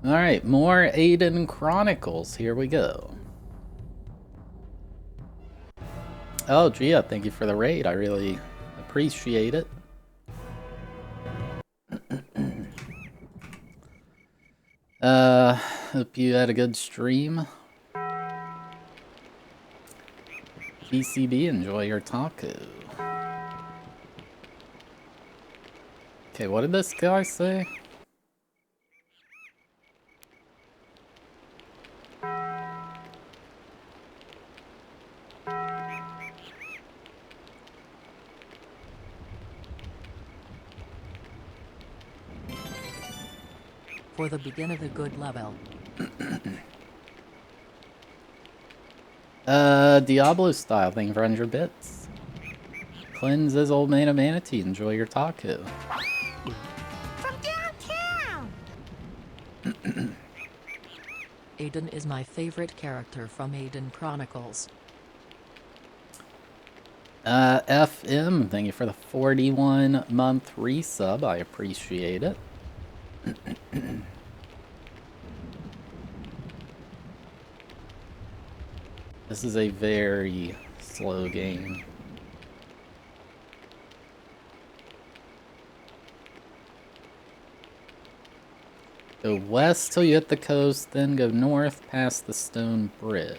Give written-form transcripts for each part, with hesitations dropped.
Alright, more Aidyn Chronicles. Here we go. Oh, Gia, thank you for the raid. I really appreciate it. Hope you had a good stream. BCB, enjoy your taco. Okay, what did this guy say? For the begin of a good level. Diablo style, thank you for 100 bits. Cleanses old man of manatee, enjoy your taco. From downtown! Aiden is my favorite character from Aidyn Chronicles. FM, thank you for the 41-month resub, I appreciate it. This is a very slow game. Go west till you hit the coast, then go north past the stone bridge.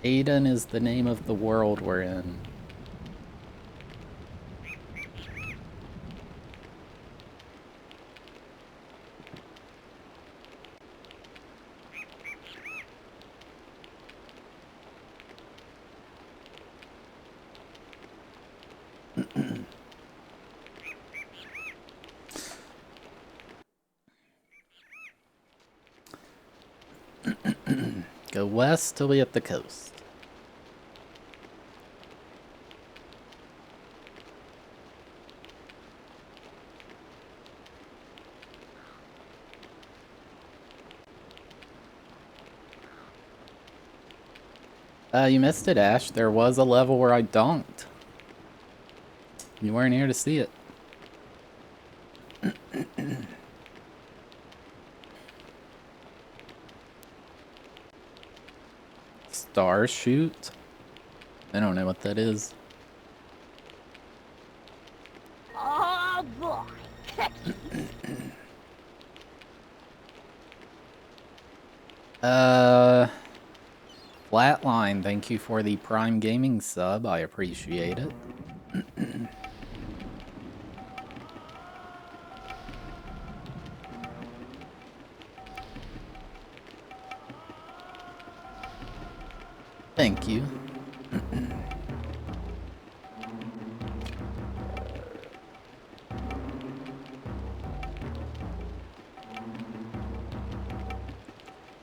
Aiden is the name of the world we're in. Go west till we hit the coast. You missed it, Ash. There was a level where I donked. You weren't here to see it. Star shoot? I don't know what that is. Oh boy! Flatline, thank you for the Prime Gaming sub. I appreciate it. Thank you.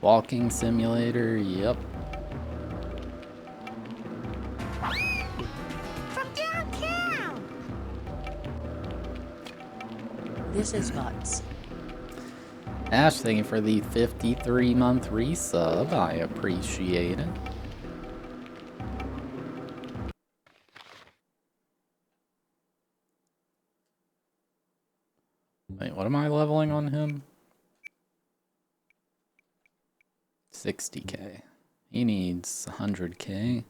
Walking simulator, yep. From downtown! This is Guts. Ash, thank you for the 53-month resub. I appreciate it. Wait, what am I leveling on him? 60k. He needs 100k.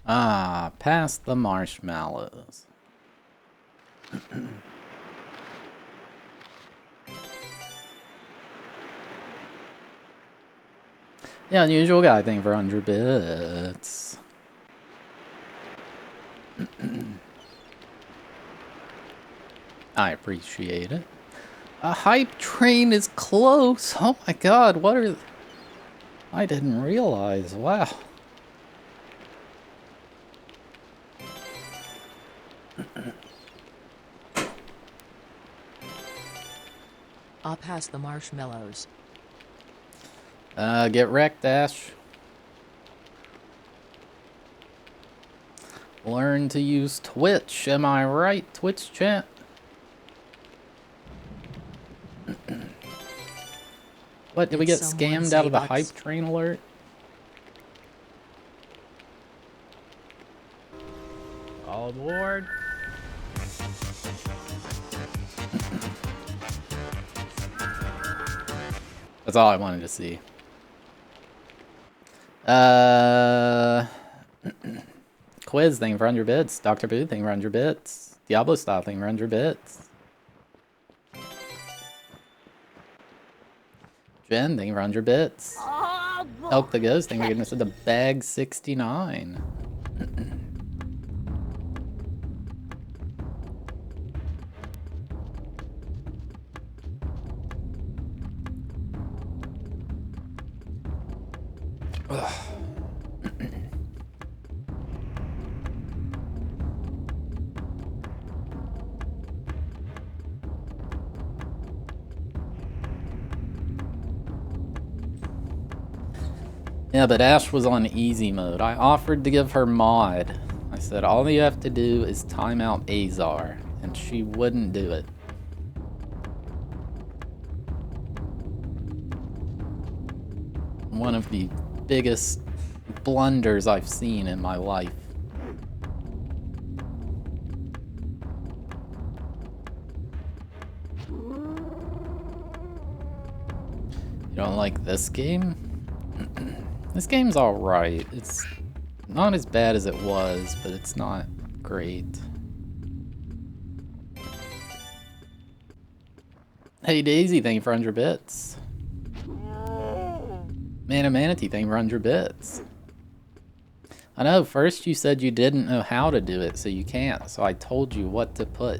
Ah, past the marshmallows. Yeah, unusual guy, thank you for 100 bits. I appreciate it. A hype train is close. Oh my god, what are... I didn't realize. Wow. I'll pass the marshmallows. Get wrecked, Ash. Learn to use Twitch, am I right, Twitch chat? What, did we get scammed out of the hype train alert? All aboard. That's all I wanted to see. Quiz, thank you for 100 bits. Dr. Boo, thank you for 100 bits. Diablo Style, thank you for 100 bits. Jen, thank you for 100 bits. Elk the Ghost, thank you for getting us to the bag 69. Yeah, but Ash was on easy mode. I offered to give her mod. I said, all you have to do is time out Azar, and she wouldn't do it. One of the biggest blunders I've seen in my life. You don't like this game? This game's alright. It's not as bad as it was, but it's not great. Hey Daisy, thank you for 100 bits. Mana Manatee, thank you for 100 bits. I know, first you said you didn't know how to do it, so you can't. So I told you what to put.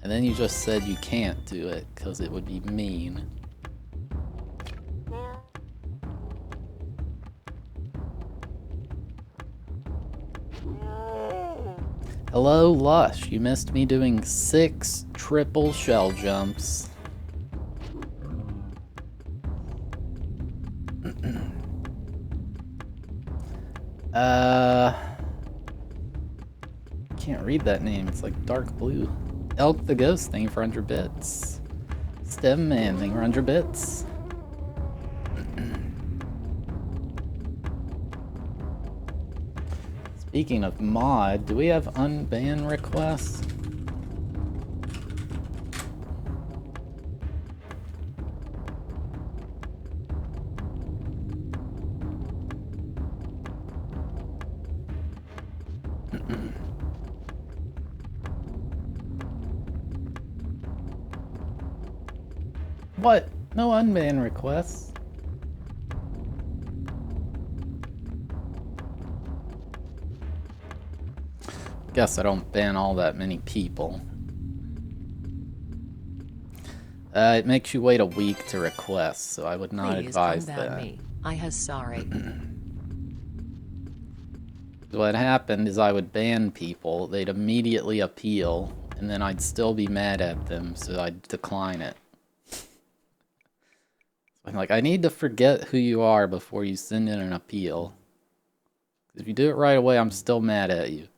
And then you just said you can't do it, because it would be mean. Hello, Lush. You missed me doing 6 triple shell jumps. Can't read that name. It's like dark blue. Elk the Ghost, thank you for 100 bits. Stem Man, thank you for 100 bits. Speaking of mod, do we have unban requests? What? No unban requests? Guess I don't ban all that many people. It makes you wait a week to request, so I would not advise that. Me. I has sorry. What happened is I would ban people, they'd immediately appeal, and then I'd still be mad at them, so I'd decline it. I'm like, I need to forget who you are before you send in an appeal. If you do it right away, I'm still mad at you.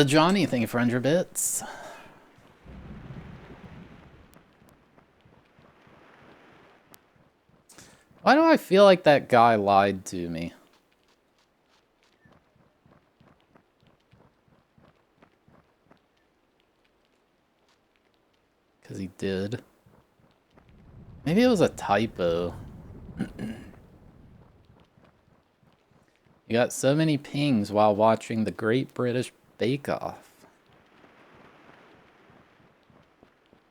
Johnny, thank you for 100 bits. Why do I feel like that guy lied to me? Because he did. Maybe it was a typo. You got so many pings while watching the Great British Bake Off.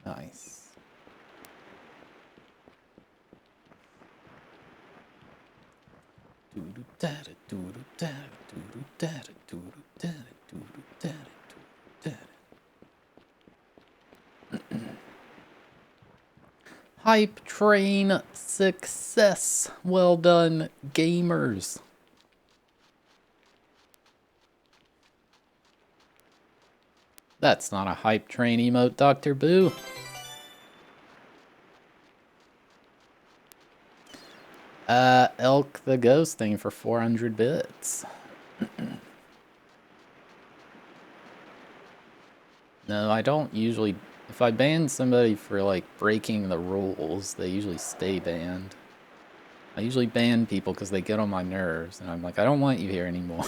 Nice. Hype train success. Well done, gamers. That's not a hype train emote, Dr. Boo. Elk the ghost thing for 400 bits. No, I don't usually... If I ban somebody for, like, breaking the rules, they usually stay banned. I usually ban people because they get on my nerves, and I'm like, I don't want you here anymore.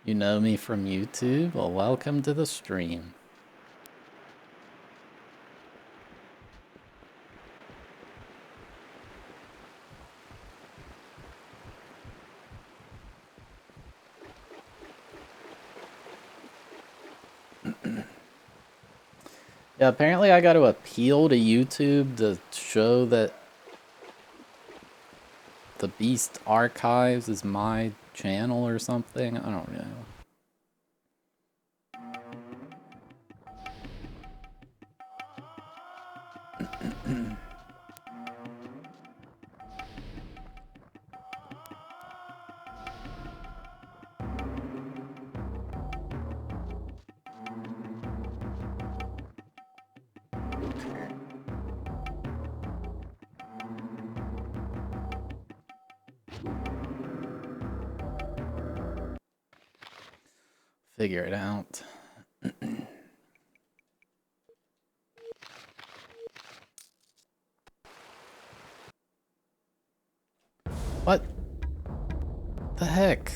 You know me from YouTube? Well, welcome to the stream. Yeah, apparently I got to appeal to YouTube to show that Thabeast Archives is my channel or something. I don't know. Figure it out. What the heck?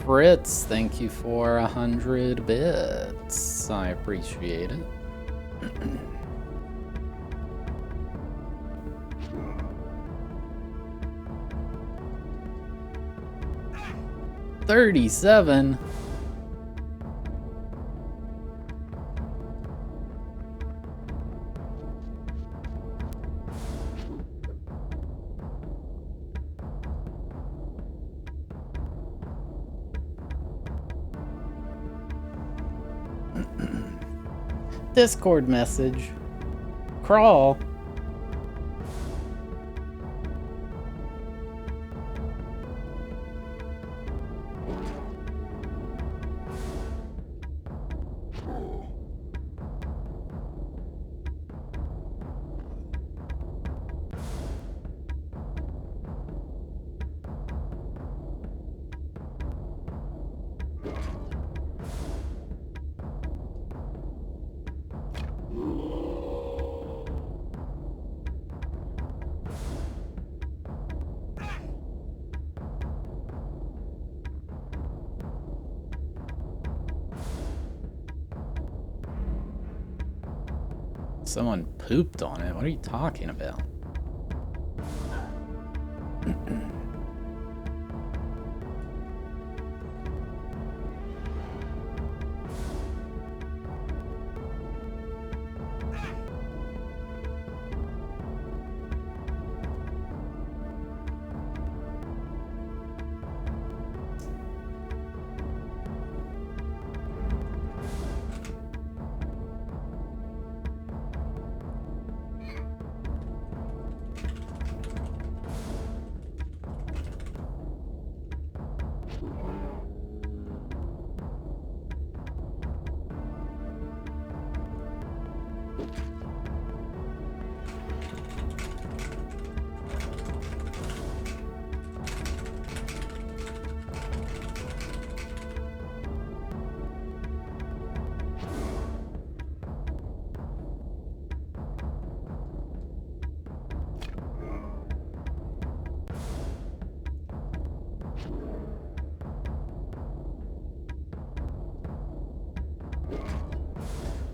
Fritz, thank you for 100 bits. I appreciate it. 37. Discord message. Crawl. Someone pooped on it. What are you talking about?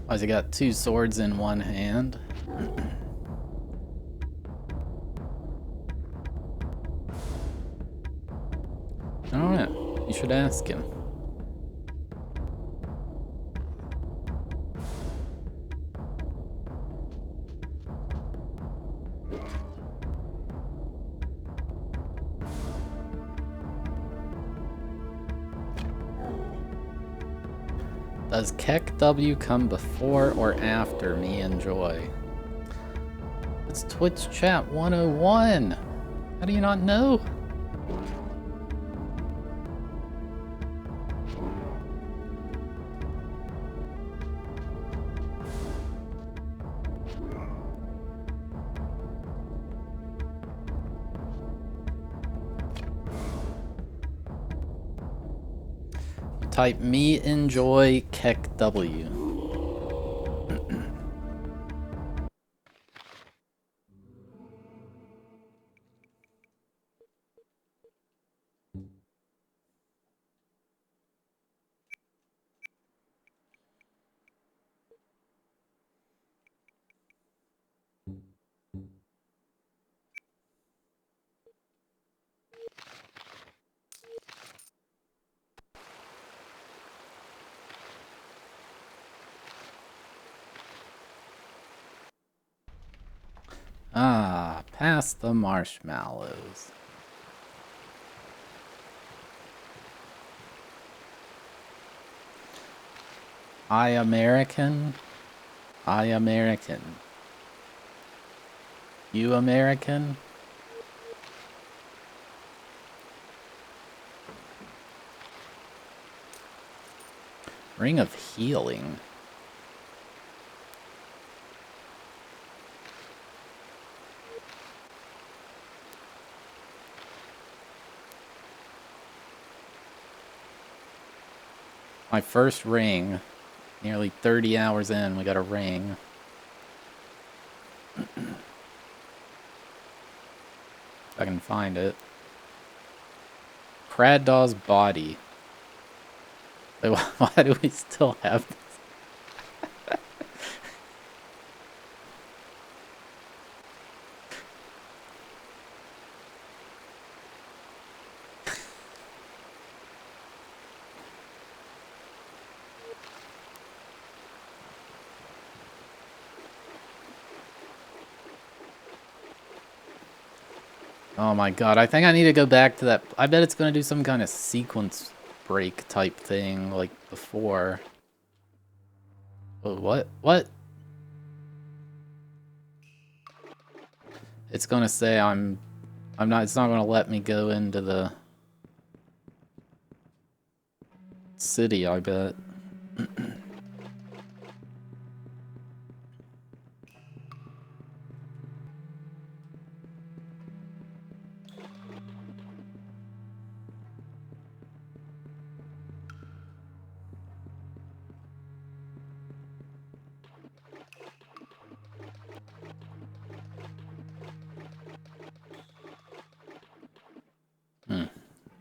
Why's he got two swords in one hand? I don't know. You should ask him. Does Keck W come before or after me and Joy? It's Twitch Chat 101. How do you not know? Type me enjoy Keck W. Ah, past the marshmallows. I American. I American. You American? Ring of Healing. My first ring. Nearly 30 hours in, we got a ring. If I can find it. Kraddaw's body. Wait, why do we still have this? Oh my god, I think I need to go back to that. I bet it's gonna do some kind of sequence break type thing like before. Oh, what? What? It's gonna say I'm not, it's not gonna let me go into the city, I bet.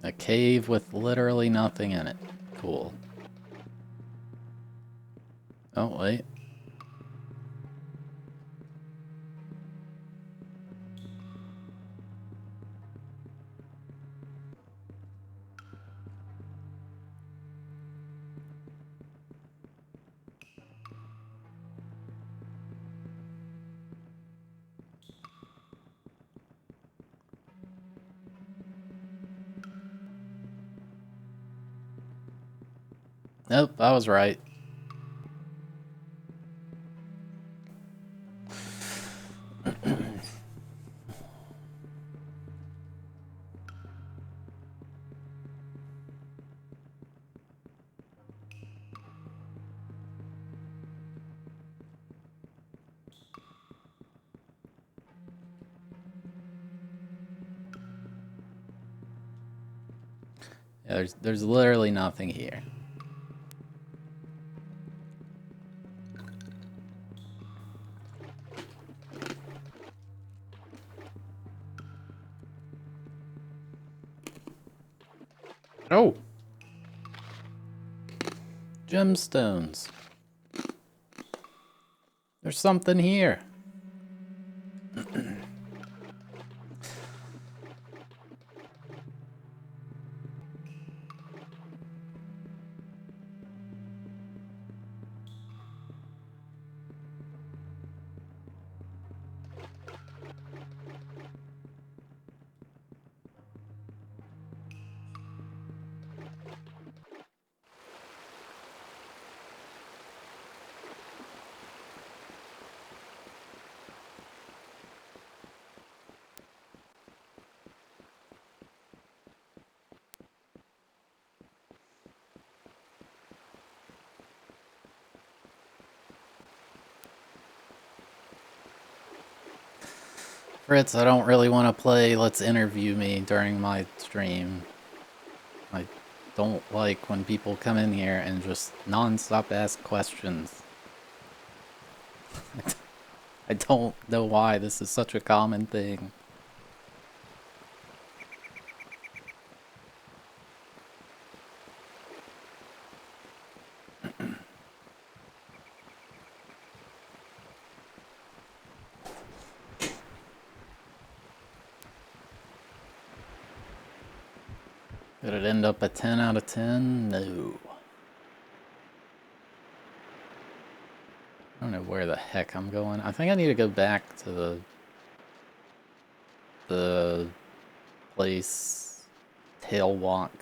A cave with literally nothing in it. Cool. Oh, wait. Nope, I was right. Yeah, there's literally nothing here. Oh! Gemstones. There's something here. Fritz, I don't really want to play Let's Interview Me during my stream. I don't like when people come in here and just non-stop ask questions. I don't know why this is such a common thing. Did it end up a 10 out of 10? No. I don't know where the heck I'm going. I think I need to go back to the place, Tail Walk.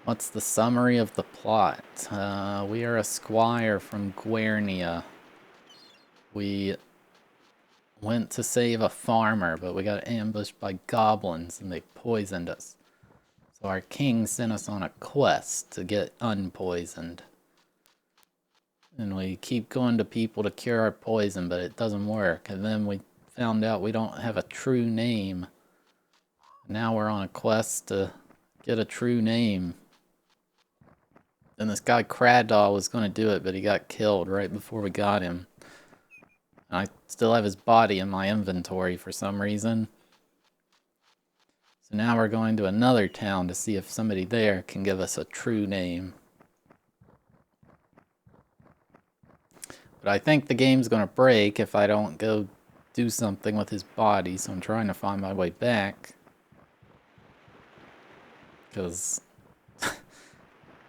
What's the summary of the plot? We are a squire from Guernia. We went to save a farmer, but we got ambushed by goblins and they poisoned us. So our king sent us on a quest to get unpoisoned. And we keep going to people to cure our poison, but it doesn't work. And then we found out we don't have a true name. Now we're on a quest to get a true name. And this guy Craddoll was going to do it, but he got killed right before we got him. And I still have his body in my inventory for some reason. So now we're going to another town to see if somebody there can give us a true name. But I think the game's going to break if I don't go do something with his body, so I'm trying to find my way back. Because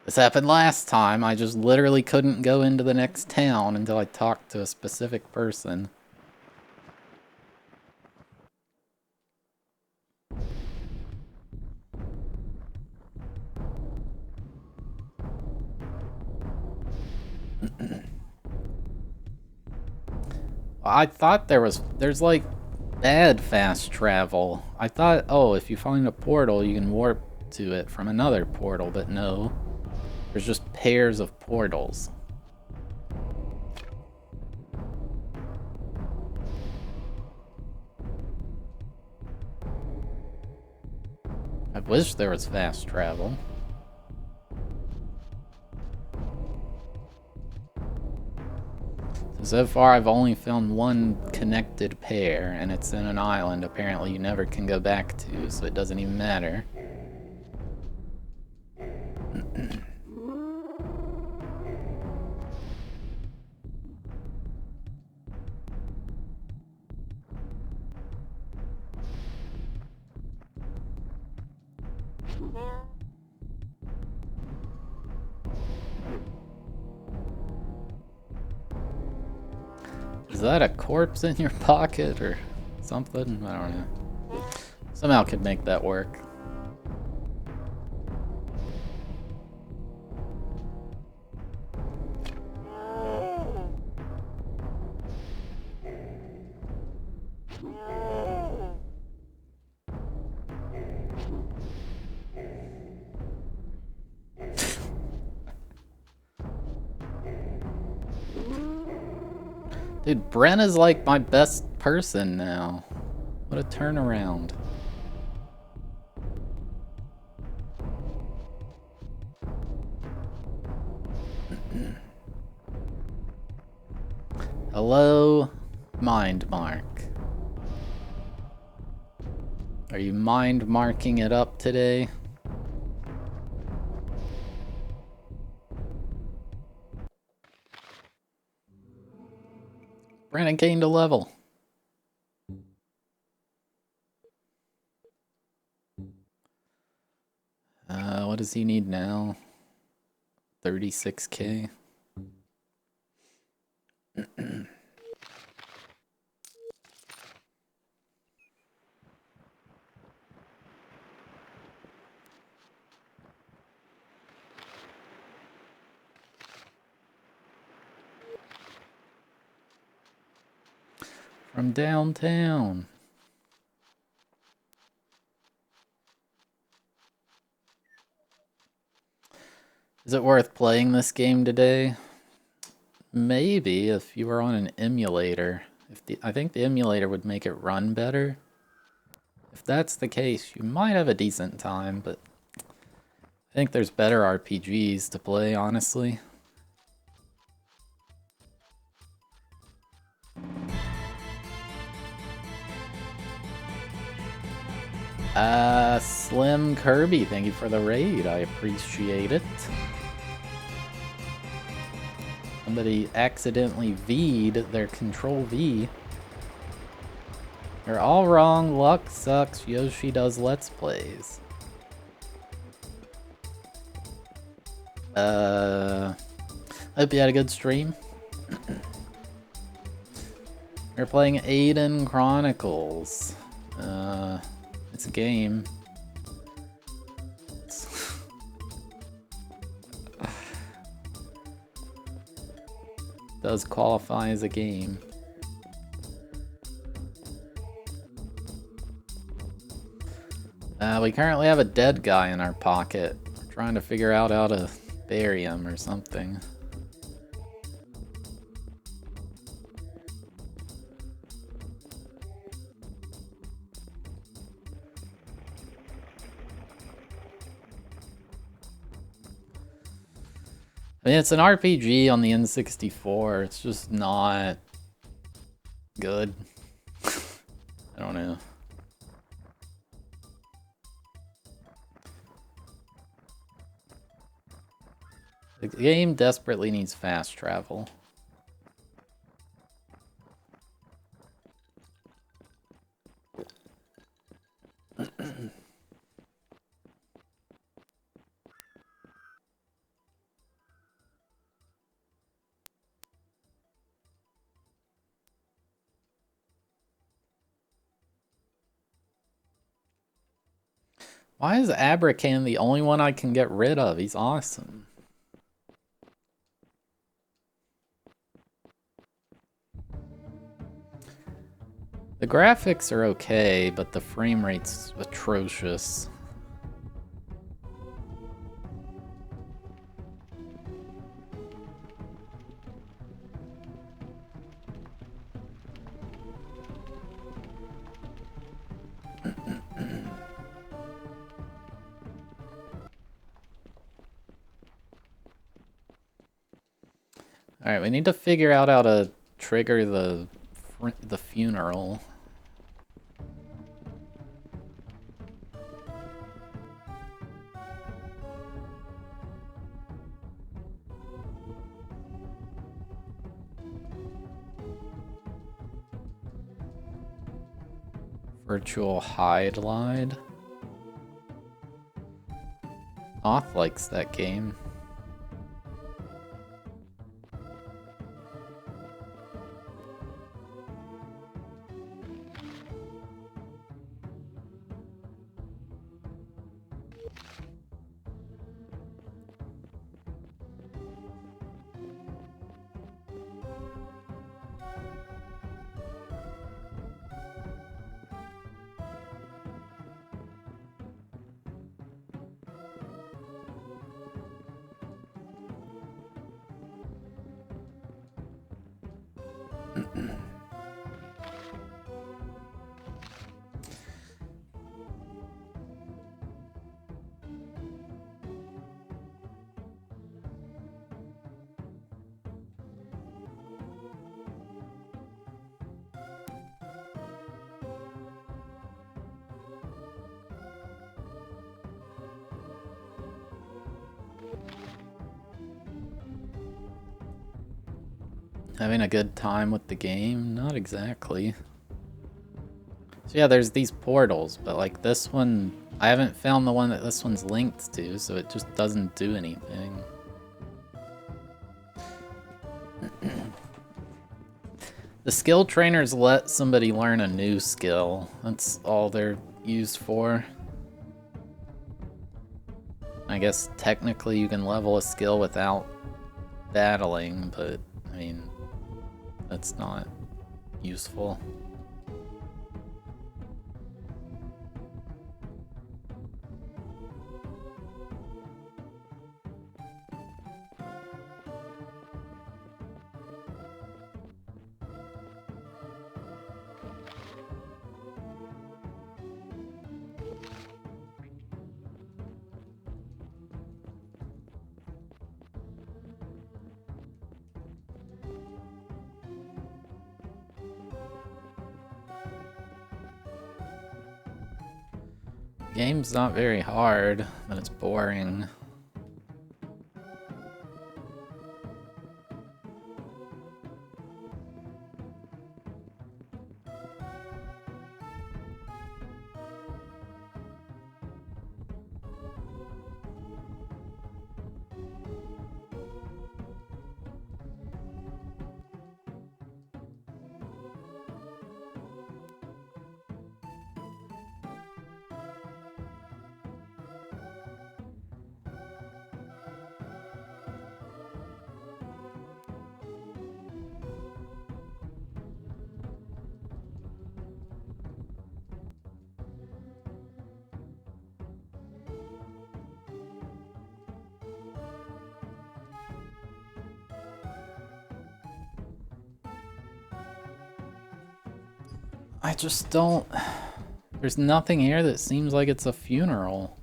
this happened last time. I just literally couldn't go into the next town until I talked to a specific person. I thought there's like bad fast travel. I thought, oh, if you find a portal, you can warp to it from another portal, but no. There's just pairs of portals. I wish there was fast travel. So far, I've only found one connected pair, and it's in an island apparently you never can go back to, so it doesn't even matter. Is that a corpse in your pocket or something? I don't know. Somehow could make that work. Dude, Brenna's like my best person now. What a turnaround. Hello, Mind Mark. Are you mind marking it up today? Brennan gained a level. What does he need now? 36k. From downtown. Is it worth playing this game today? Maybe if you were on an emulator. I think the emulator would make it run better. If that's the case, you might have a decent time, but I think there's better RPGs to play, honestly. Slim Kirby, thank you for the raid. I appreciate it. Somebody accidentally V'd their Control V. You're all wrong. Luck sucks. Yoshi does Let's Plays. Hope you had a good stream. We're playing Aidyn Chronicles. It's a game. Does qualify as a game. We currently have a dead guy in our pocket. We're trying to figure out how to bury him or something. I mean, it's an RPG on the N64. It's just not good. I don't know. The game desperately needs fast travel. Why is Abrakan the only one I can get rid of? He's awesome. The graphics are okay, but the frame rate's atrocious. Alright, we need to figure out how to trigger the funeral. Virtual hide lied. Oth likes that game. Having a good time with the game? Not exactly. So yeah, there's these portals, but like this one, I haven't found the one that this one's linked to, so it just doesn't do anything. The skill trainers let somebody learn a new skill. That's all they're used for. I guess technically you can level a skill without battling, but I mean, that's not useful. Game's not very hard, but it's boring. I just don't... There's nothing here that seems like it's a funeral.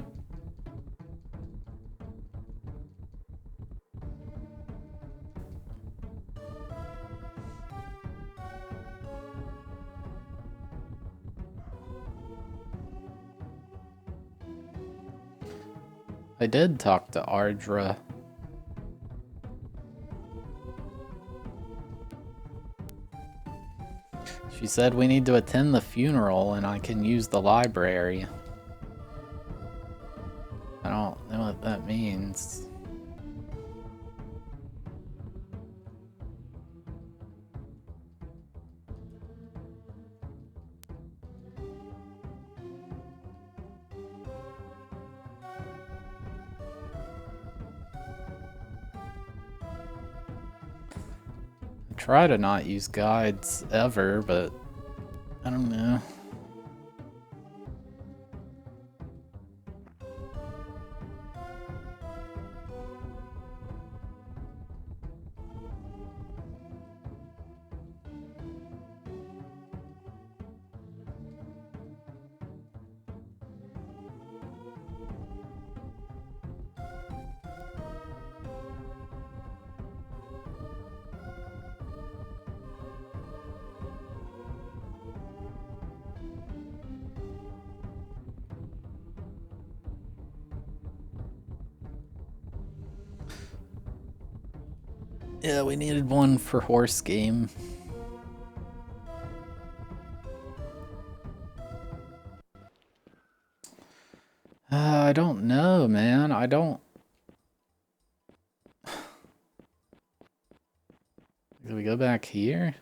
I did talk to Ardra. She said we need to attend the funeral and I can use the library. I don't know what that means. Try to not use guides ever, but I don't know. Yeah, we needed one for horse game. I don't know, man. I don't... Do we go back here?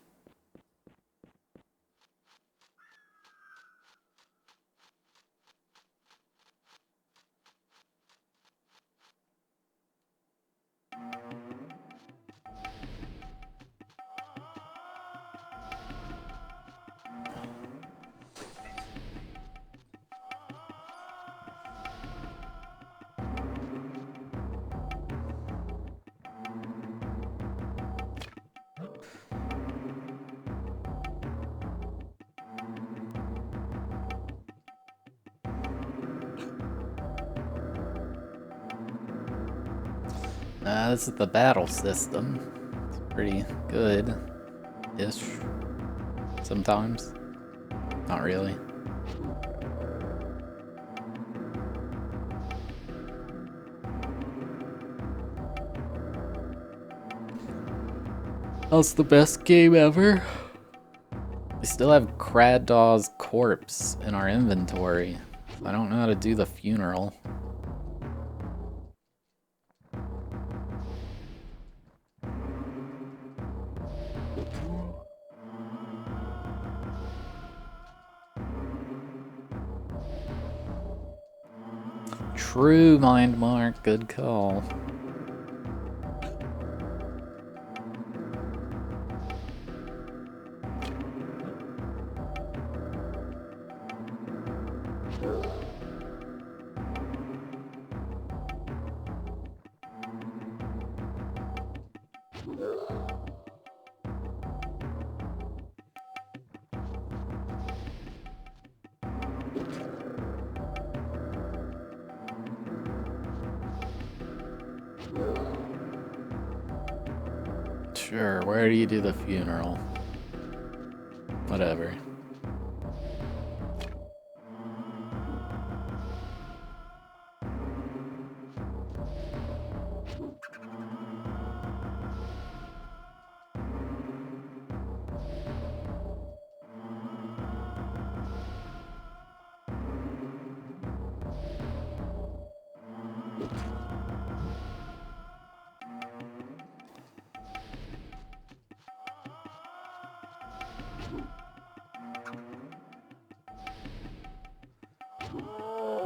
This is the battle system. It's pretty good-ish. Sometimes. Not really. That's the best game ever. We still have Kraddaw's corpse in our inventory. I don't know how to do the funeral. True, Mind Mark. Good call. Sure, where do you do the funeral? Whatever.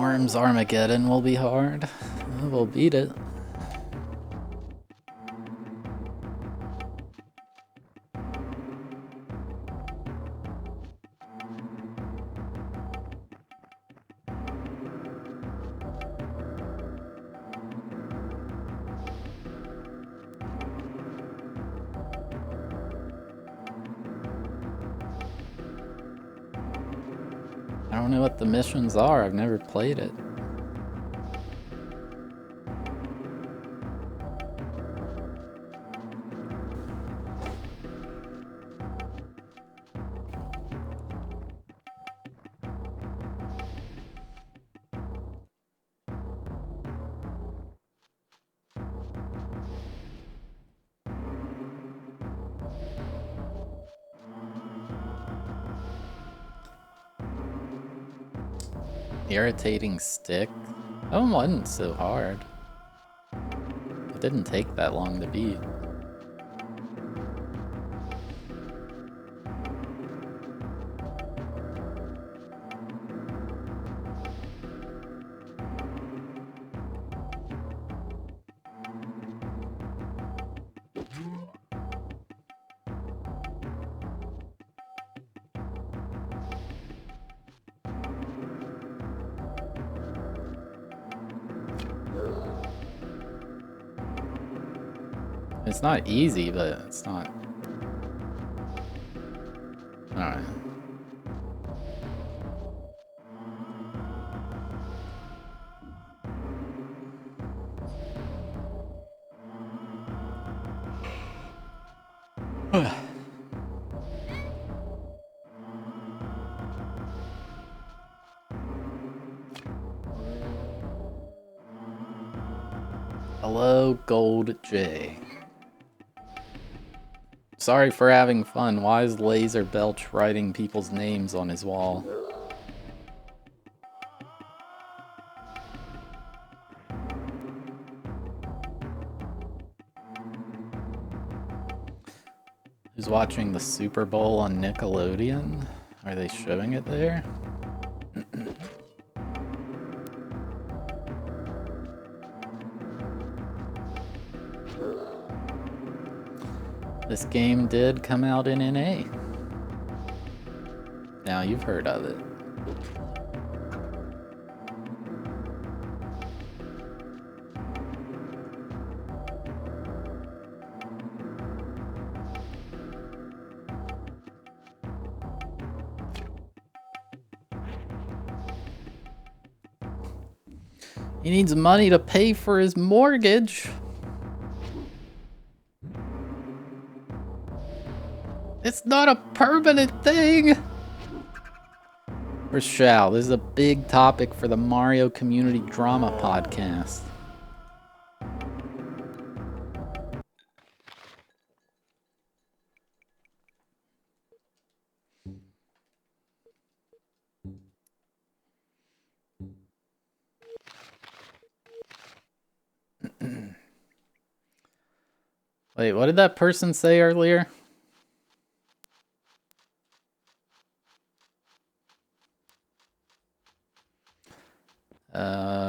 Worms Armageddon will be hard. We'll beat it. I don't know what the missions are. I've never played it. Irritating stick? That one wasn't so hard. It didn't take that long to beat. It's not easy, but it's not... Alright. Hello, Gold J. Sorry for having fun. Why is Laser Belch writing people's names on his wall? Who's watching the Super Bowl on Nickelodeon? Are they showing it there? This game did come out in NA. Now you've heard of it. He needs money to pay for his mortgage. It's not a permanent thing! Where's Shao? This is a big topic for the Mario Community Drama podcast. Wait, what did that person say earlier?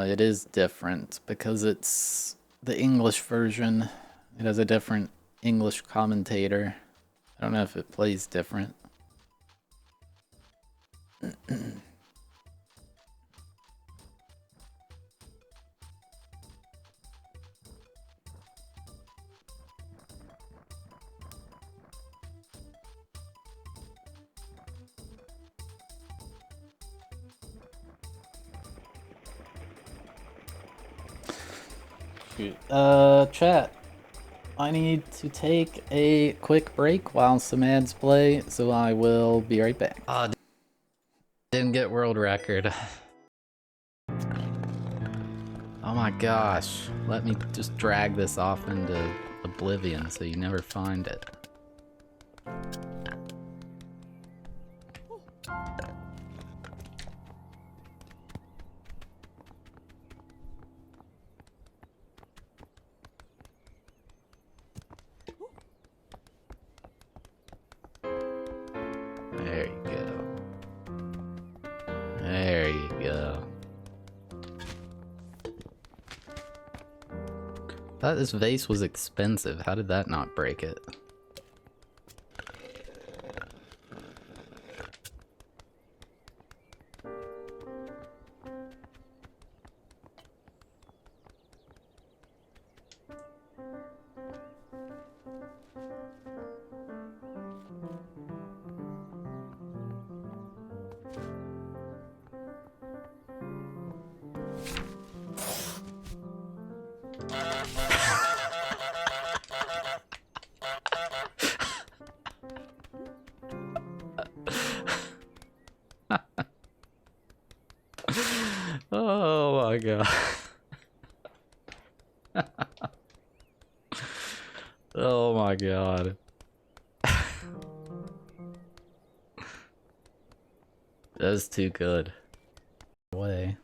It is different because it's the English version. It has a different English commentator. I don't know if it plays different. Chat. I need to take a quick break while some ads play, so I will be right back. Didn't get world record. Oh my gosh. Let me just drag this off into oblivion so you never find it. There you go. There you go. thought this vase was expensive. How did that not break it? Oh my god. Oh my god. That's too good. Way.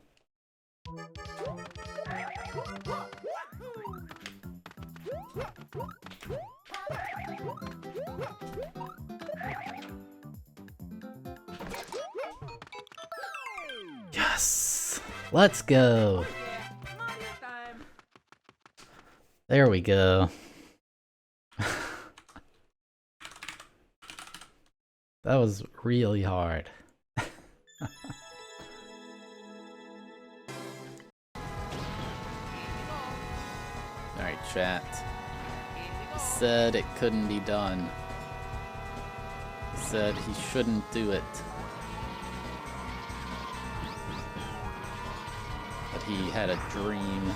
Yes! Let's go! There we go. That was really hard. Alright, chat. He said it couldn't be done. He said he shouldn't do it. But he had a dream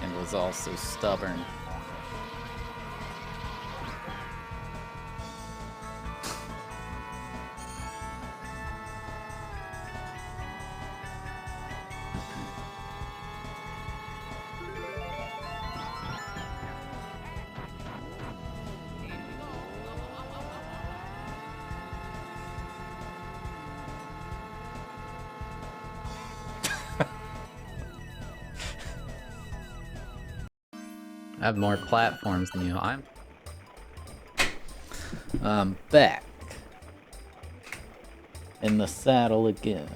and was also stubborn. I have more platforms than you. I'm back in the saddle again.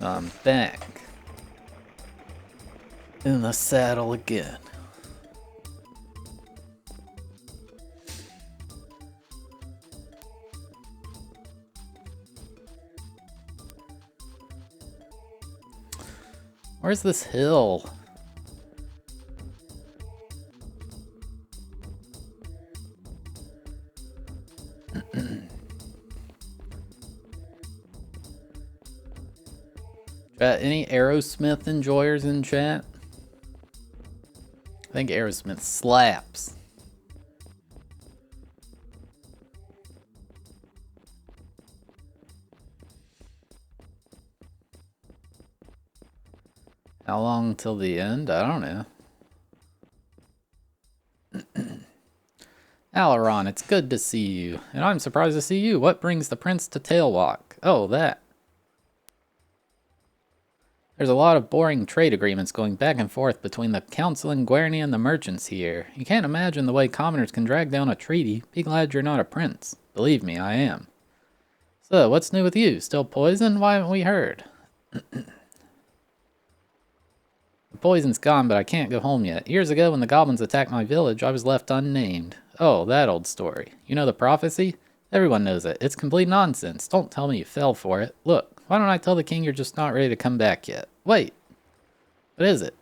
I'm back in the saddle again. Where's this hill? Any Aerosmith enjoyers in chat? I think Aerosmith slaps. How long till the end? I don't know. Alaron, it's good to see you. And I'm surprised to see you. What brings the prince to Tailwalk? Oh, that. There's a lot of boring trade agreements going back and forth between the Council in Guerny and the merchants here. You can't imagine the way commoners can drag down a treaty. Be glad you're not a prince. Believe me, I am. So, what's new with you? Still poisoned? Why haven't we heard? The poison's gone, but I can't go home yet. Years ago, when the goblins attacked my village, I was left unnamed. Oh, that old story. You know the prophecy? Everyone knows it. It's complete nonsense. Don't tell me you fell for it. Look, why don't I tell the king you're just not ready to come back yet? Wait. What is it?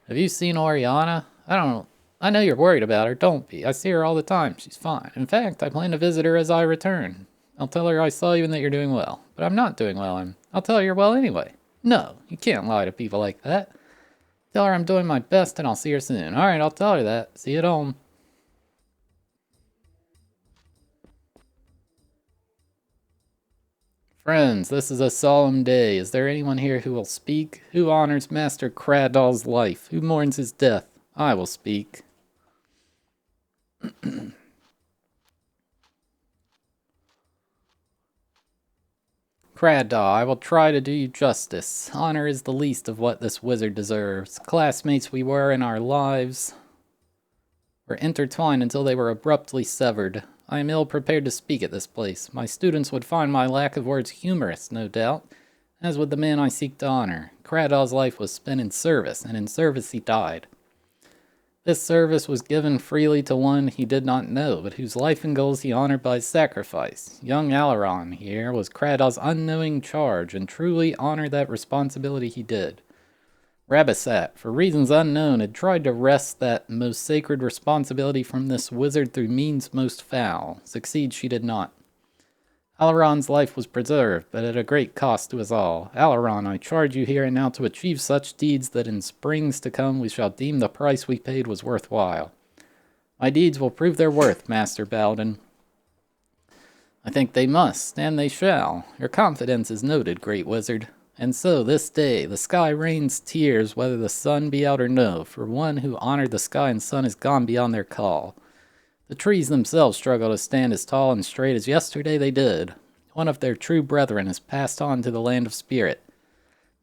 Have you seen Oriana? I know you're worried about her. Don't be. I see her all the time. She's fine. In fact, I plan to visit her as I return. I'll tell her I saw you and that you're doing well. But I'm not doing well. I'll tell her you're well anyway. No, you can't lie to people like that. Tell her I'm doing my best and I'll see her soon. Alright, I'll tell her that. See you at home. Friends, this is a solemn day. Is there anyone here who will speak? Who honors Master Craddoll's life? Who mourns his death? I will speak. Craddaw, I will try to do you justice. Honor is the least of what this wizard deserves. Classmates we were in our lives were intertwined until they were abruptly severed. I am ill prepared to speak at this place. My students would find my lack of words humorous, no doubt. As with the man I seek to honor, Kradaw's life was spent in service, and in service he died. This service was given freely to one he did not know, but whose life and goals he honored by sacrifice. Young Alaron here was Kradaw's unknowing charge, and truly honored that responsibility he did. Rabasat, for reasons unknown, had tried to wrest that most sacred responsibility from this wizard through means most foul. Succeed she did not. Alaron's life was preserved, but at a great cost to us all. Alaron, I charge you here and now to achieve such deeds that in springs to come we shall deem the price we paid was worthwhile. My deeds will prove their worth, Master Bowden. I think they must, and they shall. Your confidence is noted, great wizard. And so, this day, the sky rains tears whether the sun be out or no, for one who honored the sky and sun is gone beyond their call. The trees themselves struggle to stand as tall and straight as yesterday they did. One of their true brethren has passed on to the land of spirit.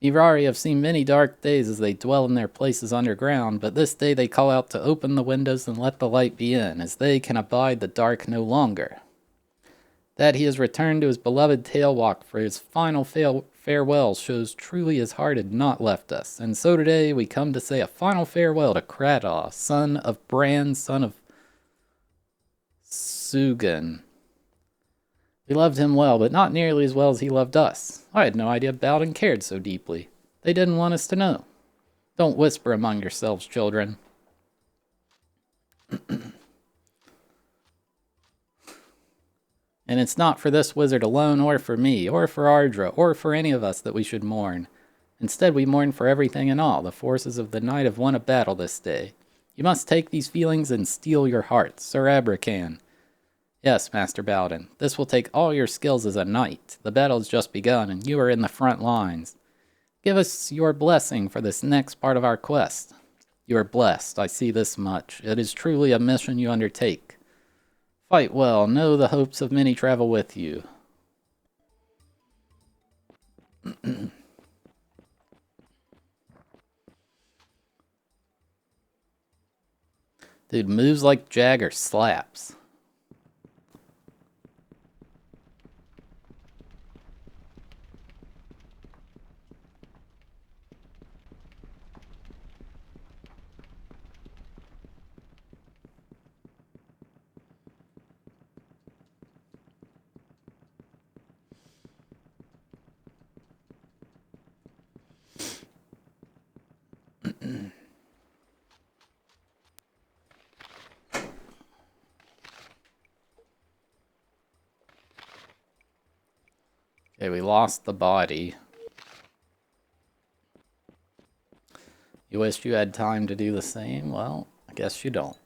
Mirari have seen many dark days as they dwell in their places underground, but this day they call out to open the windows and let the light be in, as they can abide the dark no longer. That he has returned to his beloved Tailwalk for his final farewell shows truly his heart had not left us, and so today we come to say a final farewell to Kradaw, son of Bran, son of Sugan. We loved him well, but not nearly as well as he loved us. I had no idea Bowden cared so deeply. They didn't want us to know. Don't whisper among yourselves, children. And it's not for this wizard alone, or for me, or for Ardra, or for any of us that we should mourn. Instead, we mourn for everything and all. The forces of the night have won a battle this day. You must take these feelings and steel your hearts, Sir Abracan. Yes, Master Bowden, this will take all your skills as a knight. The battle has just begun, and you are in the front lines. Give us your blessing for this next part of our quest. You are blessed, I see this much. It is truly a mission you undertake. Fight well, know the hopes of many travel with you. Dude, moves like Jagger slaps. Okay, we lost the body. You wished you had time to do the same? Well, I guess you don't.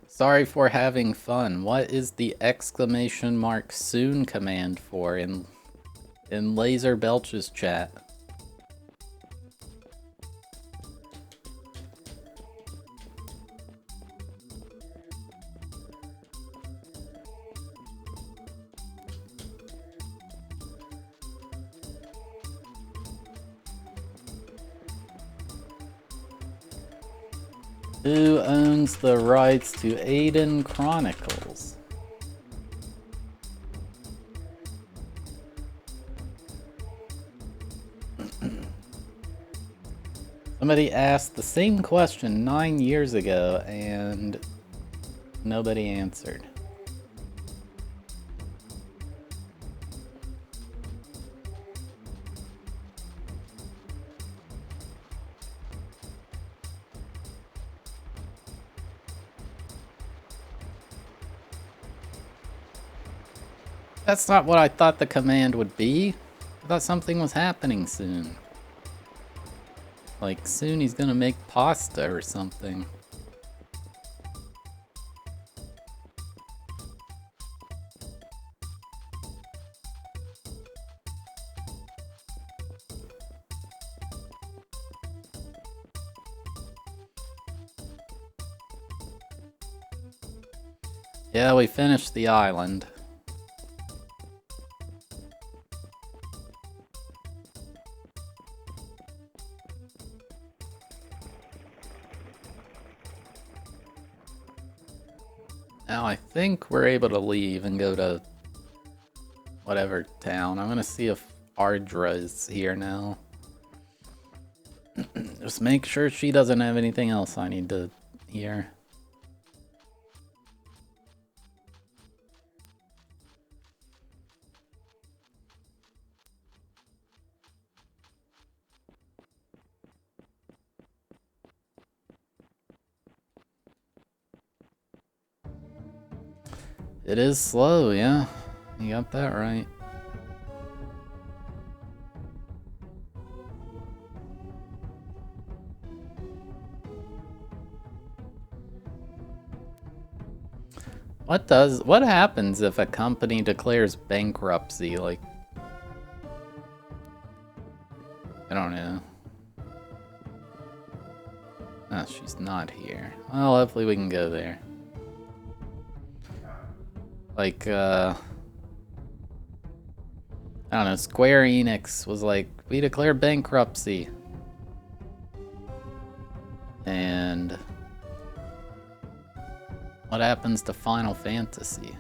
Sorry for having fun. What is the exclamation mark soon command for in Laser Belch's chat? Who owns the rights to Aidyn Chronicles? Somebody asked the same question 9 years ago and nobody answered. That's not what I thought the command would be. I thought something was happening soon. Like, soon he's gonna make pasta or something. Yeah, we finished the island. think we're able to leave and go to whatever town. I'm gonna see if Ardra is here now. Just make sure she doesn't have anything else I need to hear. It is slow, yeah. You got that right. What happens if a company declares bankruptcy? Like, I don't know. Oh, she's not here. Well, hopefully we can go there. Like, I don't know, Square Enix was like, we declare bankruptcy. And what happens to Final Fantasy?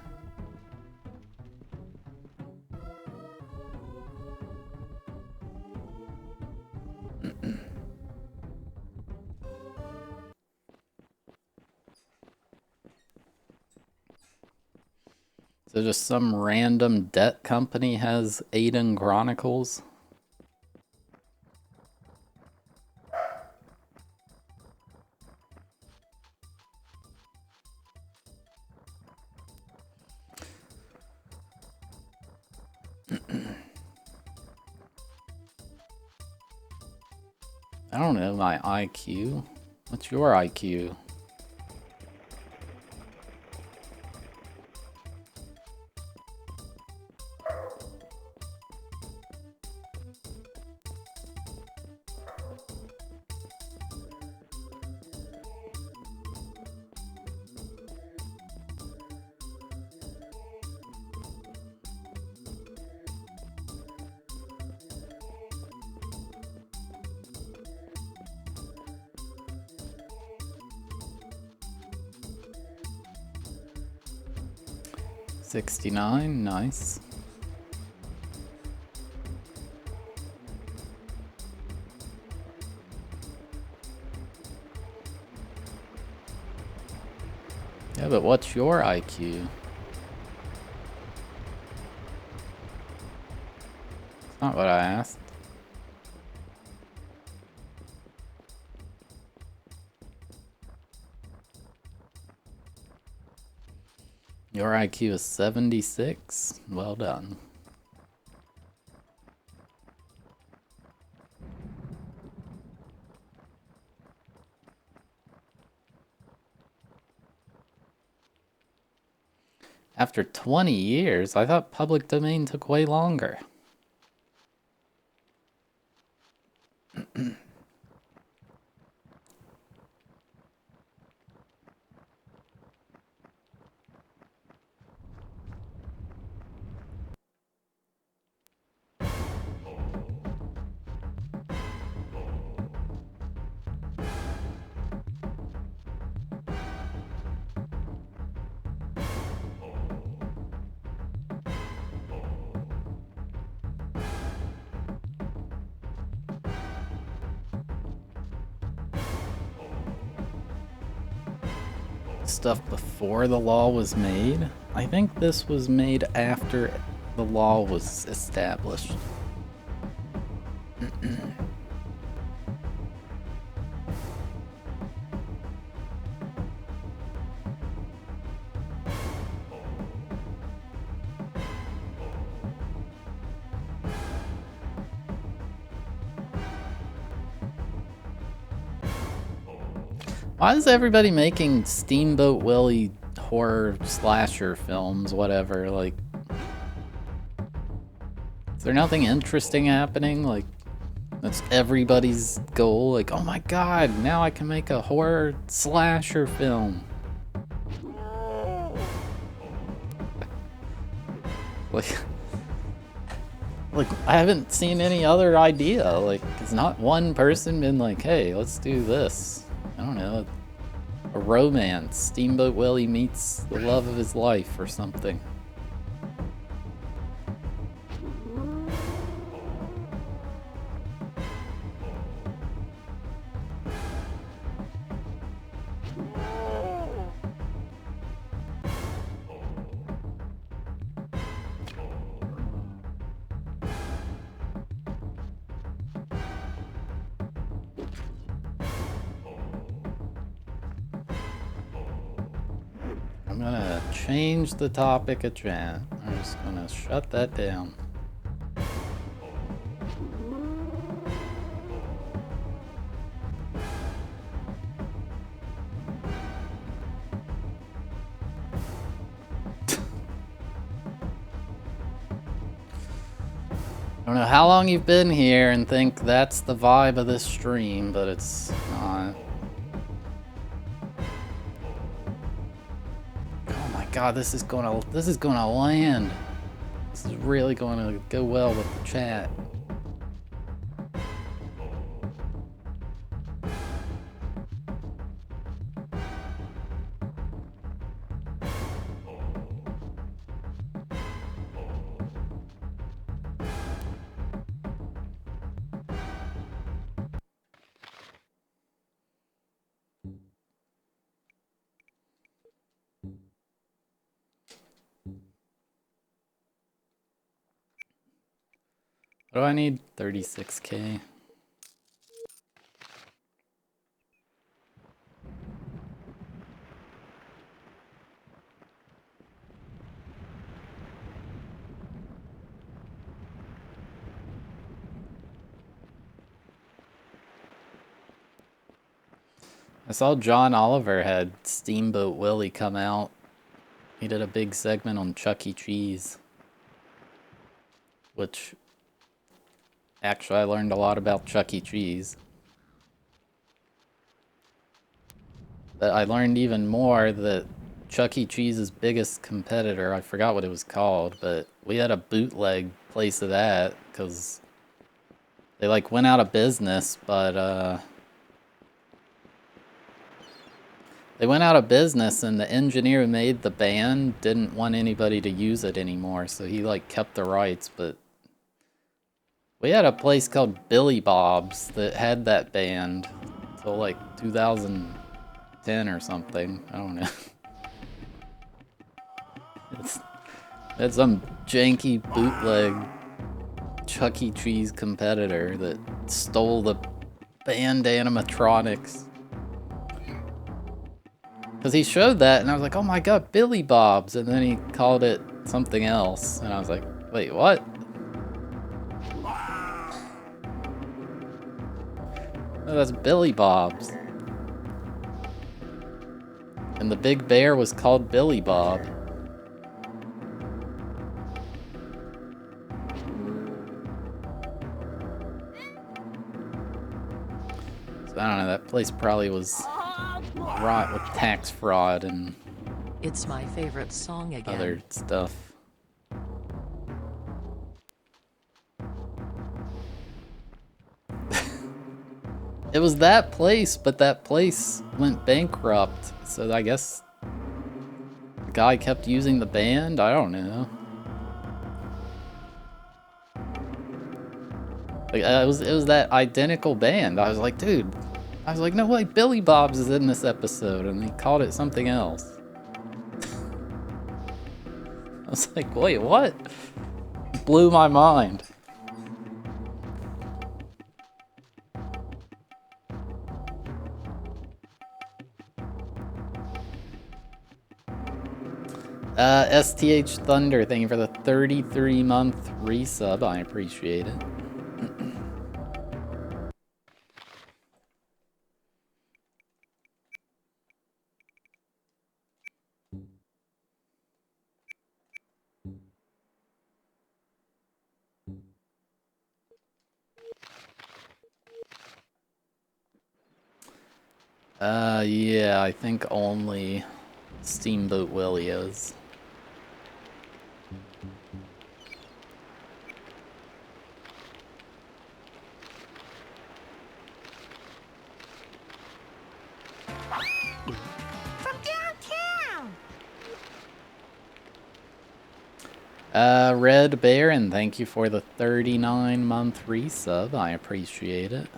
So just some random debt company has Aidyn Chronicles? I don't know my IQ. What's your IQ? $69, nice. Yeah, but what's your IQ? That's not what I asked. Your IQ is 76. Well done. After 20 years, I thought public domain took way longer. Stuff before the law was made? I think this was made after the law was established. Why is everybody making Steamboat Willie horror slasher films, whatever? Like, is there nothing interesting happening? Like, that's everybody's goal. Like, oh my god, now I can make a horror slasher film. Like, I haven't seen any other idea. Like, it's not one person been like, hey, let's do this. I don't know. A romance. Steamboat Willie meets the love of his life or something. I'm gonna change the topic of chat. I'm just gonna shut that down. I don't know how long you've been here and think that's the vibe of this stream, but it's not. Oh my god, this is gonna land. This is really gonna go well with the chat. What do I need? 36K. I saw John Oliver had Steamboat Willie come out. He did a big segment on Chuck E. Cheese. Which, actually, I learned a lot about Chuck E. Cheese. But I learned even more that Chuck E. Cheese's biggest competitor, I forgot what it was called, but we had a bootleg place of that, because they, like, went out of business, but, they went out of business, and the engineer who made the band didn't want anybody to use it anymore, so he, like, kept the rights, but we had a place called Billy Bob's that had that band until, like, 2010 or something. I don't know. It's some janky bootleg Chuck E. Cheese competitor that stole the band animatronics. Because he showed that, and I was like, oh my god, Billy Bob's, and then he called it something else, and I was like, wait, what? Oh, that's Billy Bob's. And the big bear was called Billy Bob. So I don't know, that place probably was wrought with tax fraud and It's my favorite song again. other stuff. It was that place, but that place went bankrupt, so I guess the guy kept using the band? I don't know. Like, it was that identical band. I was like, dude, I was like, no way, Billy Bob's is in this episode, and he called it something else. I was like, wait, what? Blew my mind. STH Thunder, thank you for the 33-month resub. I appreciate it. Yeah, I think only Steamboat Willie is. Red Baron, thank you for the 39-month resub. I appreciate it.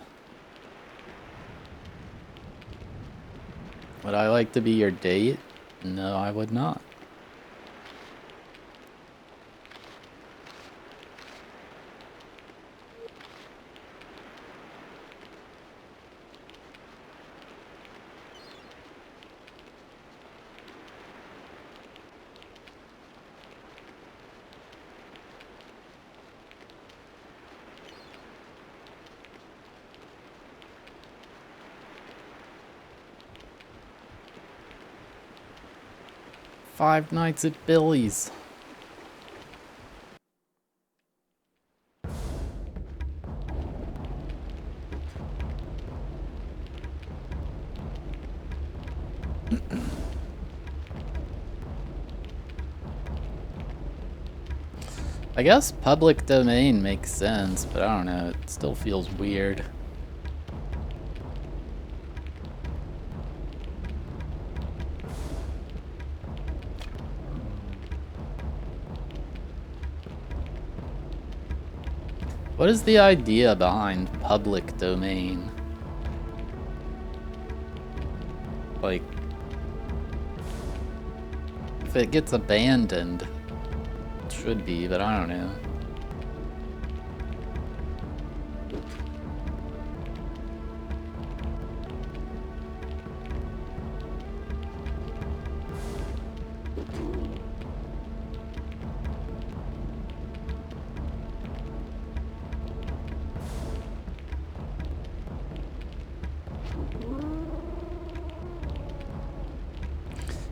Would I like to be your date? No, I would not. Five Nights at Billy's. I guess public domain makes sense, but I don't know, it still feels weird. What is the idea behind public domain? Like, if it gets abandoned, it should be, but I don't know.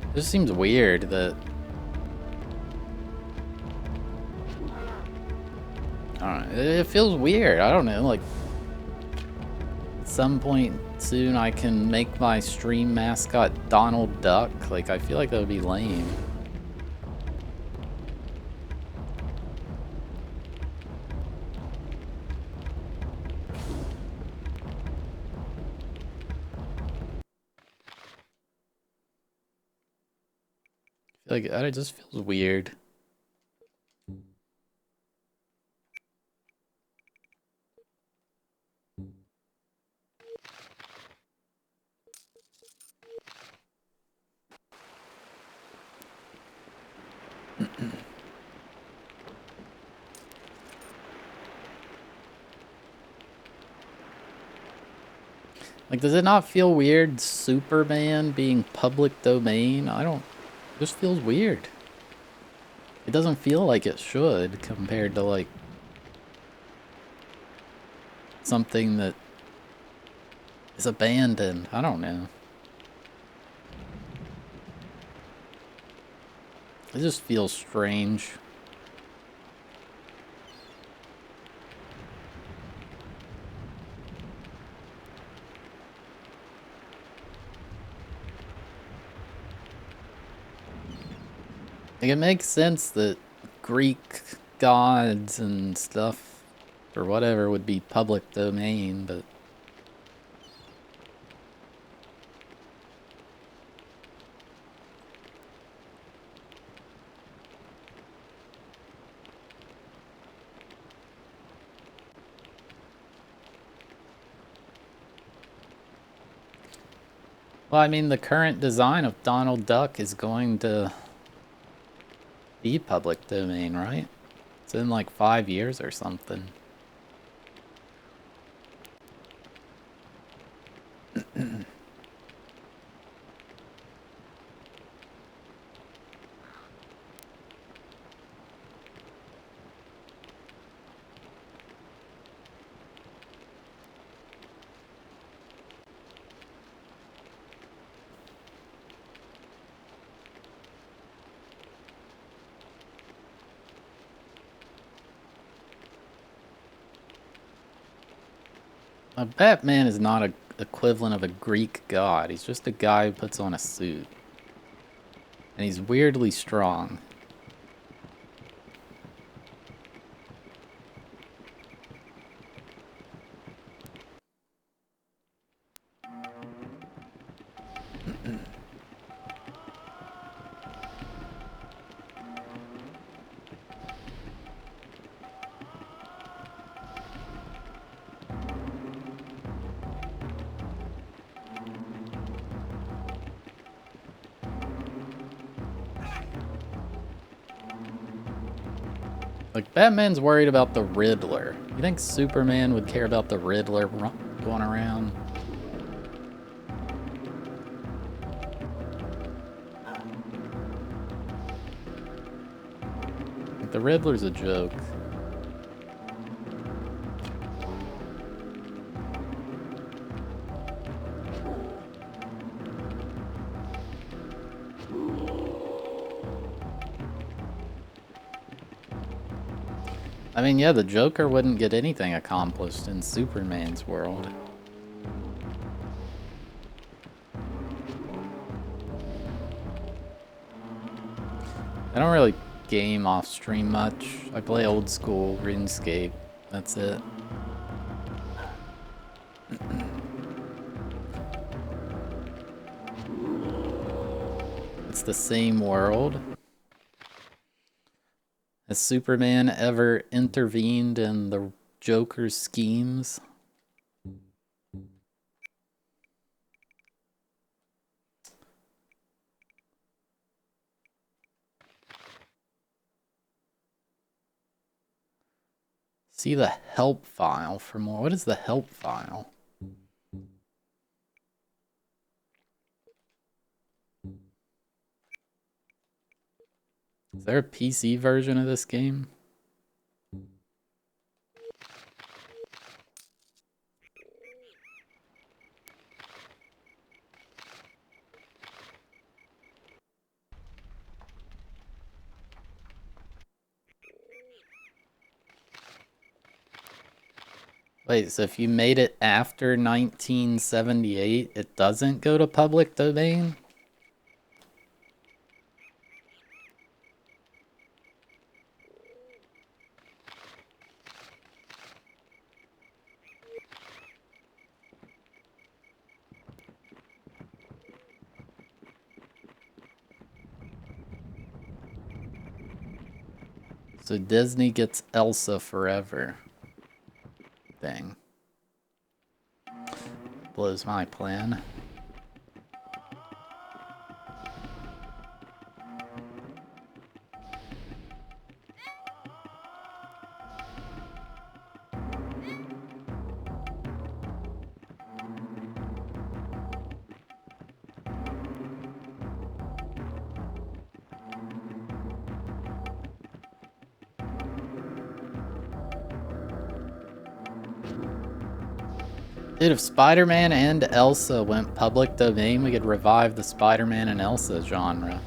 It just seems weird that... I don't know, it feels weird, I don't know, like... At some point soon I can make my stream mascot Donald Duck, like I feel like that would be lame. Like, it just feels weird. Like, does it not feel weird Superman being public domain? I don't... It just feels weird. It doesn't feel like it should compared to, like... something that is abandoned. I don't know. It just feels strange. Like, it makes sense that Greek gods and stuff or whatever would be public domain, but... Well, I mean, the current design of Donald Duck is going to be public domain, right? It's in like 5 years or something. Batman is not a equivalent of a Greek god. He's just a guy who puts on a suit. And he's weirdly strong. Like, Batman's worried about the Riddler. You think Superman would care about the Riddler going around? Like, the Riddler's a joke. I mean, yeah, the Joker wouldn't get anything accomplished in Superman's world. I don't really game off stream much. I play old school RuneScape. That's it. It's the same world. Has Superman ever intervened in the Joker's schemes? See the help file for more. What is the help file? Is there a PC version of this game? Wait, so if you made it after 1978, it doesn't go to public domain? So Disney gets Elsa forever. Dang. Blows my plan. Dude, if Spider-Man and Elsa went public domain, we could revive the Spider-Man and Elsa genre.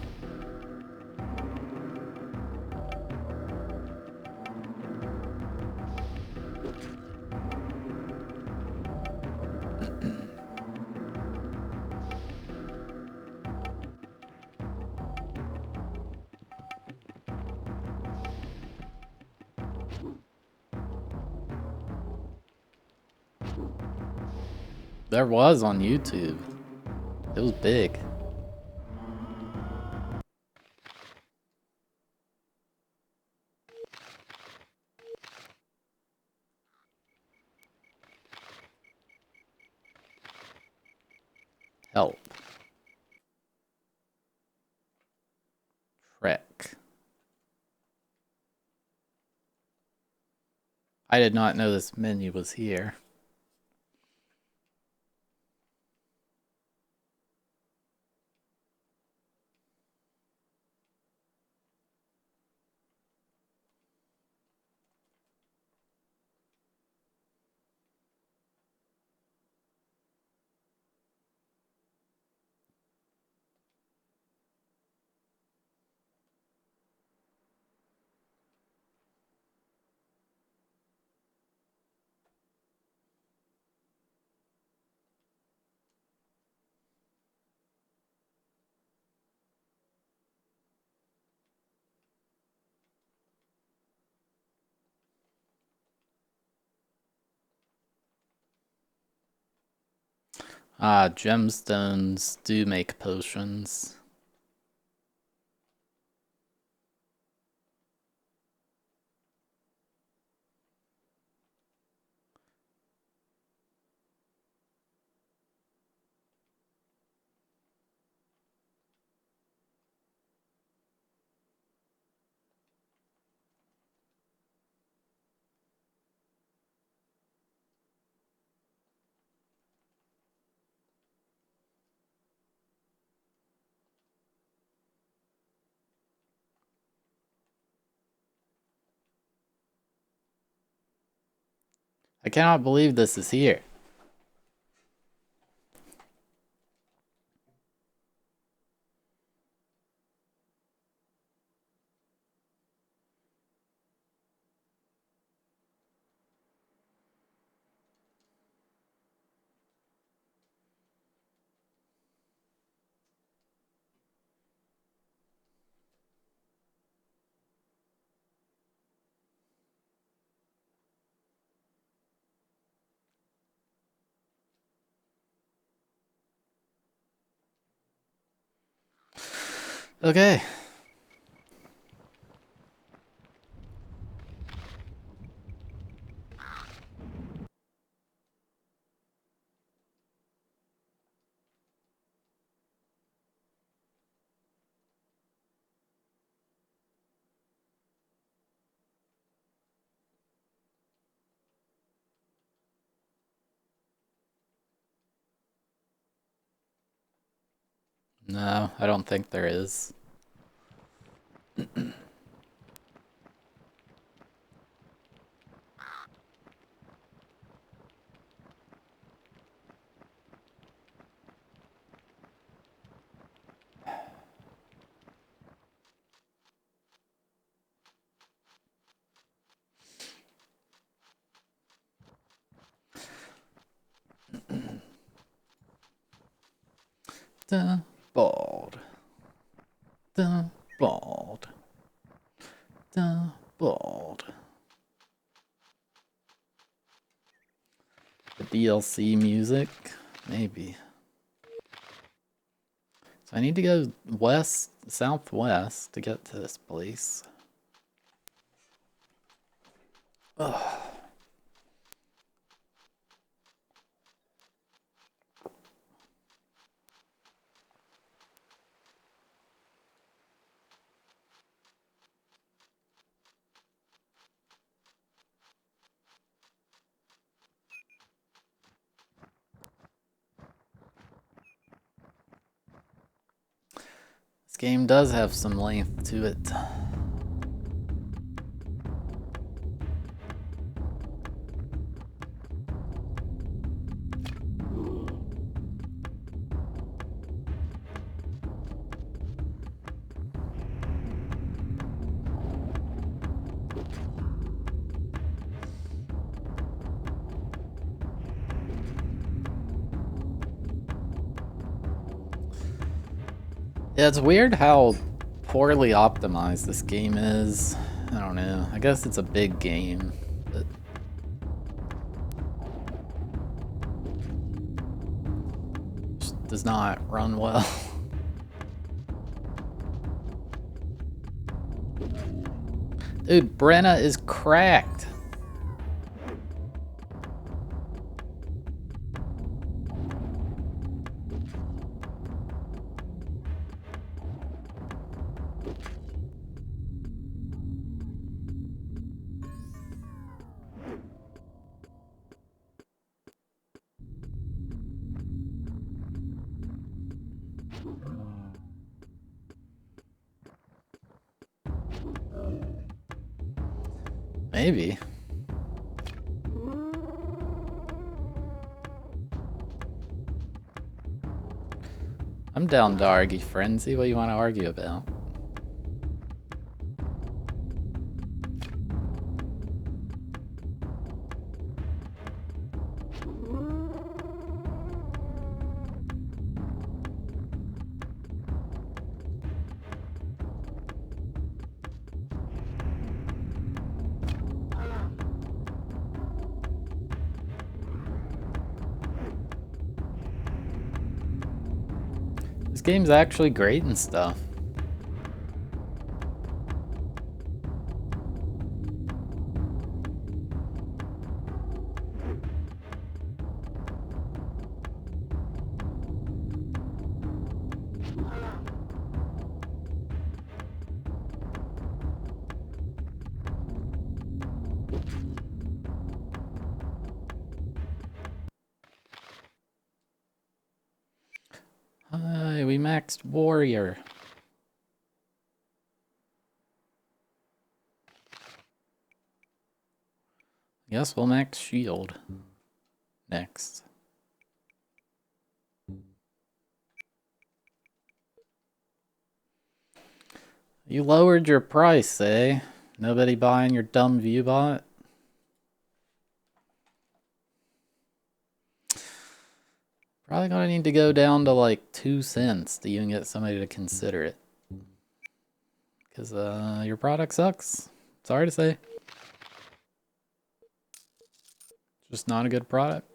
There was on YouTube. It was big. Help. Trek. I did not know this menu was here. Ah, gemstones do make potions. I cannot believe this is here. Okay. No, I don't think there is. The bald. The bald. The bald. The DLC music? Maybe. So I need to go west, southwest to get to this place. Ugh. This game does have some length to it. Yeah, it's weird how poorly optimized this game is. I don't know. I guess it's a big game, but just does not run well. Dude, Brenna is cracked. Maybe. I'm down to argue frenzy. What do you want to argue about? This game's actually great and stuff. Hi, we maxed warrior. Yes, we'll max shield next. You lowered your price, eh? Nobody buying your dumb viewbot? Probably gonna need to go down to like 2 cents to even get somebody to consider it. Because your product sucks. Sorry to say. It's just not a good product.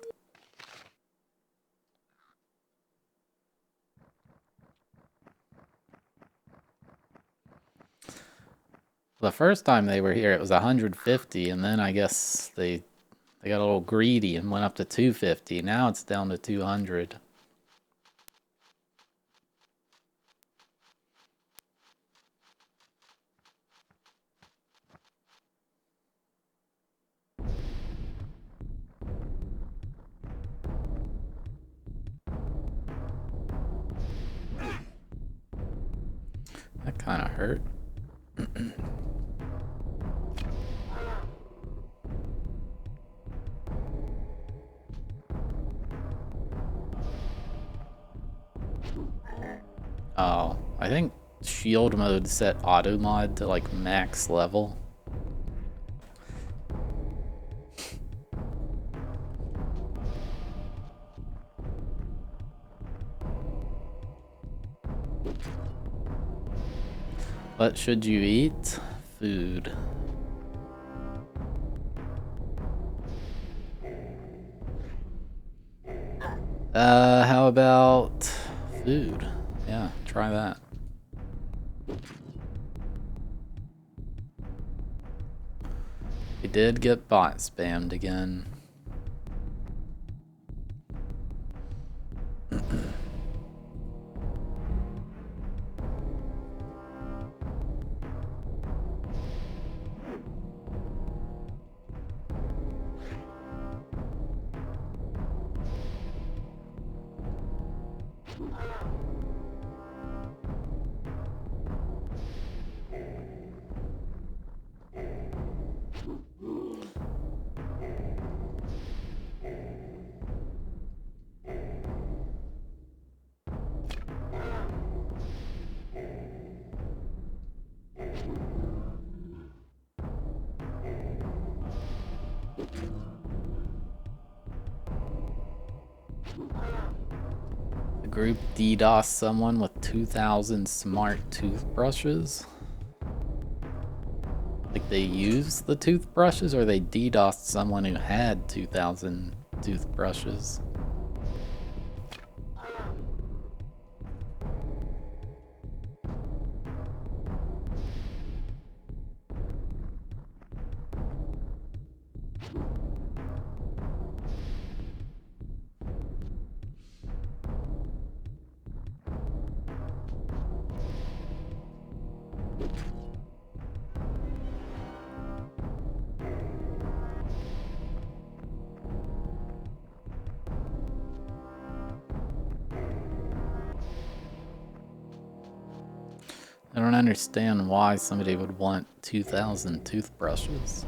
The first time they were here, it was 150, and then I guess they got a little greedy and went up to 250. Now it's down to 200. That kind of hurt. Oh, I think shield mode set auto mod to like max level. What should you eat? Food. How about food? Yeah, try that. We did get bot spammed again. The group DDoS someone with 2,000 smart toothbrushes. Like they used the toothbrushes, or they DDoSed someone who had 2,000 toothbrushes. I don't understand why somebody would want 2,000 toothbrushes.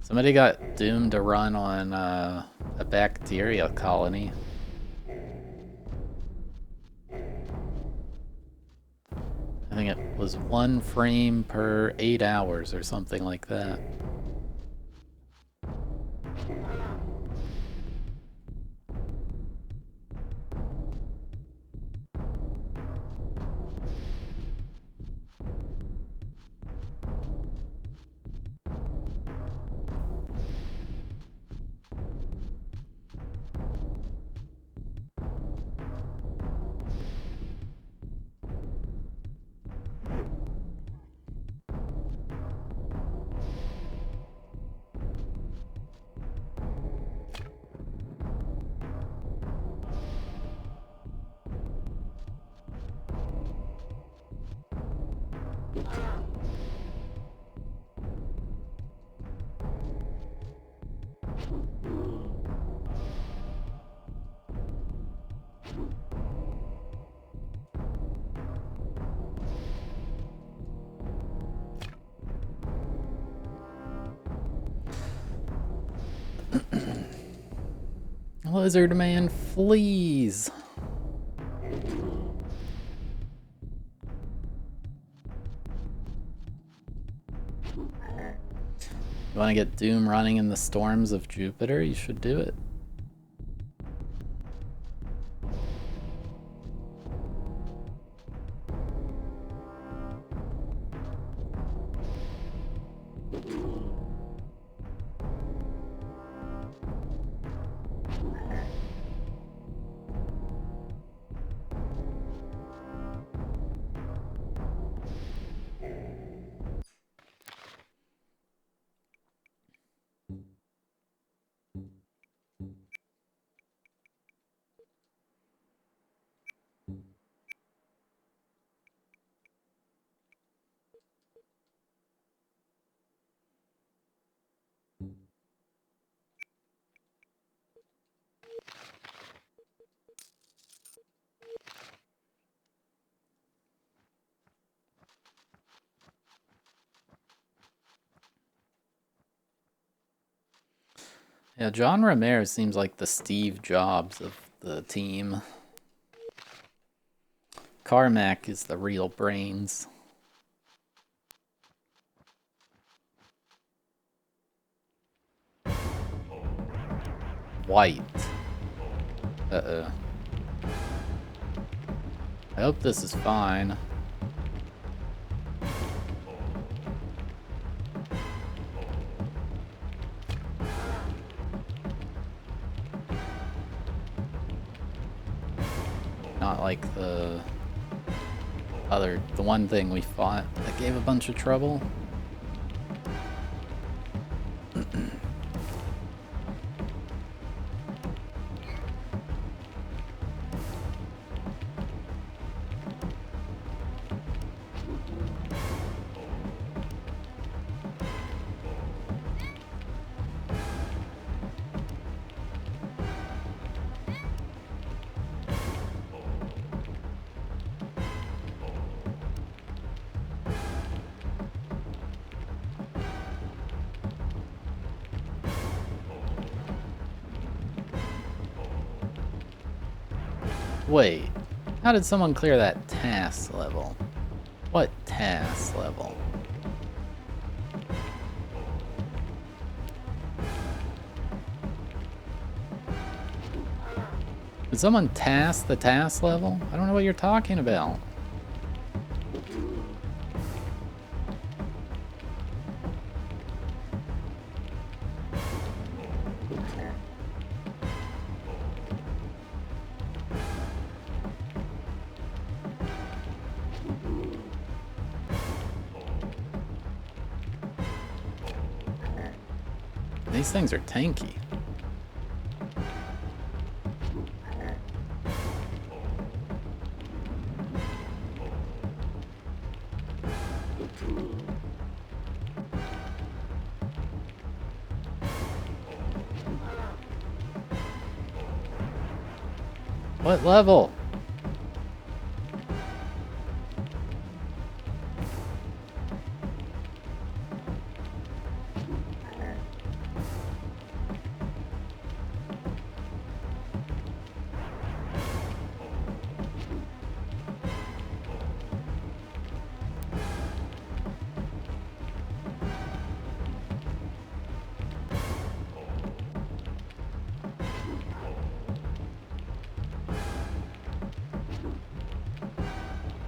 Somebody got doomed to run on a bacteria colony. I think it was 1 frame per 8 hours or something like that. Lizard man flees. You want to get Doom running in the storms of Jupiter? You should do it. Yeah, John Romero seems like the Steve Jobs of the team. Carmack is the real brains. White. Uh-oh. I hope this is fine. Not like the one thing we fought that gave a bunch of trouble. Wait, how did someone clear that task level? What task level? Did someone task the task level? I don't know what you're talking about. These things are tanky. What level?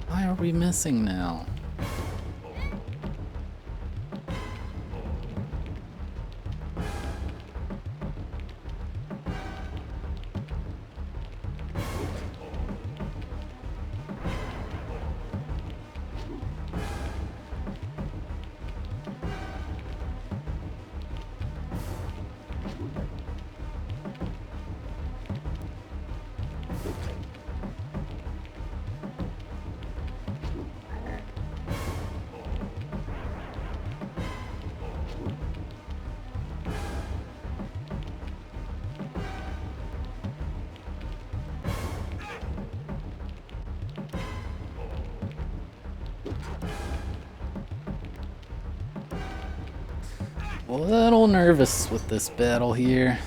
Why are we missing now? a little nervous with this battle here.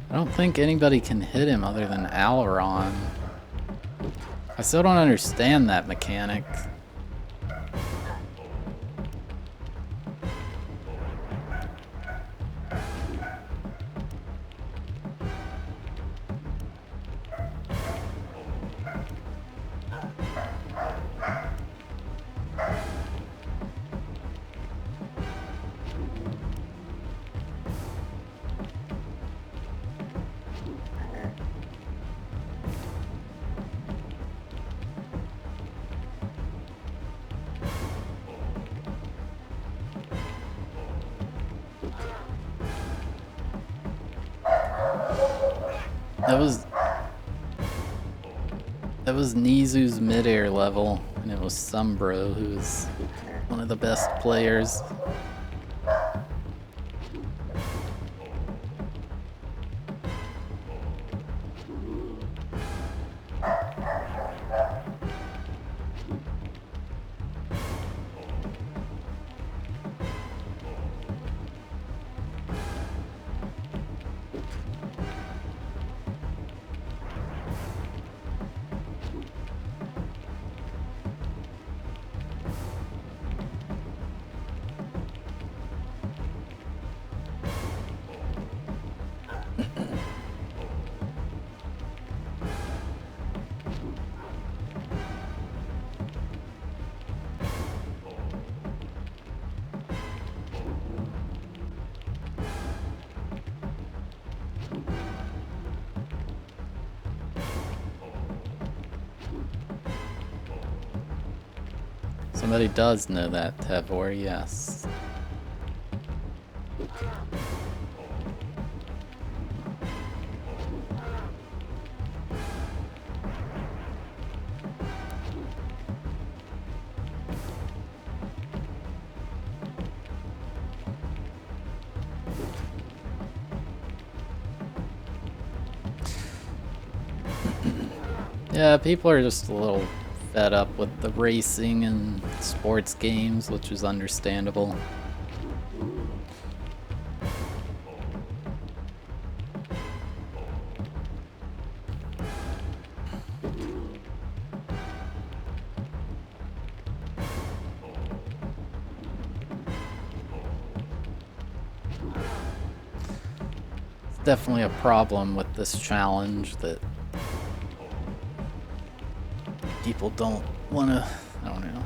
I don't think anybody can hit him other than Alaron. I still don't understand that mechanic. That was Nizu's mid-air level, and it was Sumbro, who's one of the best players. Somebody does know that, Teror, yes. Yeah, people are just a little fed up with the racing and sports games, which is understandable. It's definitely a problem with this challenge that people don't want to, I don't know.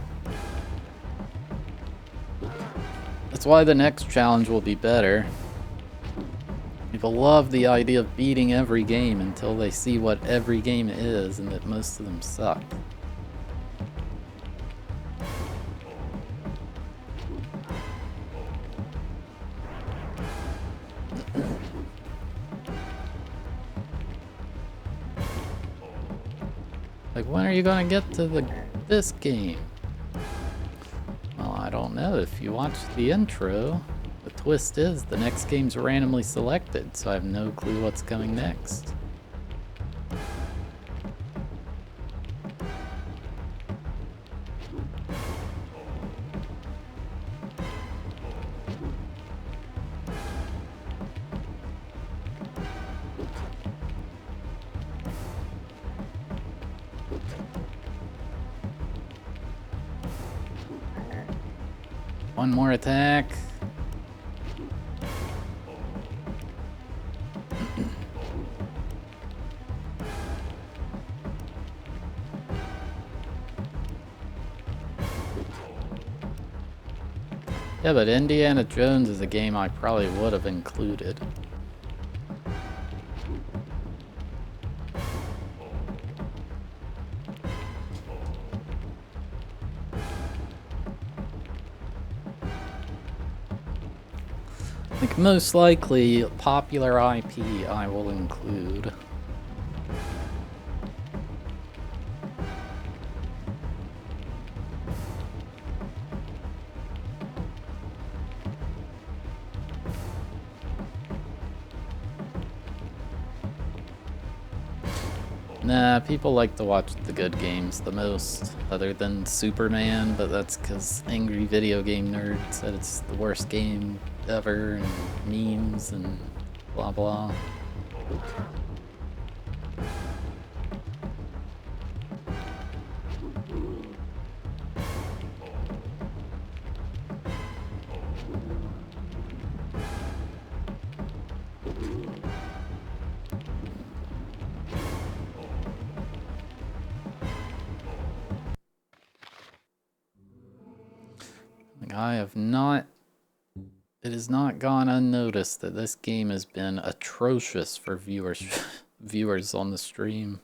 That's why the next challenge will be better. People love the idea of beating every game until they see what every game is and that most of them suck. Like, when are you gonna get to this game? Well, I don't know. If you watch the intro, the twist is the next game's randomly selected, so I have no clue what's coming next. One more attack. Yeah, but Indiana Jones is a game I probably would have included. Like, most likely, popular IP I will include. Nah, people like to watch the good games the most, other than Superman, but that's because angry video game nerds said it's the worst game ever, and memes and blah blah. Like, I have not... It has not gone unnoticed that this game has been atrocious for viewers on the stream.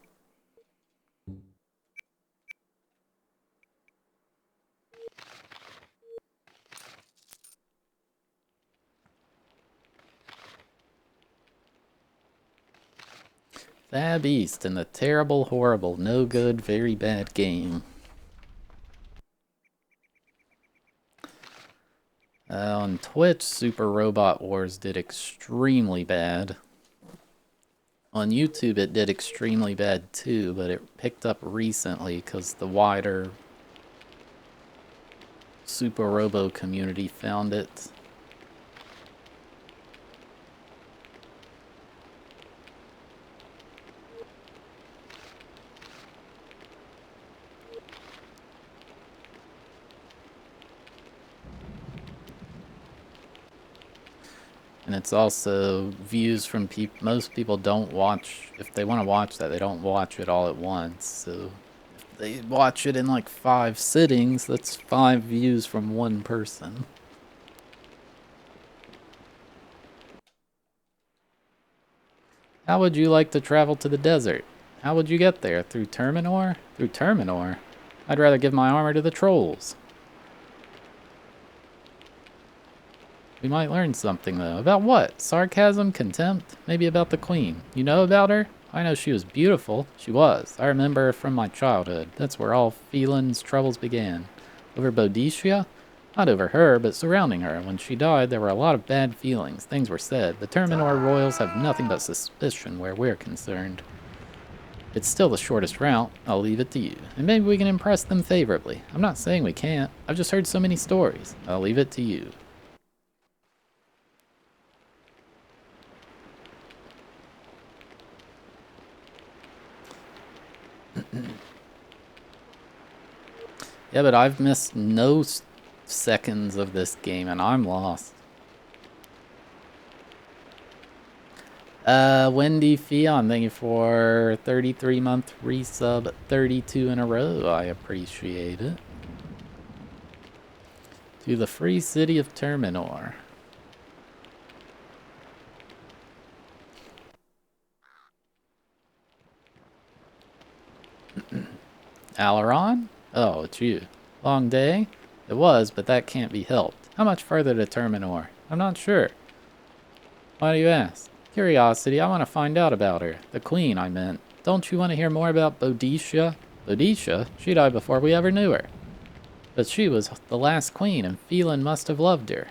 Thabeast and the terrible, horrible, no good, very bad game. On Twitch, Super Robot Wars did extremely bad. On YouTube, it did extremely bad too, but it picked up recently because the wider Super Robo community found it. And it's also views from people. Most people don't watch, if they want to watch that, they don't watch it all at once. So if they watch it in like 5 sittings, that's 5 views from one person. How would you like to travel to the desert? How would you get there? Through Terminor? Through Terminor? I'd rather give my armor to the trolls. We might learn something, though. About what? Sarcasm? Contempt? Maybe about the queen. You know about her? I know she was beautiful. She was. I remember her from my childhood. That's where all Phelan's troubles began. Over Boadicea? Not over her, but surrounding her. When she died, there were a lot of bad feelings. Things were said. The Terminor royals have nothing but suspicion where we're concerned. It's still the shortest route. I'll leave it to you. And maybe we can impress them favorably. I'm not saying we can't. I've just heard so many stories. I'll leave it to you. Yeah, but I've missed no seconds of this game and I'm lost. Wendy Fion, thank you for 33-month resub, 32 in a row. I appreciate it. To the free city of Terminor. Alaron? Oh, it's you. Long day? It was, but that can't be helped. How much further to Terminor? I'm not sure. Why do you ask? Curiosity, I want to find out about her. The queen, I meant. Don't you want to hear more about Boadicea? Boadicea? She died before we ever knew her. But she was the last queen, and Phelan must have loved her.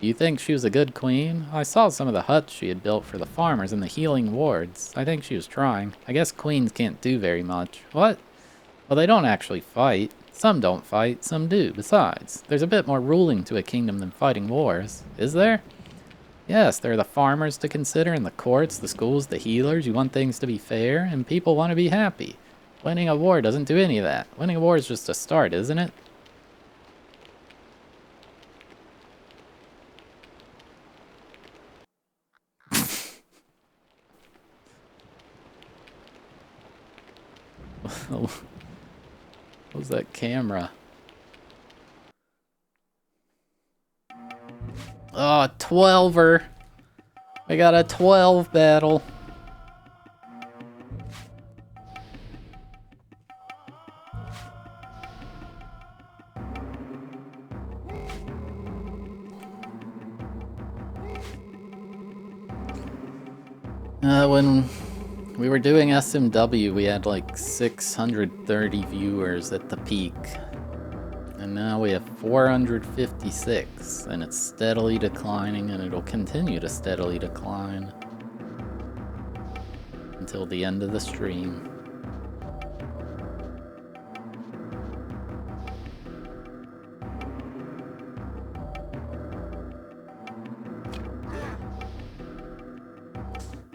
Do you think she was a good queen? I saw some of the huts she had built for the farmers and the healing wards. I think she was trying. I guess queens can't do very much. What? Well, they don't actually fight. Some don't fight, some do. Besides, there's a bit more ruling to a kingdom than fighting wars. Is there? Yes, there are the farmers to consider, and the courts, the schools, the healers. You want things to be fair, and people want to be happy. Winning a war doesn't do any of that. Winning a war is just a start, isn't it? What was that camera? Oh, 12er. We got a 12 battle. When we were doing SMW, we had like 630 viewers at the peak. And now we have 456, and it's steadily declining, and it'll continue to steadily decline until the end of the stream.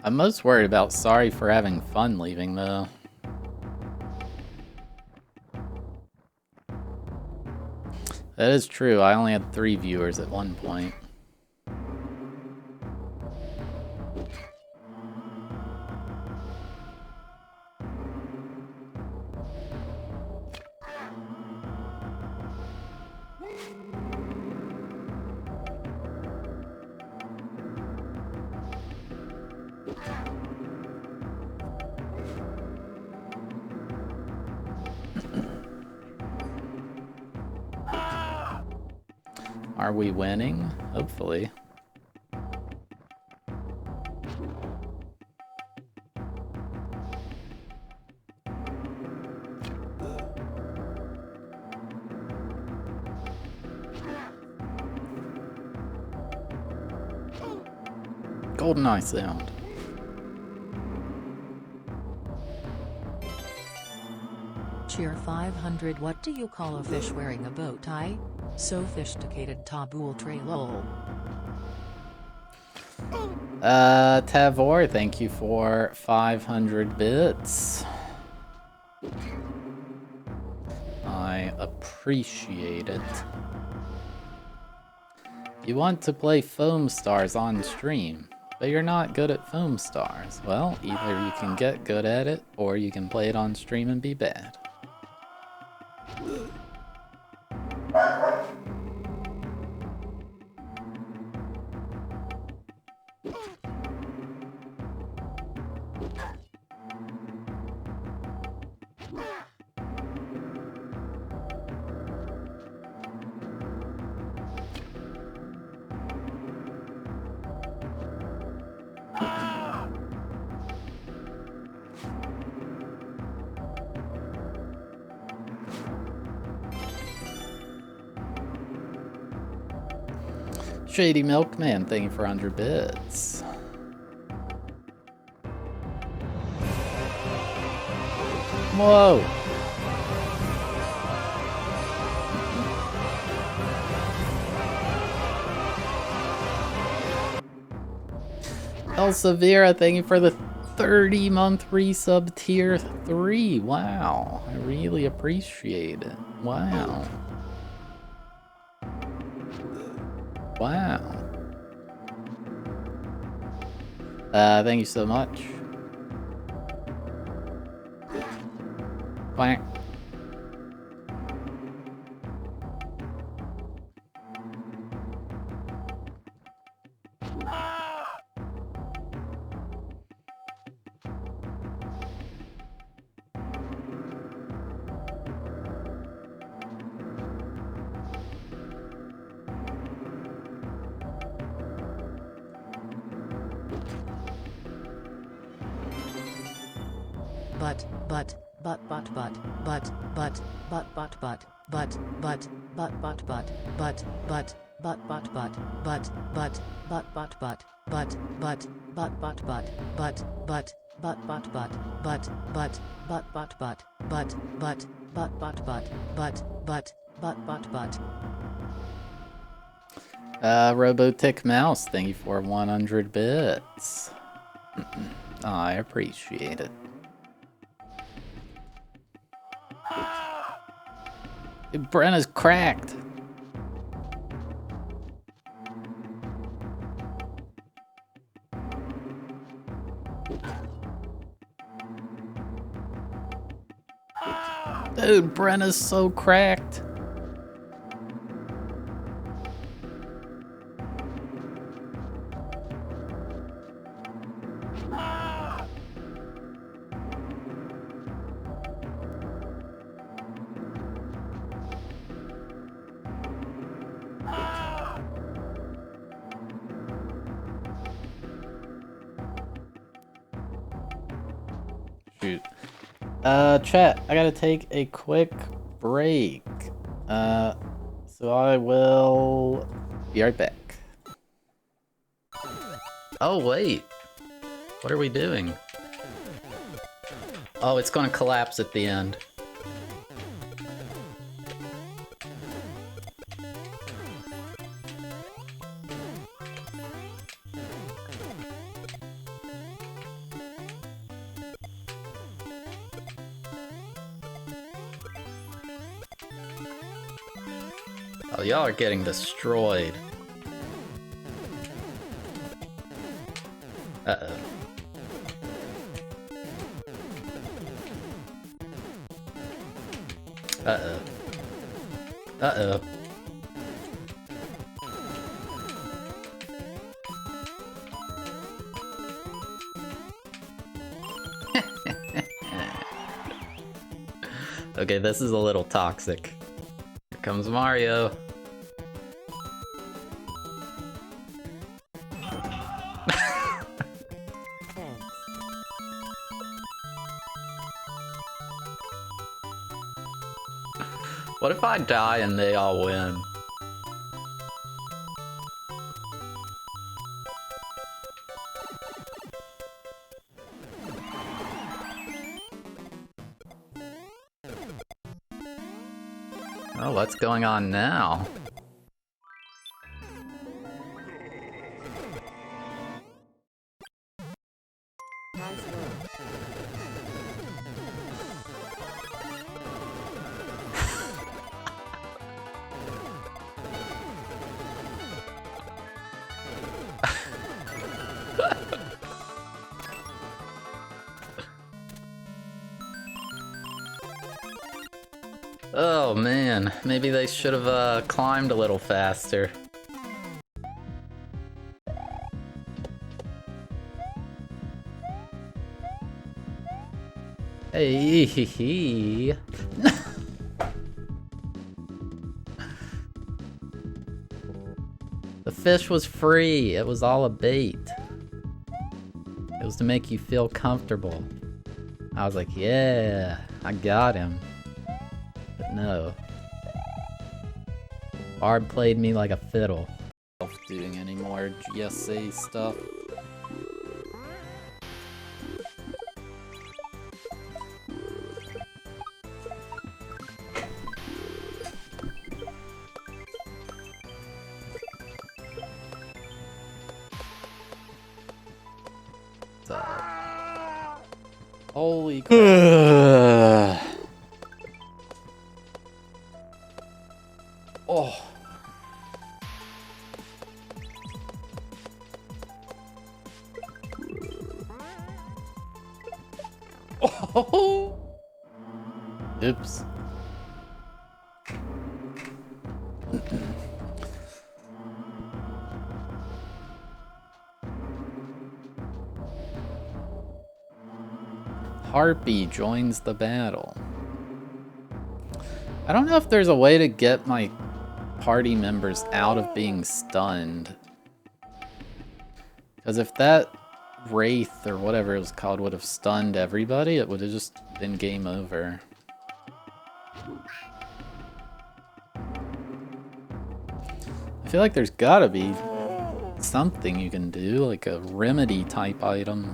I'm most worried about Sorry for Having Fun leaving, though. That is true, I only had 3 viewers at one point. Are we winning? Hopefully. GoldenEye sound. Cheer 500. What do you call a fish wearing a bow tie? Sophisticated taboo tray lol. Tavor, thank you for 500 bits. I appreciate it. You want to play Foam Stars on stream, but you're not good at Foam Stars. Well, either you can get good at it, or you can play it on stream and be bad. Shady Milkman, thank you for 100 bits. Whoa! Elsevera, thank you for the 30-month resub tier 3. Wow, I really appreciate it. Wow. Wow. Thank you so much. Quack. Robotic Mouse, thank you for 100 bits. I appreciate it. Dude, Brenna's cracked. Dude, Brenna's so cracked. Shoot. Chat, I gotta take a quick break. So I will be right back. Oh, wait. What are we doing? Oh, it's gonna collapse at the end. Oh, y'all are getting destroyed. Uh-oh. Uh-oh. Uh-oh. Okay, this is a little toxic. Here comes Mario. What if I die and they all win? Oh, what's going on now? Oh man, maybe they should have climbed a little faster. Hey, hee hee. The fish was free. It was all a bait. It was to make you feel comfortable. I was like, yeah, I got him. But no. Barb played me like a fiddle. Doing any more GSA stuff. Holy crap. Oh. Oh. Oops. Harpy joins the battle. I don't know if there's a way to get my party members out of being stunned. Because if that Wraith or whatever it was called would have stunned everybody, it would have just been game over. I feel like there's gotta be something you can do, like a remedy type item.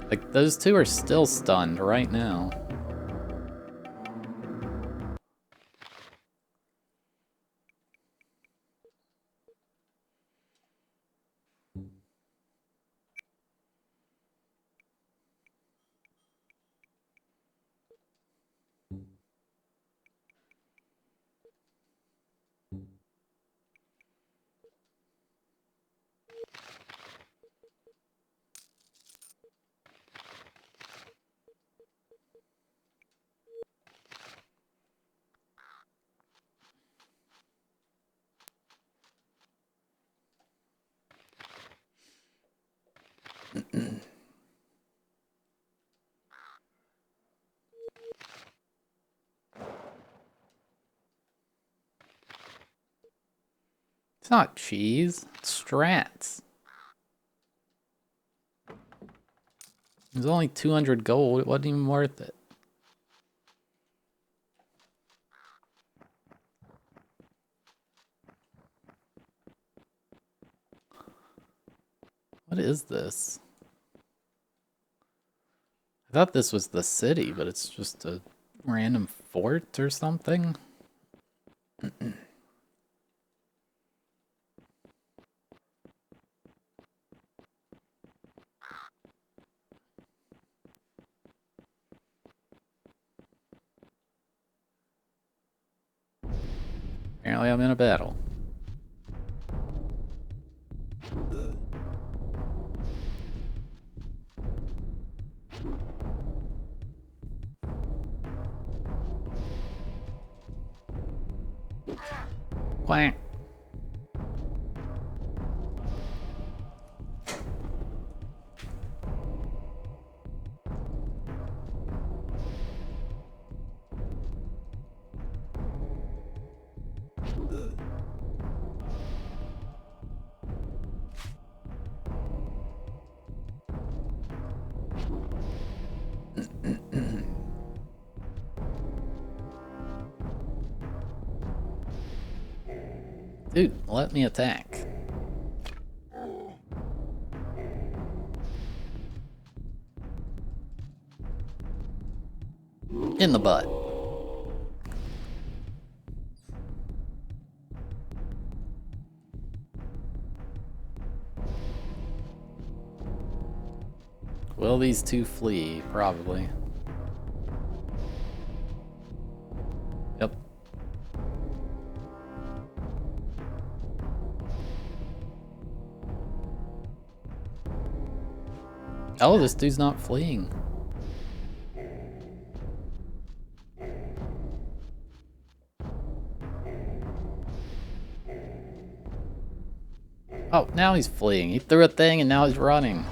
Like, those two are still stunned right now. It's not cheese. It's strats. It was only 200 gold. It wasn't even worth it. What is this? I thought this was the city, but it's just a random fort or something. Apparently I'm in a battle. Quack. Dude, let me attack. In the butt. Will these two flee? Probably. Yep. Oh, this dude's not fleeing. Oh, now he's fleeing. He threw a thing and now he's running.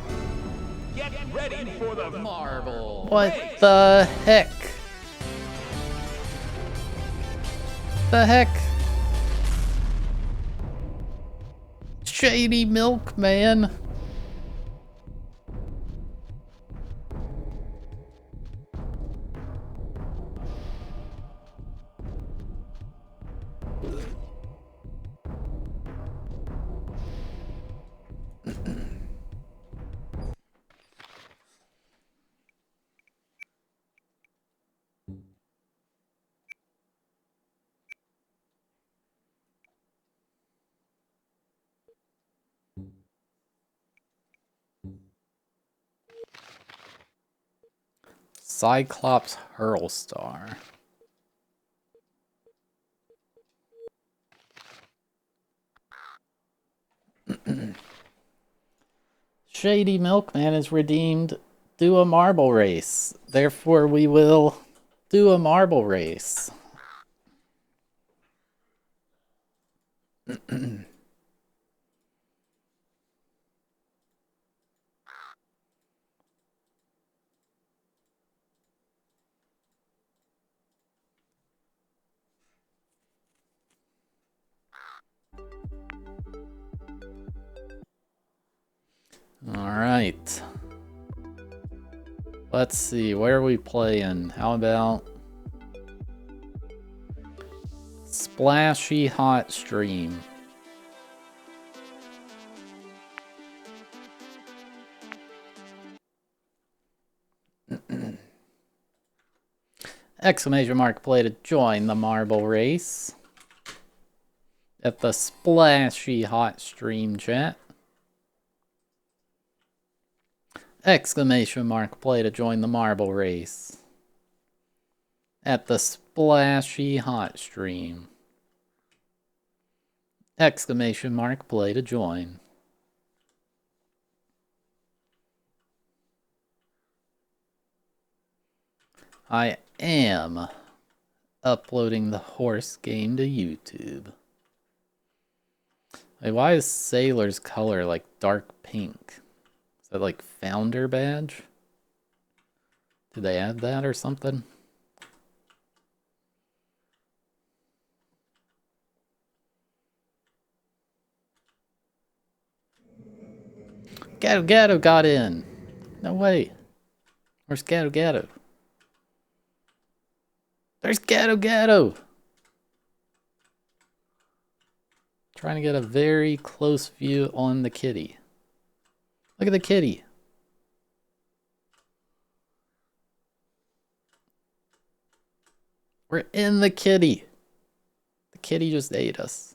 Get ready for the marble. What the heck? The heck? Shady milkman. Cyclops Hurlstar. Shady Milkman is redeemed. Do a marble race. Therefore, we will do a marble race. Alright. Let's see, where are we playing? How about Splashy Hot Stream? Exclamation mark play to join the marble race at the Splashy Hot Stream chat. Exclamation mark play to join the marble race at the Splashy Hot Stream. Exclamation mark play to join. I am uploading the horse game to YouTube. Wait, why is Sailor's color like dark pink? Is that like founder badge? Did they add that or something? Gato Gato got in. No way. Where's Gato Gato? There's Gato Gato. Trying to get a very close view on the kitty. Look at the kitty. We're in the kitty. The kitty just ate us.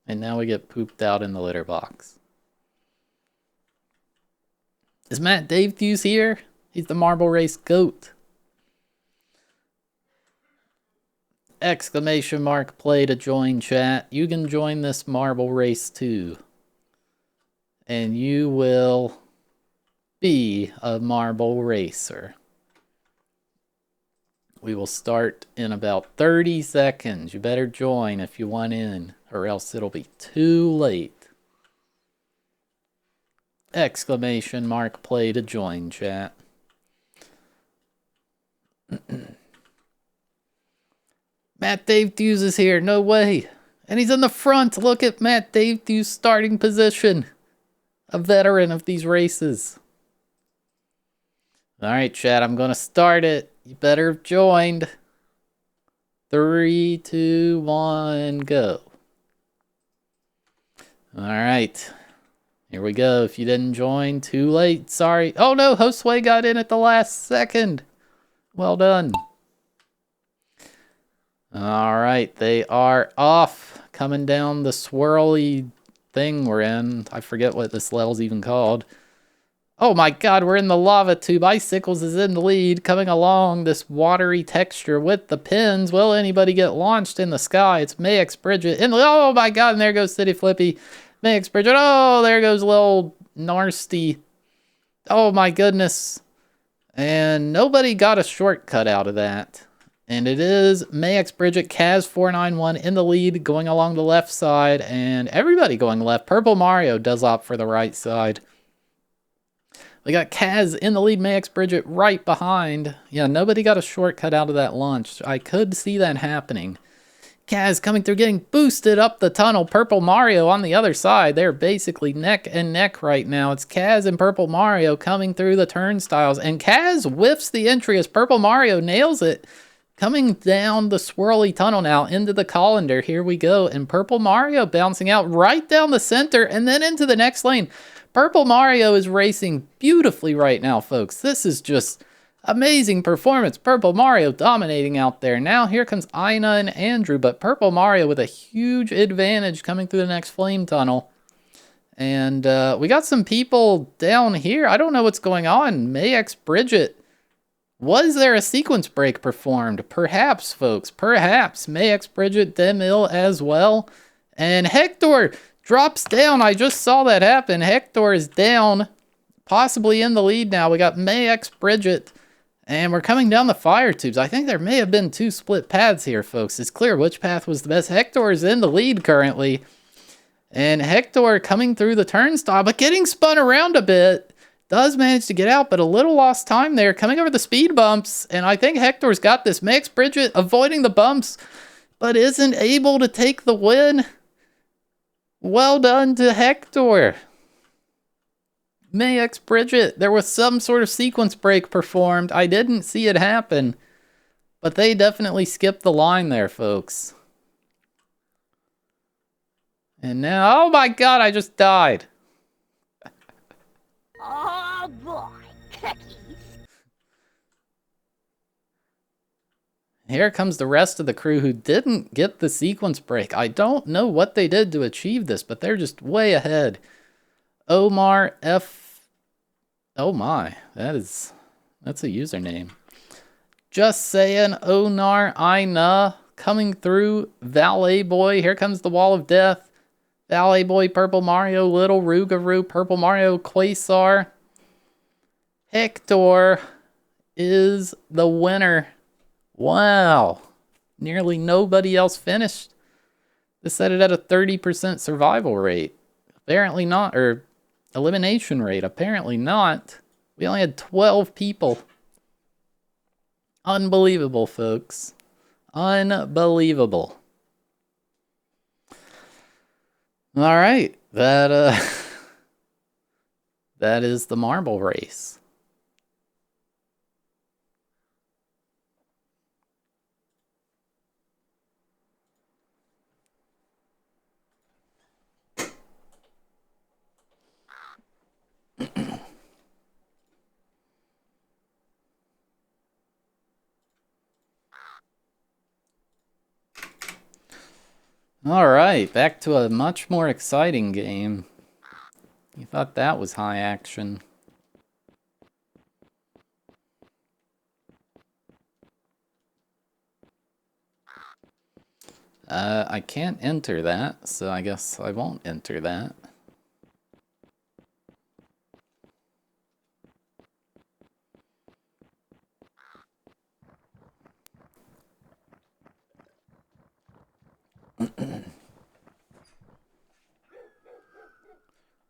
And now we get pooped out in the litter box. Is Matt Davethews here? He's the Marble Race GOAT. Exclamation mark play to join chat. You can join this Marble Race too. And you will be a marble racer. We will start in about 30 seconds. You better join if you want in, or else it'll be too late. Exclamation mark play to join chat. Matt Davethews is here. No way. And he's in the front. Look at Matt Davethews' starting position. A veteran of these races. All right, chat. I'm going to start it. You better have joined. 3, 2, 1, go. All right. Here we go. If you didn't join, too late. Sorry. Oh no, Josue got in at the last second. Well done. All right, they are off. Coming down the swirly thing we're in. I forget what this level's even called. Oh my god, we're in the lava tube. Icicles is in the lead, coming along this watery texture with the pins. Will anybody get launched in the sky? It's Max Bridget. Oh my god, and there goes City Flippy. Max Bridget. Oh, there goes little Narsty. Oh my goodness. And nobody got a shortcut out of that. And it is Max Bridget, Kaz491 in the lead, going along the left side, and everybody going left. Purple Mario does opt for the right side. We got Kaz in the lead, Max Bridget right behind. Yeah, nobody got a shortcut out of that launch. I could see that happening. Kaz coming through, getting boosted up the tunnel. Purple Mario on the other side. They're basically neck and neck right now. It's Kaz and Purple Mario coming through the turnstiles, and Kaz whiffs the entry as Purple Mario nails it. Coming down the swirly tunnel now into the colander. Here we go. And Purple Mario bouncing out right down the center and then into the next lane. Purple Mario is racing beautifully right now, folks. This is just amazing performance. Purple Mario dominating out there. Now here comes Ina and Andrew, but Purple Mario with a huge advantage coming through the next flame tunnel. And we got some people down here. I don't know what's going on. Max Bridget. Was there a sequence break performed? Perhaps, folks. Perhaps. Max Bridget, Demille as well. And Hector drops down. I just saw that happen. Hector is down. Possibly in the lead now. We got Max Bridget. And we're coming down the fire tubes. I think there may have been 2 split paths here, folks. It's clear which path was the best. Hector is in the lead currently. And Hector coming through the turnstile, but getting spun around a bit. Does manage to get out, but a little lost time there. Coming over the speed bumps, and I think Hector's got this. Max Bridget avoiding the bumps, but isn't able to take the win. Well done to Hector. Max Bridget, there was some sort of sequence break performed. I didn't see it happen, but they definitely skipped the line there, folks. And now, oh my god, I just died. Oh boy, cookies. Here comes the rest of the crew who didn't get the sequence break. I don't know what they did to achieve this, but they're just way ahead. Omar F. Oh my, that's a username. Just saying, Onar Ina coming through. Valet Boy, here comes the Wall of Death. Valet Boy, Purple Mario, Little Rougarou, Purple Mario, Quasar. Hector is the winner. Wow. Nearly nobody else finished. This set it at a 30% survival rate. Apparently not, or elimination rate. Apparently not. We only had 12 people. Unbelievable, folks. Unbelievable. All right, that That is the marble race. Alright, back to a much more exciting game. You thought that was high action. I can't enter that, so I guess I won't enter that.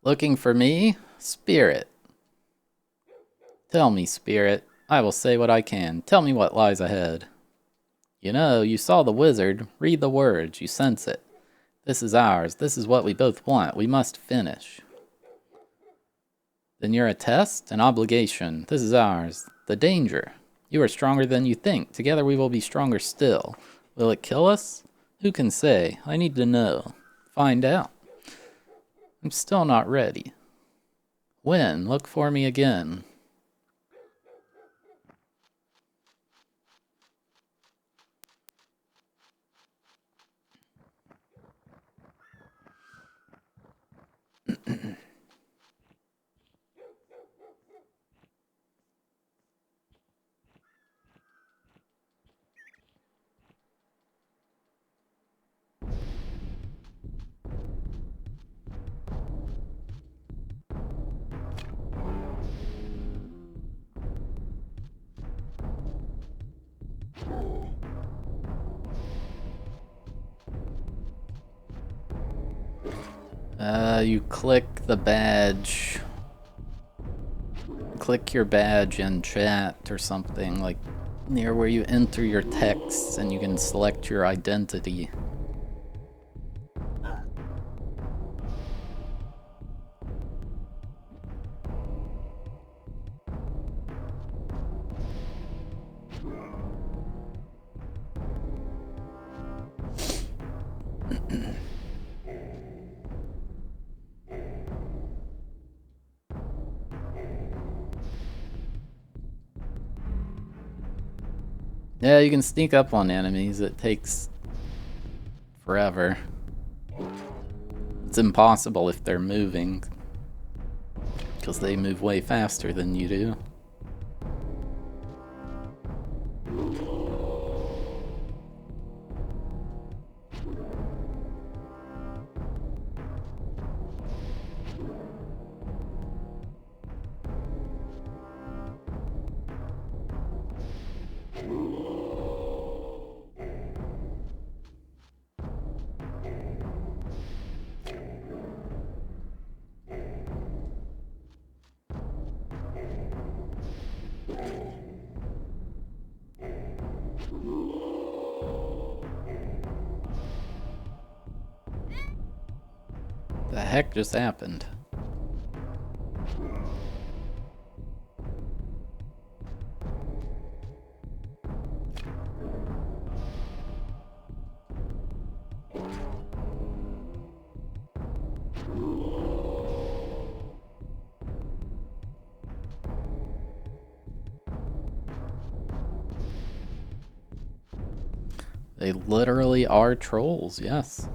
Looking for me? Spirit. Tell me, Spirit. I will say what I can. Tell me what lies ahead. You know, you saw the wizard. Read the words. You sense it. This is ours. This is what we both want. We must finish. Then you're a test? An obligation. This is ours. The danger. You are stronger than you think. Together we will be stronger still. Will it kill us? Who can say? I need to know. Find out. I'm still not ready. When? Look for me again. You click the badge. Click your badge in chat or something, like near where you enter your texts, and you can select your identity. Yeah, you can sneak up on enemies. It takes forever. It's impossible if they're moving, because they move way faster than you do. The heck just happened? They literally are trolls, yes.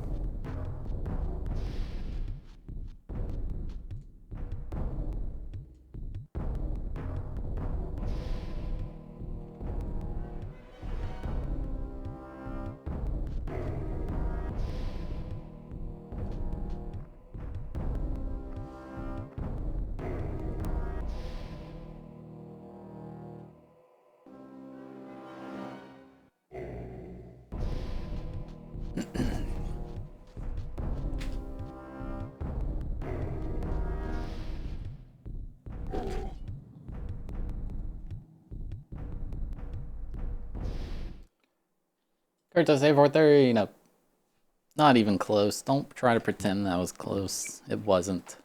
Curtis A43, no. Not even close. Don't try to pretend that was close. It wasn't.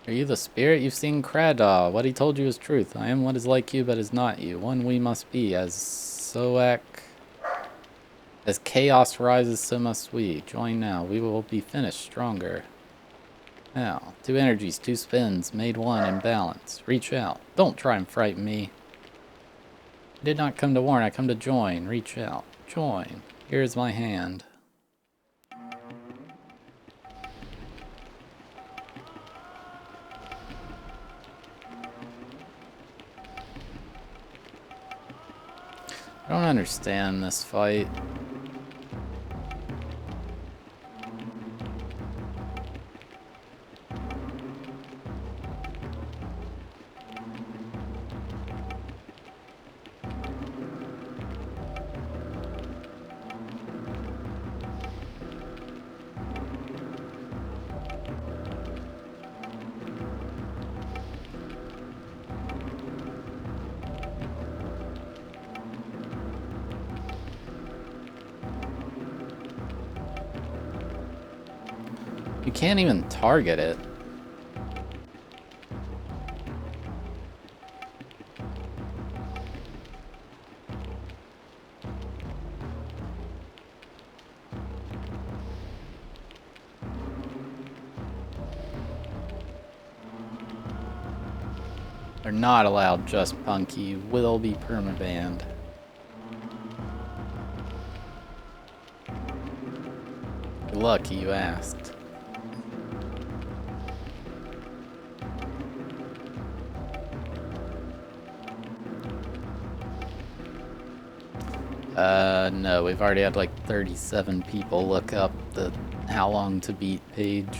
Are you the spirit? You've seen Cradaw. What he told you is truth. I am what is like you, but is not you. One we must be. As chaos rises, so must we. Join now. We will be finished stronger. Now, 2 energies, 2 spins, made one in balance. Reach out. Don't try and frighten me. I did not come to warn, I come to join. Reach out. Join. Here is my hand. I don't understand this fight. You can't even target it. They're not allowed just punky. You will be permabanned. You're lucky you asked. No, we've already had like 37 people look up the how long to beat page.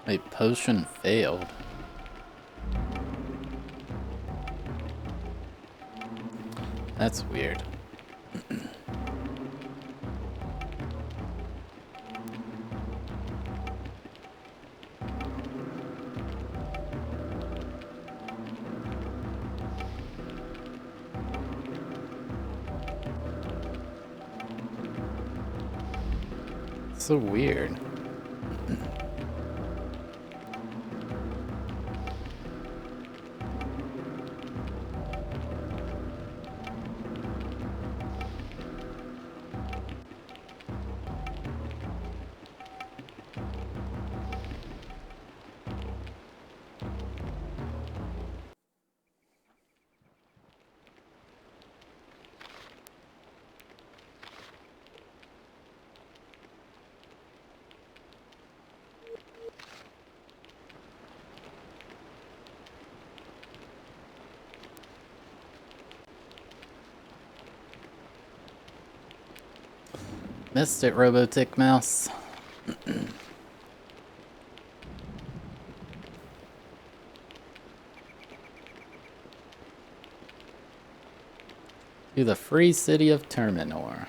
Wait, potion failed. That's weird. So weird. Missed it, Robotic Mouse. To the free city of Terminor.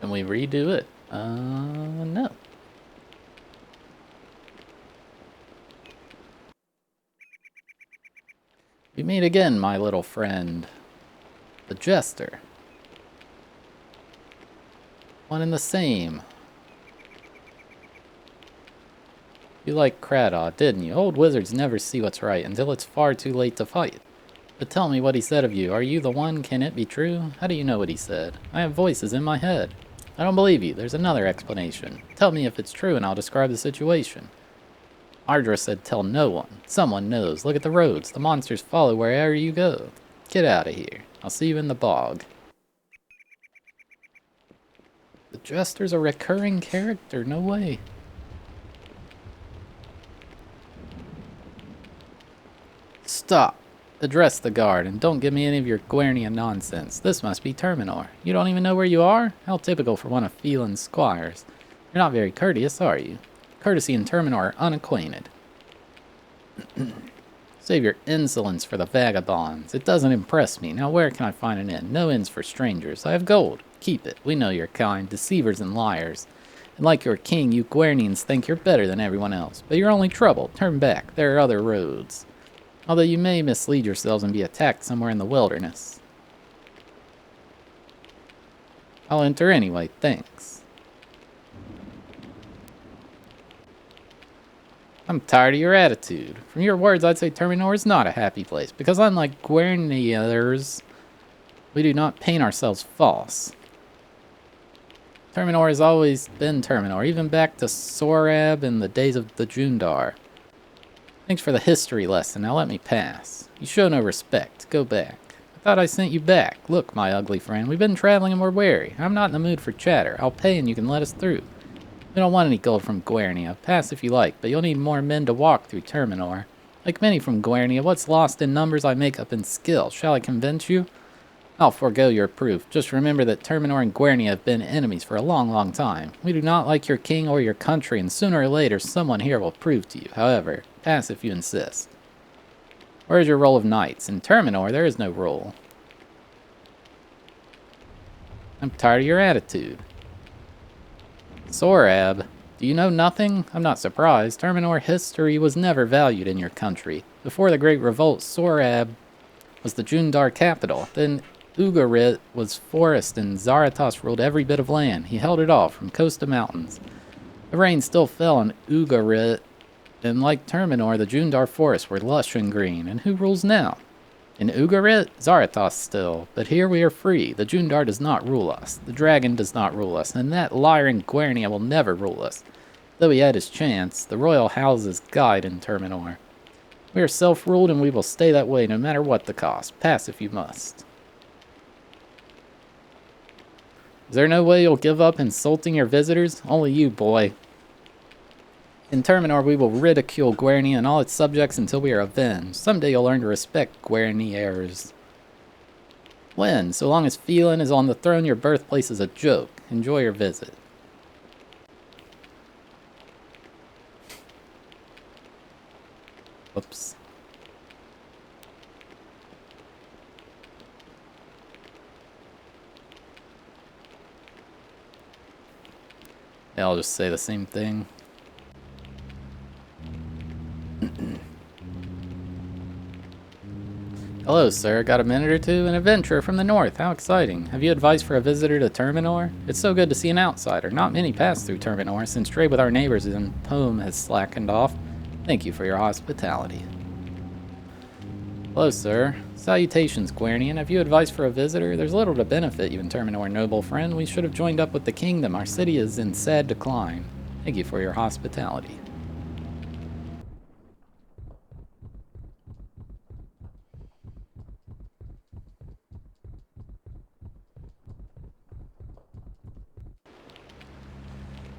Can we redo it? No. We meet again, my little friend. The Jester. One and the same. You liked Cradaw, didn't you? Old wizards never see what's right until it's far too late to fight. But tell me what he said of you. Are you the one? Can it be true? How do you know what he said? I have voices in my head. I don't believe you. There's another explanation. Tell me if it's true and I'll describe the situation. Ardra said tell no one. Someone knows. Look at the roads. The monsters follow wherever you go. Get out of here. I'll see you in the bog. The Jester's a recurring character, no way. Stop. Address the guard, and don't give me any of your Guernian nonsense. This must be Terminor. You don't even know where you are? How typical for one of Phelan's squires. You're not very courteous, are you? Courtesy and Terminor are unacquainted. Save your insolence for the vagabonds. It doesn't impress me. Now where can I find an inn? No inns for strangers. I have gold. Keep it. We know your kind. Deceivers and liars. And like your king, you Guernians think you're better than everyone else. But you're only trouble. Turn back. There are other roads. Although you may mislead yourselves and be attacked somewhere in the wilderness. I'll enter anyway, thanks. I'm tired of your attitude. From your words, I'd say Terminor is not a happy place, because unlike Guerniers, we do not paint ourselves false. Terminor has always been Terminor, even back to Sorab in the days of the Jundar. Thanks for the history lesson. Now let me pass. You show no respect. Go back. I thought I sent you back. Look, my ugly friend, we've been traveling and we're weary. I'm not in the mood for chatter. I'll pay and you can let us through. We don't want any gold from Guernia. Pass if you like, but you'll need more men to walk through Terminor. Like many from Guernia, what's lost in numbers I make up in skill. Shall I convince you? I'll forego your proof. Just remember that Terminor and Guernia have been enemies for a long, long time. We do not like your king or your country, and sooner or later someone here will prove to you. However, pass if you insist. Where is your roll of knights? In Terminor, there is no roll. I'm tired of your attitude. Sorab, do you know nothing? I'm not surprised. Terminor history was never valued in your country. Before the Great Revolt, Sorab was the Jundar capital. Then Ugarit was forest and Zarathos ruled every bit of land. He held it all, from coast to mountains. The rain still fell on Ugarit, and like Terminor, the Jundar forests were lush and green. And who rules now? In Ugarit, Zarathos still. But here we are free. The Jundar does not rule us. The dragon does not rule us. And that liar in Guernia will never rule us. Though he had his chance, the royal houses guide in Terminor. We are self-ruled and we will stay that way no matter what the cost. Pass if you must. Is there no way you'll give up insulting your visitors? Only you, boy. In Terminor, we will ridicule Guernia and all its subjects until we are avenged. Someday you'll learn to respect Guerniers. When? So long as Phelan is on the throne, your birthplace is a joke. Enjoy your visit. Oops. Yeah, I'll just say the same thing. Hello, sir. Got a minute or two? An adventurer from the north. How exciting. Have you advice for a visitor to Terminor? It's so good to see an outsider. Not many pass through Terminor since trade with our neighbors in Pome has slackened off. Thank you for your hospitality. Hello, sir. Salutations, Guernian. Have you advice for a visitor? There's little to benefit you in Terminor, noble friend. We should have joined up with the kingdom. Our city is in sad decline. Thank you for your hospitality.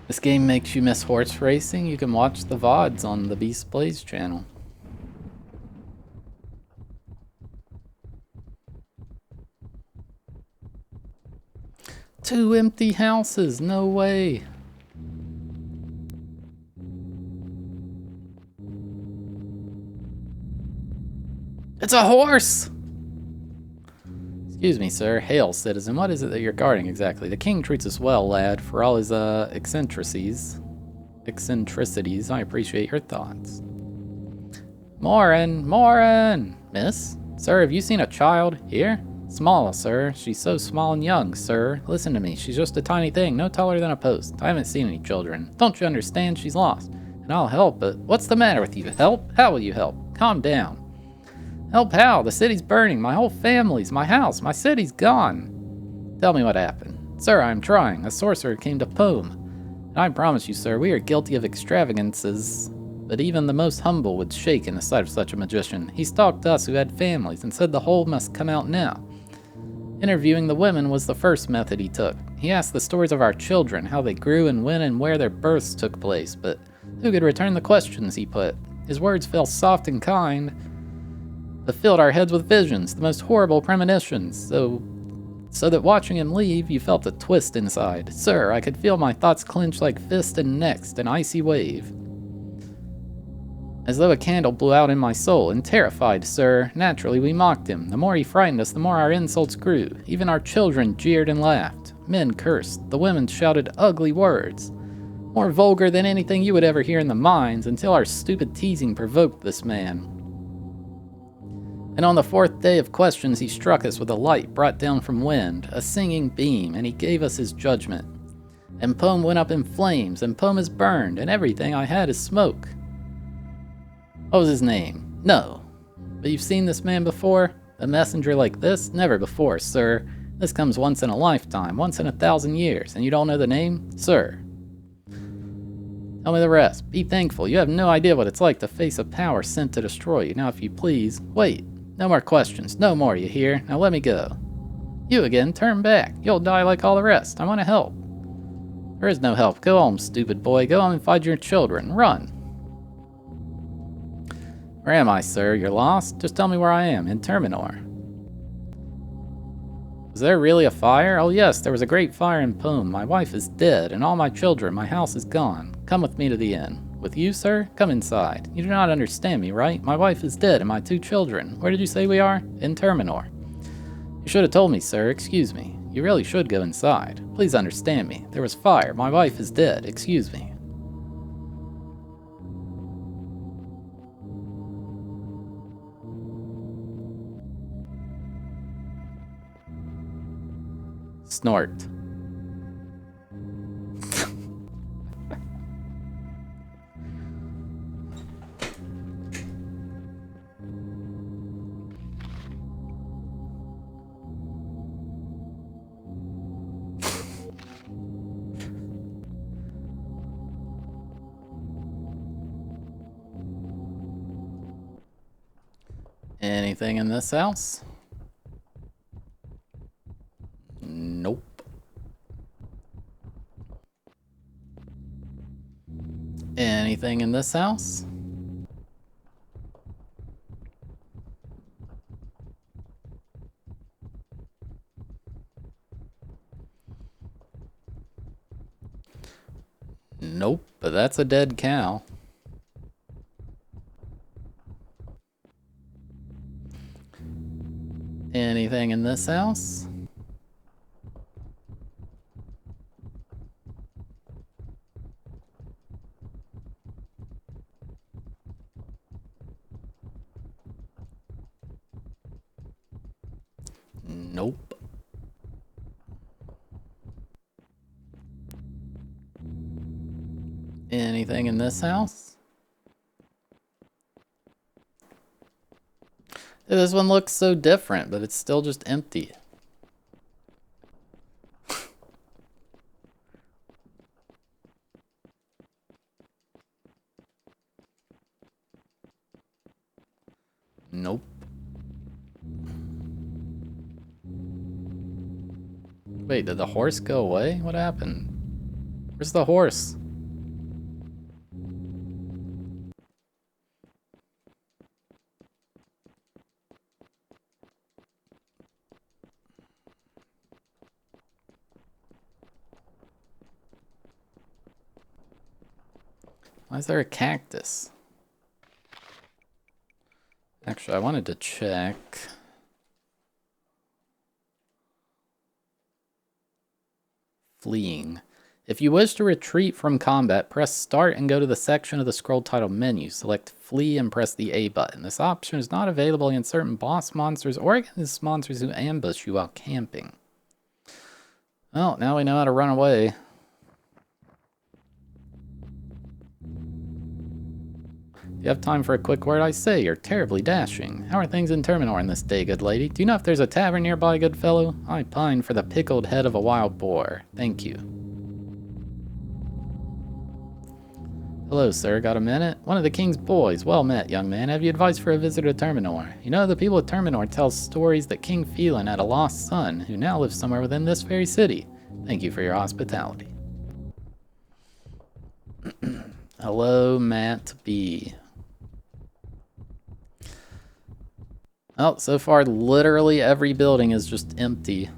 This game makes you miss horse racing. You can watch the VODs on the ThabeastPlays channel. Two empty houses, no way. It's a horse! Excuse me, sir. Hail, citizen. What is it that you're guarding exactly? The king treats us well, lad, for all his eccentricities. I appreciate your thoughts. Morin! Miss? Sir, have you seen a child? Here? Small, sir. She's so small and young, sir. Listen to me. She's just a tiny thing, no taller than a post. I haven't seen any children. Don't you understand? She's lost. And I'll help, but what's the matter with you? Help? How will you help? Calm down. Help how? The city's burning. My whole family's, my house, my city's gone. Tell me what happened. Sir, I'm trying. A sorcerer came to Pome. And I promise you, sir, we are guilty of extravagances. But even the most humble would shake in the sight of such a magician. He stalked us who had families and said the whole must come out now. Interviewing the women was the first method he took. He asked the stories of our children, how they grew and when and where their births took place, but who could return the questions he put? His words fell soft and kind, but filled our heads with visions, the most horrible premonitions, so that watching him leave, you felt a twist inside. Sir, I could feel my thoughts clench like fist and next, an icy wave. As though a candle blew out in my soul, and terrified, sir. Naturally, we mocked him. The more he frightened us, the more our insults grew. Even our children jeered and laughed. Men cursed. The women shouted ugly words. More vulgar than anything you would ever hear in the mines, until our stupid teasing provoked this man. And on the fourth day of questions, he struck us with a light brought down from wind, a singing beam, and he gave us his judgment. And Pome went up in flames, and Pome is burned, and everything I had is smoke. What was his name? No. But you've seen this man before? A messenger like this? Never before, sir. This comes once in a lifetime, once in 1,000 years, and you don't know the name? Sir. Tell me the rest. Be thankful. You have no idea what it's like to face a power sent to destroy you. Now, if you please, wait. No more questions. No more, you hear? Now let me go. You again, turn back. You'll die like all the rest. I want to help. There is no help. Go home, stupid boy. Go home and find your children. Run. Where am I, sir? You're lost? Just tell me where I am. In Terminor. Was there really a fire? Oh yes, there was a great fire in Pome. My wife is dead, and all my children. My house is gone. Come with me to the inn. With you, sir? Come inside. You do not understand me, right? My wife is dead, and my 2 children. Where did you say we are? In Terminor. You should have told me, sir. Excuse me. You really should go inside. Please understand me. There was fire. My wife is dead. Excuse me. Snort. Anything in this house? Nope. Anything in this house? Nope, but that's a dead cow. Anything in this house? Nope. Anything in this house? This one looks so different, but it's still just empty. Nope. Wait, did the horse go away? What happened? Where's the horse? Why is there a cactus? Actually, I wanted to check. Fleeing. If you wish to retreat from combat, press start and go to the section of the scroll titled menu. Select flee and press the A button. This option is not available against certain boss monsters or against monsters who ambush you while camping. Well, now we know how to run away. You have time for a quick word? I say, you're terribly dashing. How are things in Terminor in this day, good lady? Do you know if there's a tavern nearby, good fellow? I pine for the pickled head of a wild boar. Thank you. Hello, sir. Got a minute? One of the king's boys. Well met, young man. Have you advice for a visit to Terminor? You know, the people of Terminor tell stories that King Phelan had a lost son who now lives somewhere within this very city. Thank you for your hospitality. Hello, Matt B. Oh, so far, literally every building is just empty.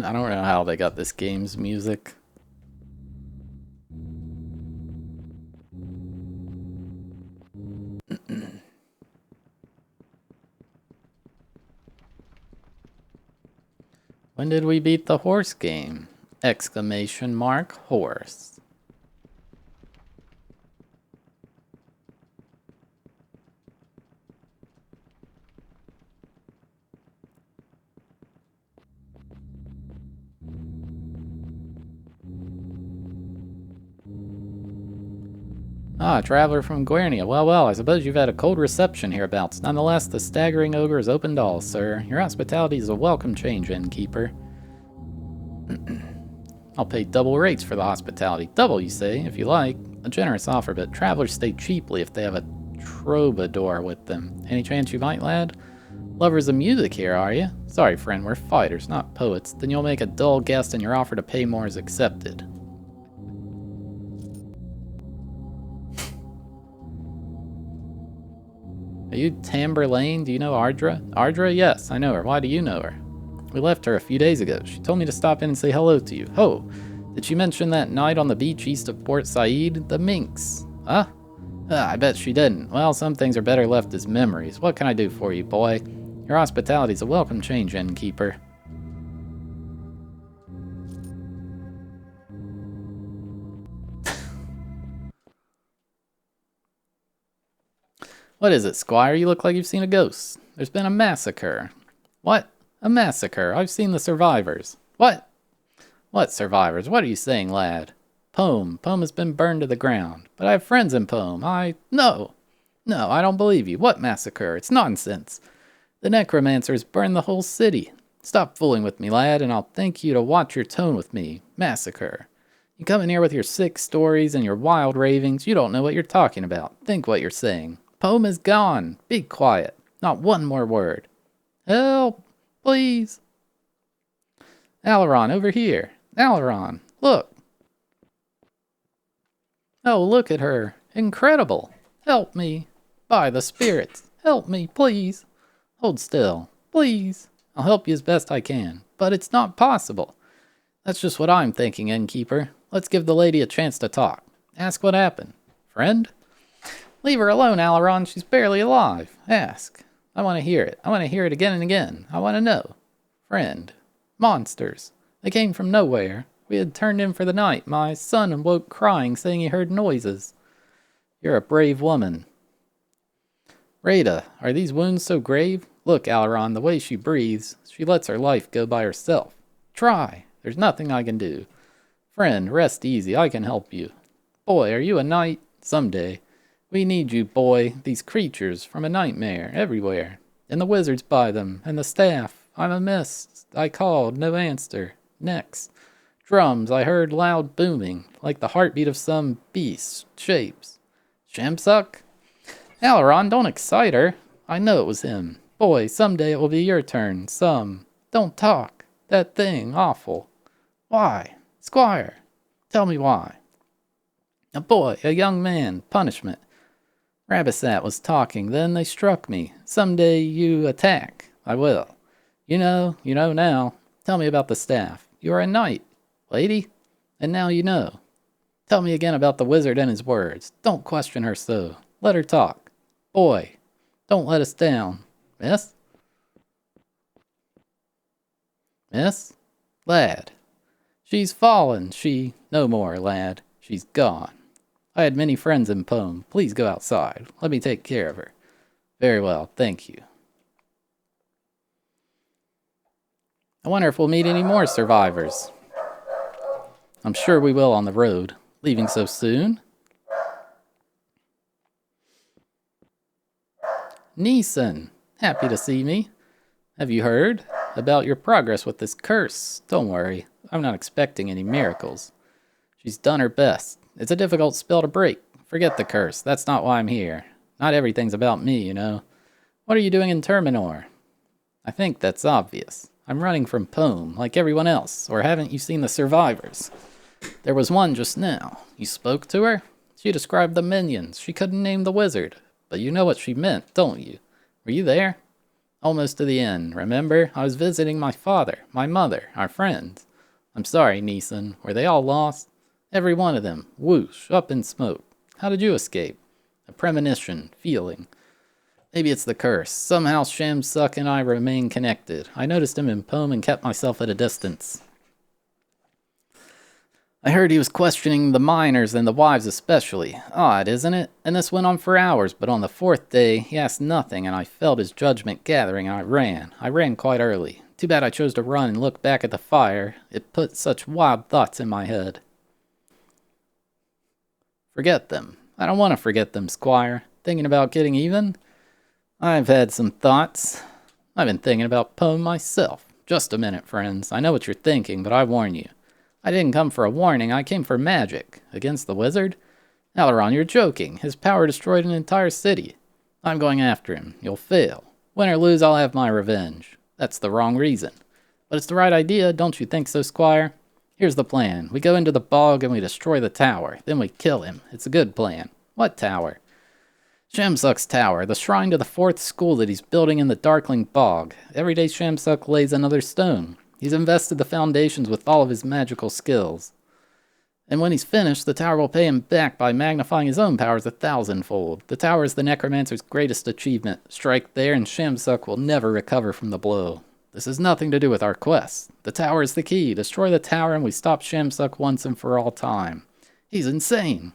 I don't know how they got this game's music. When did we beat the horse game? Exclamation mark horse. Ah, a traveler from Guernia. Well, I suppose you've had a cold reception hereabouts. Nonetheless, the staggering ogre has opened all, sir. Your hospitality is a welcome change, innkeeper. I'll pay double rates for the hospitality. Double, you say, if you like. A generous offer, but travelers stay cheaply if they have a troubadour with them. Any chance you might, lad? Lovers of music here, are you? Sorry, friend, we're fighters, not poets. Then you'll make a dull guess and your offer to pay more is accepted. Are you Tamberlane? Do you know Ardra? Ardra? Yes, I know her. Why do you know her? We left her a few days ago. She told me to stop in and say hello to you. Oh, did she mention that night on the beach east of Port Said? The minks. Huh? I bet she didn't. Well, some things are better left as memories. What can I do for you, boy? Your hospitality's a welcome change, innkeeper. What is it, Squire? You look like you've seen a ghost. There's been a massacre. What? A massacre? I've seen the survivors. What? What survivors? What are you saying, lad? Pome has been burned to the ground. But I have friends in Pome. No, I don't believe you. What massacre? It's nonsense. The necromancers burned the whole city. Stop fooling with me, lad, and I'll thank you to watch your tone with me. Massacre. You come in here with your sick stories and your wild ravings. You don't know what you're talking about. Think what you're saying. Pome is gone. Be quiet. Not one more word. Help, please. Alaron, over here. Alaron, look. Oh, look at her. Incredible. Help me. By the spirits. Help me, please. Hold still. Please. I'll help you as best I can. But it's not possible. That's just what I'm thinking, innkeeper. Let's give the lady a chance to talk. Ask what happened. Friend? Leave her alone, Alaron. She's barely alive. Ask. I want to hear it. I want to hear it again and again. I want to know. Friend. Monsters. They came from nowhere. We had turned in for the night. My son awoke crying, saying he heard noises. You're a brave woman. Rada, are these wounds so grave? Look, Alaron, the way she breathes. She lets her life go by herself. Try. There's nothing I can do. Friend, rest easy. I can help you. Boy, are you a knight? Someday. We need you, boy. These creatures from a nightmare everywhere. And the wizards by them. And the staff. I'm amiss. I called. No answer. Next. Drums. I heard loud booming. Like the heartbeat of some beast. Shapes. Shamsuck? Alaron, don't excite her. I know it was him. Boy, someday it will be your turn. Don't talk. That thing. Awful. Why? Squire. Tell me why. A boy. A young man. Punishment. Rabasat was talking, then they struck me. Someday you attack. I will. You know now. Tell me about the staff. You are a knight, lady, and now you know. Tell me again about the wizard and his words. Don't question her so. Let her talk. Boy, don't let us down. Miss? Miss? Lad. She's fallen. No more, lad. She's gone. I had many friends in Poem. Please go outside. Let me take care of her. Very well, thank you. I wonder if we'll meet any more survivors. I'm sure we will on the road. Leaving so soon? Neeson, happy to see me. Have you heard about your progress with this curse? Don't worry, I'm not expecting any miracles. She's done her best. It's a difficult spell to break. Forget the curse, that's not why I'm here. Not everything's about me, you know. What are you doing in Terminor? I think that's obvious. I'm running from Poem, like everyone else, or haven't you seen the survivors? There was one just now. You spoke to her? She described the minions. She couldn't name the wizard. But you know what she meant, don't you? Were you there? Almost to the end, remember? I was visiting my father, my mother, our friends. I'm sorry, Neeson. Were they all lost? Every one of them. Whoosh, up in smoke. How did you escape? A premonition, feeling. Maybe it's the curse. Somehow Shamsuck and I remain connected. I noticed him in Poem and kept myself at a distance. I heard he was questioning the miners and the wives especially. Odd, isn't it? And this went on for hours, but on the fourth day, he asked nothing, and I felt his judgment gathering, and I ran. I ran quite early. Too bad I chose to run and look back at the fire. It put such wild thoughts in my head. Forget them. I don't want to forget them, Squire. Thinking about getting even? I've had some thoughts. I've been thinking about Poem myself. Just a minute, friends. I know what you're thinking, but I warn you. I didn't come for a warning, I came for magic. Against the wizard? Aileron, you're joking. His power destroyed an entire city. I'm going after him. You'll fail. Win or lose, I'll have my revenge. That's the wrong reason. But it's the right idea, don't you think so, Squire? Here's the plan. We go into the bog and we destroy the tower. Then we kill him. It's a good plan. What tower? Shamsuck's tower, the shrine to the 4th school that he's building in the Darkling Bog. Every day Shamsuck lays another stone. He's invested the foundations with all of his magical skills. And when he's finished, the tower will pay him back by magnifying his own powers 1,000-fold. The tower is the necromancer's greatest achievement. Strike there and Shamsuck will never recover from the blow. This has nothing to do with our quest. The tower is the key. Destroy the tower and we stop Shamsuck once and for all time. He's insane.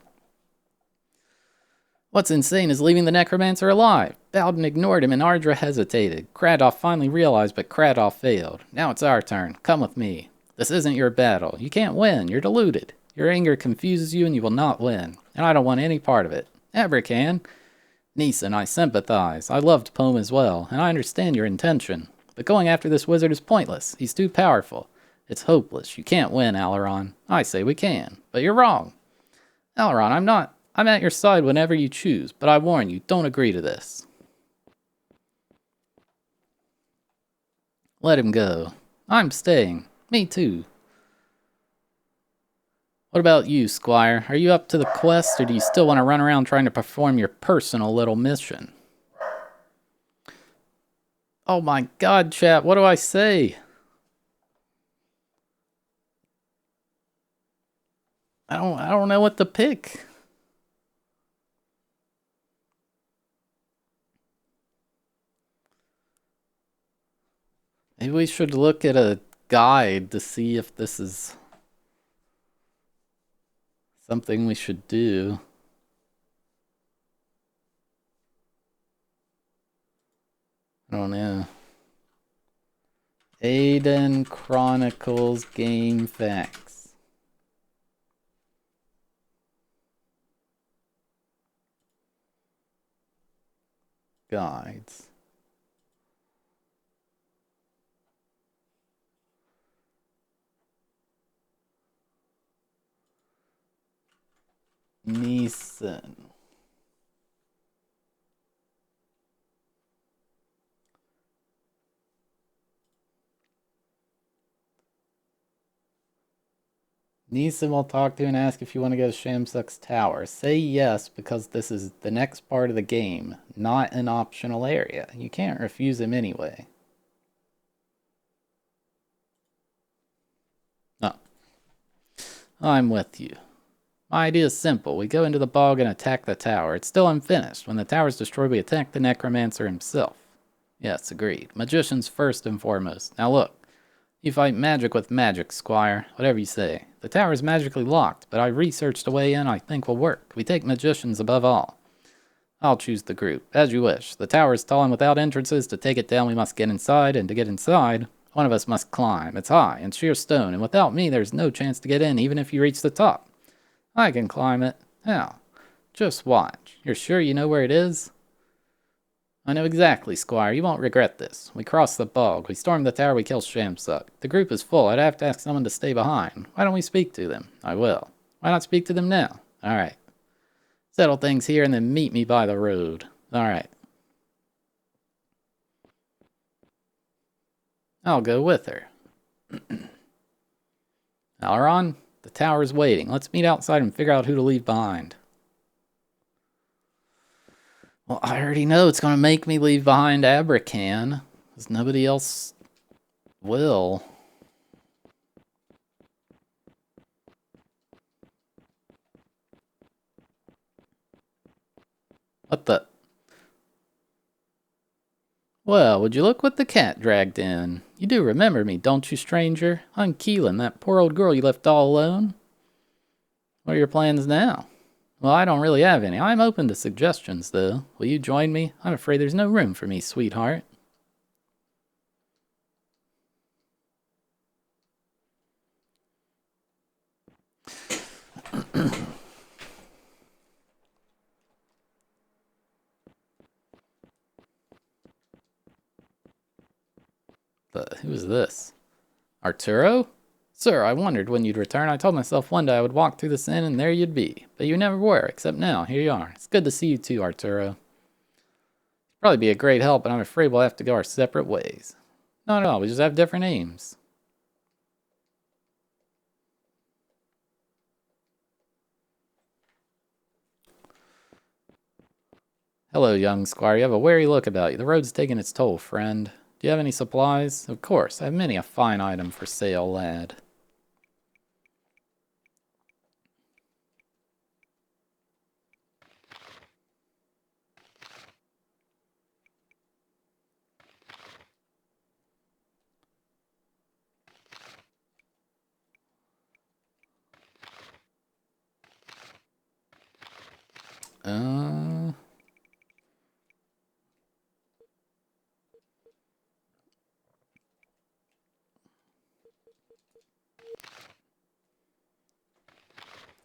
What's insane is leaving the necromancer alive. Bowden ignored him and Ardra hesitated. Kradoff finally realized, but Kradoff failed. Now it's our turn. Come with me. This isn't your battle. You can't win. You're deluded. Your anger confuses you and you will not win. And I don't want any part of it. Ever can. Neeson, I sympathize. I loved Poem as well, and I understand your intention. But going after this wizard is pointless. He's too powerful. It's hopeless. You can't win, Aileron. I say we can. But you're wrong. Aileron, I'm at your side whenever you choose, but I warn you, don't agree to this. Let him go. I'm staying. Me too. What about you, Squire? Are you up to the quest, or do you still want to run around trying to perform your personal little mission? Oh my god, chat, what do I say? I don't know what to pick. Maybe we should look at a guide to see if this is something we should do. I don't know. Aidyn Chronicles Game Facts. Guides. Neeson. Neeson will talk to you and ask if you want to go to Shamsuck's tower. Say yes, because this is the next part of the game, not an optional area. You can't refuse him anyway. Oh. I'm with you. My idea is simple. We go into the bog and attack the tower. It's still unfinished. When the tower is destroyed, we attack the necromancer himself. Yes, agreed. Magicians first and foremost. Now look. You fight magic with magic, Squire. Whatever you say. The tower is magically locked, but I researched a way in I think will work. We take magicians above all. I'll choose the group. As you wish. The tower is tall and without entrances. To take it down, we must get inside, and to get inside, one of us must climb. It's high and sheer stone, and without me, there's no chance to get in, even if you reach the top. I can climb it. How? Just watch. You're sure you know where it is? I know exactly, Squire. You won't regret this. We cross the bog. We storm the tower. We kill Shamsuck. The group is full. I'd have to ask someone to stay behind. Why don't we speak to them? I will. Why not speak to them now? All right. Settle things here and then meet me by the road. All right. I'll go with her. Alron, the tower's waiting. Let's meet outside and figure out who to leave behind. Well, I already know it's going to make me leave behind Abracan, because nobody else will. What the? Well, would you look what the cat dragged in? You do remember me, don't you, stranger? I'm Keelan, that poor old girl you left all alone. What are your plans now? Well, I don't really have any. I'm open to suggestions, though. Will you join me? I'm afraid there's no room for me, sweetheart. Who is this? Arturo? Sir, I wondered when you'd return. I told myself one day I would walk through this inn and there you'd be. But you never were, except now. Here you are. It's good to see you too, Arturo. Probably be a great help, but I'm afraid we'll have to go our separate ways. No, we just have different aims. Hello, young squire. You have a wary look about you. The road's taking its toll, friend. Do you have any supplies? Of course. I have many a fine item for sale, lad.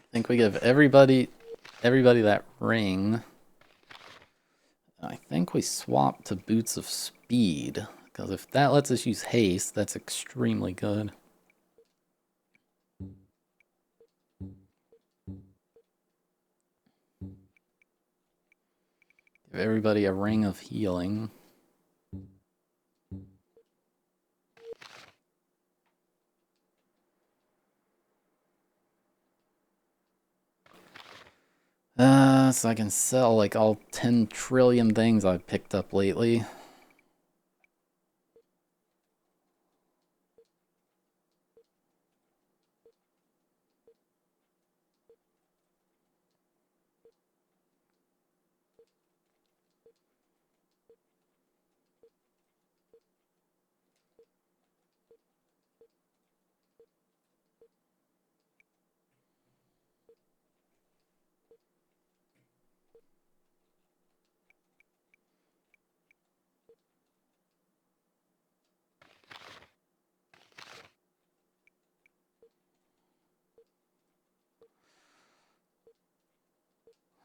I think we give everybody that ring. I think we swap to Boots of Speed, because if that lets us use haste, that's extremely good. Give everybody a ring of healing. So I can sell like all 10 trillion things I've picked up lately.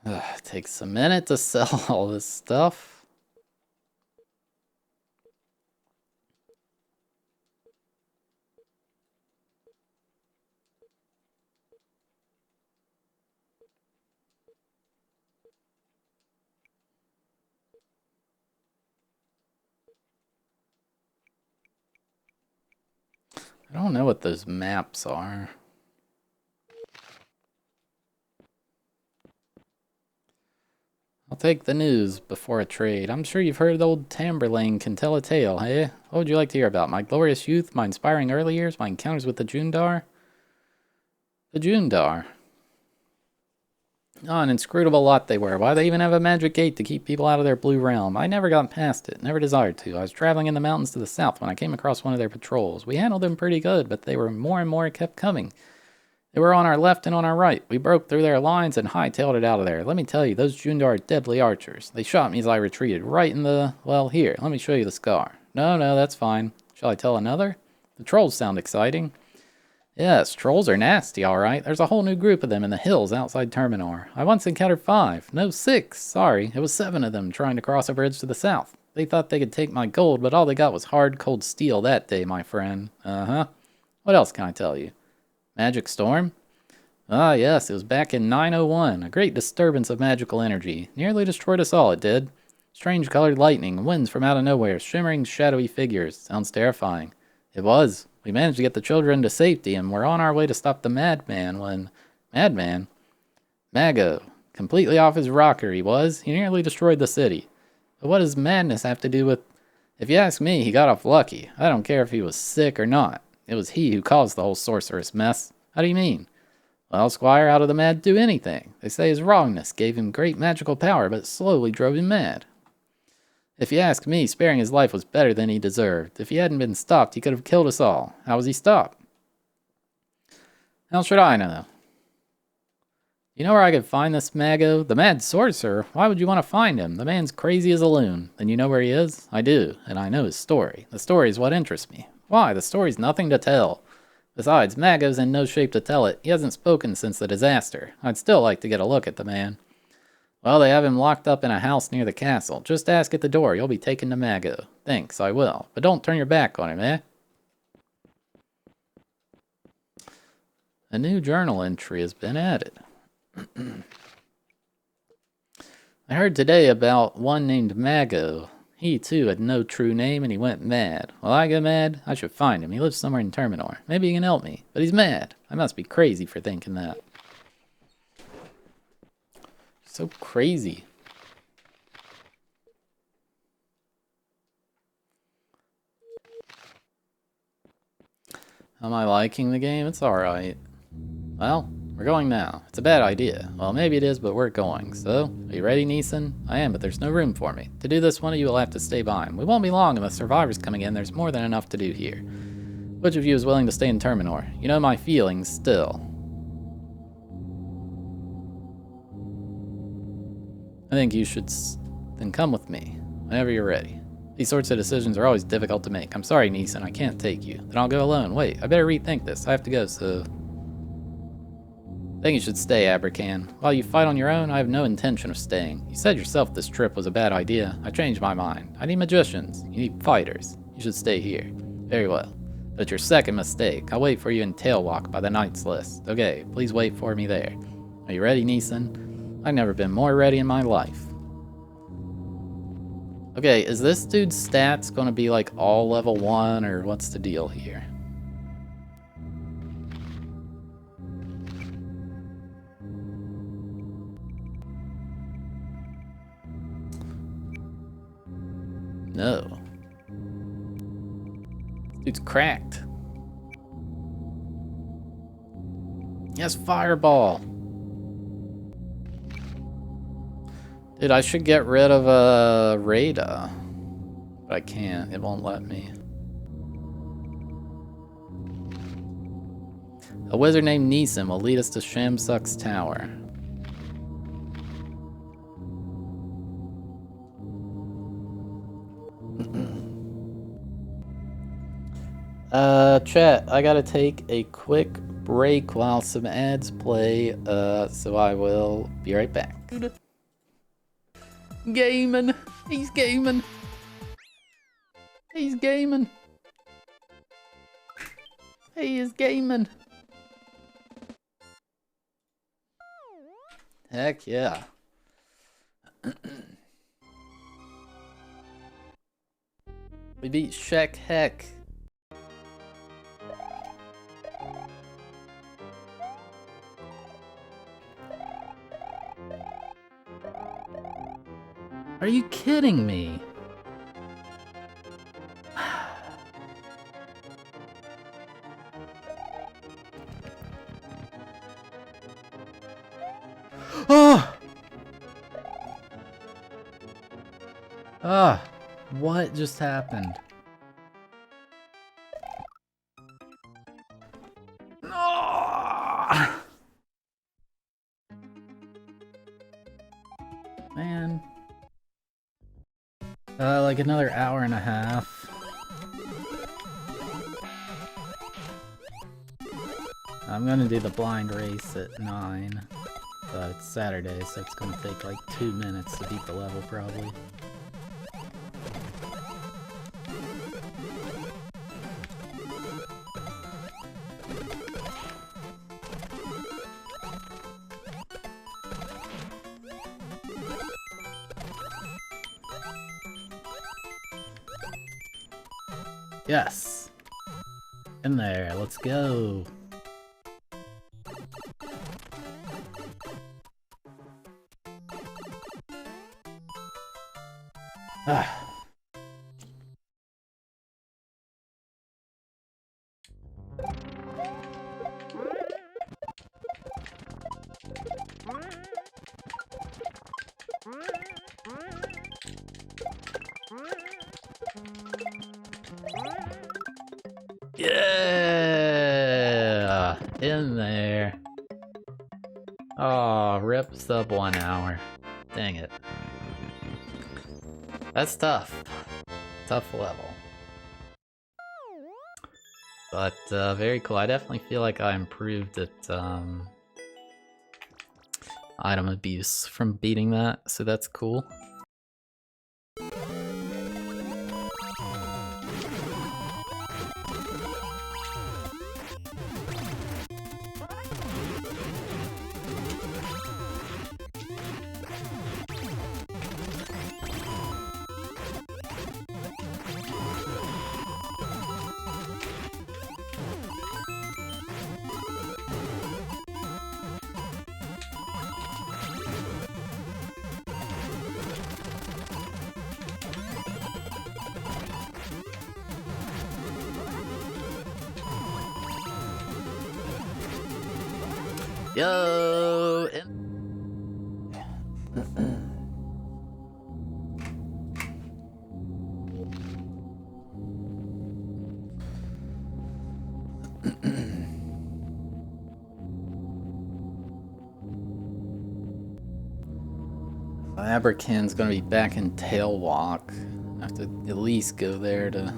It takes a minute to sell all this stuff. I don't know what those maps are. I'll take the news before a trade. I'm sure you've heard old Tamberlane can tell a tale, hey? What would you like to hear about? My glorious youth, my inspiring early years, my encounters with the Jundar? The Jundar. Oh, an inscrutable lot they were. Why they even have a magic gate to keep people out of their blue realm? I never got past it, never desired to. I was traveling in the mountains to the south when I came across one of their patrols. We handled them pretty good, but they were more and more kept coming. They were on our left and on our right. We broke through their lines and hightailed it out of there. Let me tell you, those Jundar are deadly archers. They shot me as I retreated, right in the... Well, here, let me show you the scar. No, that's fine. Shall I tell another? The trolls sound exciting. Yes, trolls are nasty, all right. There's a whole new group of them in the hills outside Terminor. I once encountered 5. No, 6. Sorry, it was 7 of them trying to cross a bridge to the south. They thought they could take my gold, but all they got was hard, cold steel that day, my friend. Uh-huh. What else can I tell you? Magic storm? Ah, yes, it was back in 901. A great disturbance of magical energy. Nearly destroyed us all, it did. Strange colored lightning, winds from out of nowhere, shimmering shadowy figures. Sounds terrifying. It was. We managed to get the children to safety, and we're on our way to stop the madman when... Madman? Mago. Completely off his rocker, he was. He nearly destroyed the city. But what does madness have to do with... If you ask me, he got off lucky. I don't care if he was sick or not. It was he who caused the whole sorceress mess. How do you mean? Well, Squire, how did the mad do anything? They say his wrongness gave him great magical power, but it slowly drove him mad. If you ask me, sparing his life was better than he deserved. If he hadn't been stopped, he could have killed us all. How was he stopped? How should I know? You know where I could find this Mago? The mad sorcerer? Why would you want to find him? The man's crazy as a loon. Then you know where he is? I do, and I know his story. The story is what interests me. Why? The story's nothing to tell. Besides, Mago's in no shape to tell it. He hasn't spoken since the disaster. I'd still like to get a look at the man. Well, they have him locked up in a house near the castle. Just ask at the door. You'll be taken to Mago. Thanks, I will. But don't turn your back on him, eh? A new journal entry has been added. I heard today about one named Mago. He, too, had no true name, and he went mad. Will I go mad? I should find him. He lives somewhere in Terminor. Maybe he can help me. But he's mad. I must be crazy for thinking that. So crazy. Am I liking the game? It's alright. Well, we're going now. It's a bad idea. Well, maybe it is, but we're going. So, are you ready, Neeson? I am, but there's no room for me. To do this, one of you will have to stay behind. We won't be long, and with survivors coming in, there's more than enough to do here. Which of you is willing to stay in Terminor? You know my feelings, still. I think you should then come with me, whenever you're ready. These sorts of decisions are always difficult to make. I'm sorry, Neeson, I can't take you. Then I'll go alone. Wait, I better rethink this. I have to go, so... I think you should stay, Abercan. While you fight on your own, I have no intention of staying. You said yourself this trip was a bad idea. I changed my mind. I need magicians. You need fighters. You should stay here. Very well. But it's your second mistake. I'll wait for you in Tailwalk by the Knight's List. Okay, please wait for me there. Are you ready, Neeson? I've never been more ready in my life. Okay, is this dude's stats gonna be like all level 1, or what's the deal here? No. This dude's cracked. Yes, fireball. Dude, I should get rid of Rada. But I can't. It won't let me. A wizard named Neeson will lead us to Shamsuck's tower. Chat, I gotta take a quick break while some ads play, so I will be right back. Gaming! He's gaming! He's gaming! He is gaming! Heck yeah. We beat Shek Heck. Are you kidding me? Oh! Ah, what just happened? Ah! Man. Like another hour and a half. I'm gonna do the blind race at 9. It's Saturday, so it's gonna take like 2 minutes to beat the level, probably. Yes! In there, let's go! Ah. Yeah! In there. Oh, rip sub 1 hour. Dang it. That's tough. Tough level. But, very cool. I definitely feel like I improved at, item abuse from beating that, so that's cool. Yo! Aberkin's gonna be back in Tailwalk. I have to at least go there to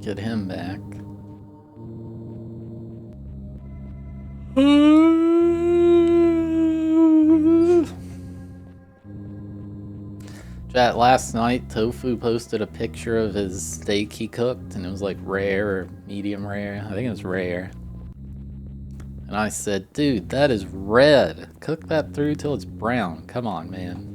get him back. Chat, last night Tofu posted a picture of his steak he cooked and it was like rare or medium rare. I think it was rare. And I said, dude, that is red. Cook that through till it's brown. Come on, man.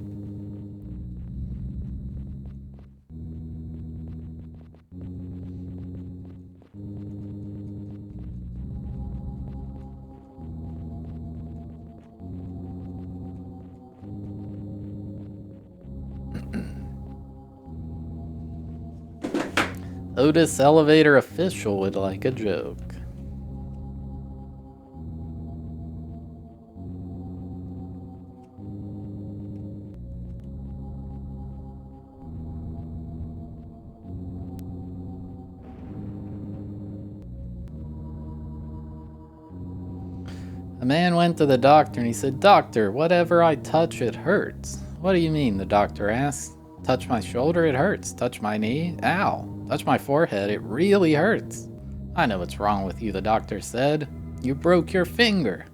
Otis Elevator Official would like a joke. A man went to the doctor and he said, "Doctor, whatever I touch, it hurts." "What do you mean?" the doctor asked. "Touch my shoulder, it hurts. Touch my knee, ow. Touch my forehead, it really hurts." "I know what's wrong with you," the doctor said. "You broke your finger."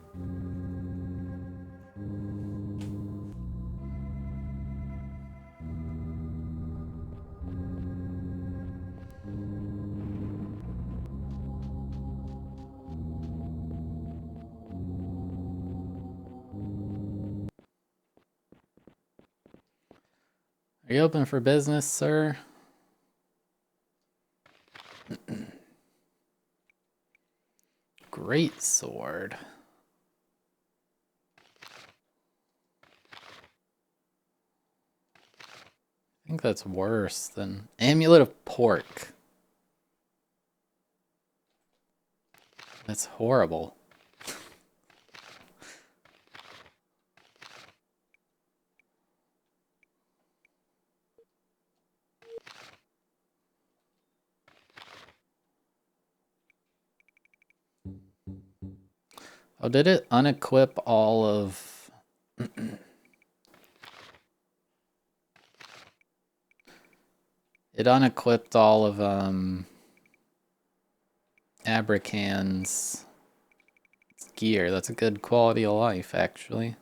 Are you open for business, sir? Great sword. I think that's worse than Amulet of Pork. That's horrible. Oh, did it unequip all of... It unequipped all of, Abracan's gear. That's a good quality of life, actually.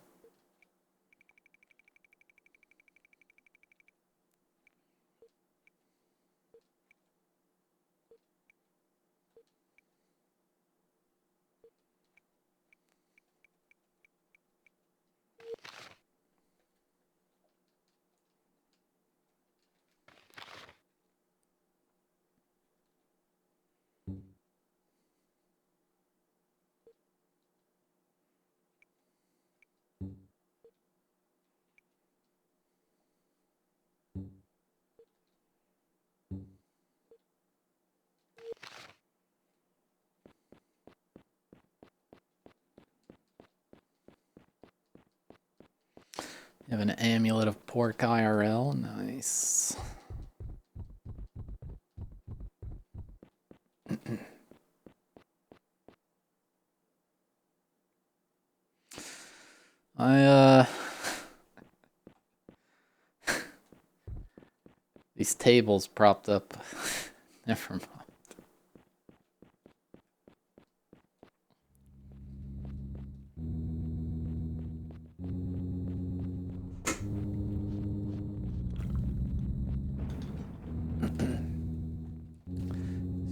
You have an amulet of pork IRL. Nice. These tables propped up. Never mind.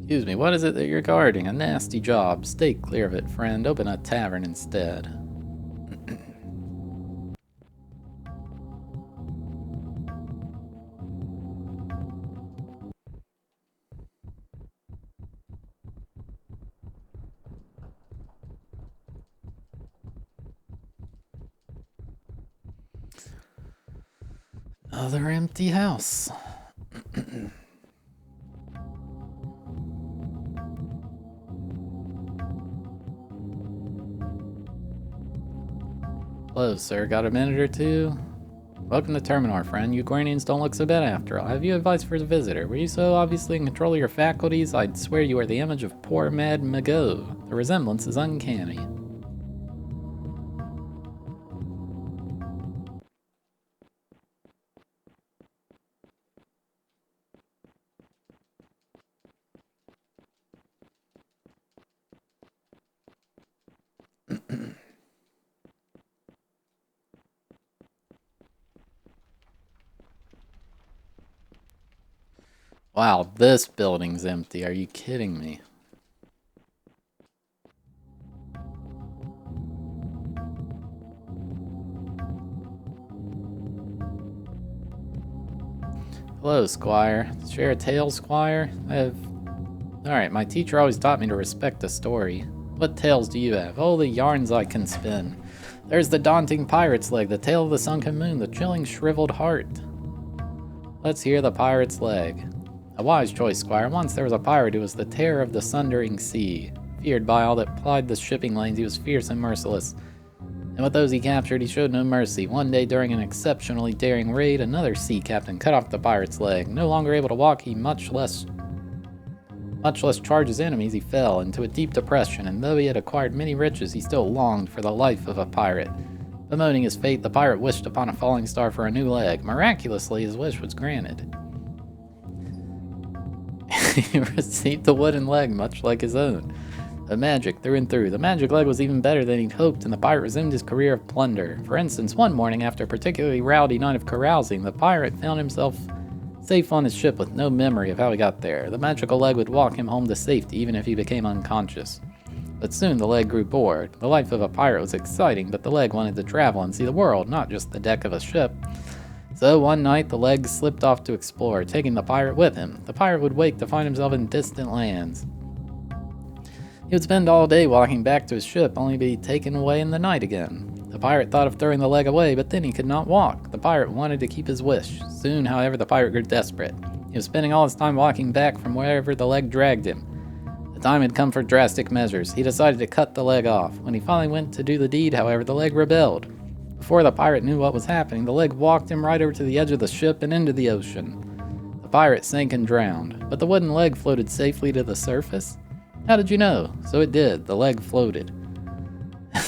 Excuse me, what is it that you're guarding? A nasty job. Stay clear of it, friend. Open a tavern instead. Another empty house. Hello, sir. Got a minute or two? Welcome to Terminor, friend. You Guardians don't look so bad after all. Have you advice for the visitor? Were you so obviously in control of your faculties? I'd swear you are the image of poor mad Mago. The resemblance is uncanny. Wow, this building's empty. Are you kidding me? Hello, Squire. Share a tale, Squire? Alright, my teacher always taught me to respect a story. What tales do you have? Oh, the yarns I can spin. There's the daunting pirate's leg, the tale of the sunken moon, the chilling shriveled heart. Let's hear the pirate's leg. A wise choice, Squire. Once there was a pirate who was the terror of the sundering sea. Feared by all that plied the shipping lanes, he was fierce and merciless. And with those he captured, he showed no mercy. One day, during an exceptionally daring raid, another sea captain cut off the pirate's leg. No longer able to walk, he much less charge his enemies, he fell into a deep depression, and though he had acquired many riches, he still longed for the life of a pirate. Bemoaning his fate, the pirate wished upon a falling star for a new leg. Miraculously, his wish was granted. He received a wooden leg, much like his own. A magic through and through. The magic leg was even better than he'd hoped, and the pirate resumed his career of plunder. For instance, one morning, after a particularly rowdy night of carousing, the pirate found himself safe on his ship with no memory of how he got there. The magical leg would walk him home to safety, even if he became unconscious. But soon the leg grew bored. The life of a pirate was exciting, but the leg wanted to travel and see the world, not just the deck of a ship. So one night, the leg slipped off to explore, taking the pirate with him. The pirate would wake to find himself in distant lands. He would spend all day walking back to his ship, only to be taken away in the night again. The pirate thought of throwing the leg away, but then he could not walk. The pirate wanted to keep his wish. Soon, however, the pirate grew desperate. He was spending all his time walking back from wherever the leg dragged him. The time had come for drastic measures. He decided to cut the leg off. When he finally went to do the deed, however, the leg rebelled. Before the pirate knew what was happening, the leg walked him right over to the edge of the ship and into the ocean. The pirate sank and drowned, but the wooden leg floated safely to the surface. How did you know? So it did. The leg floated.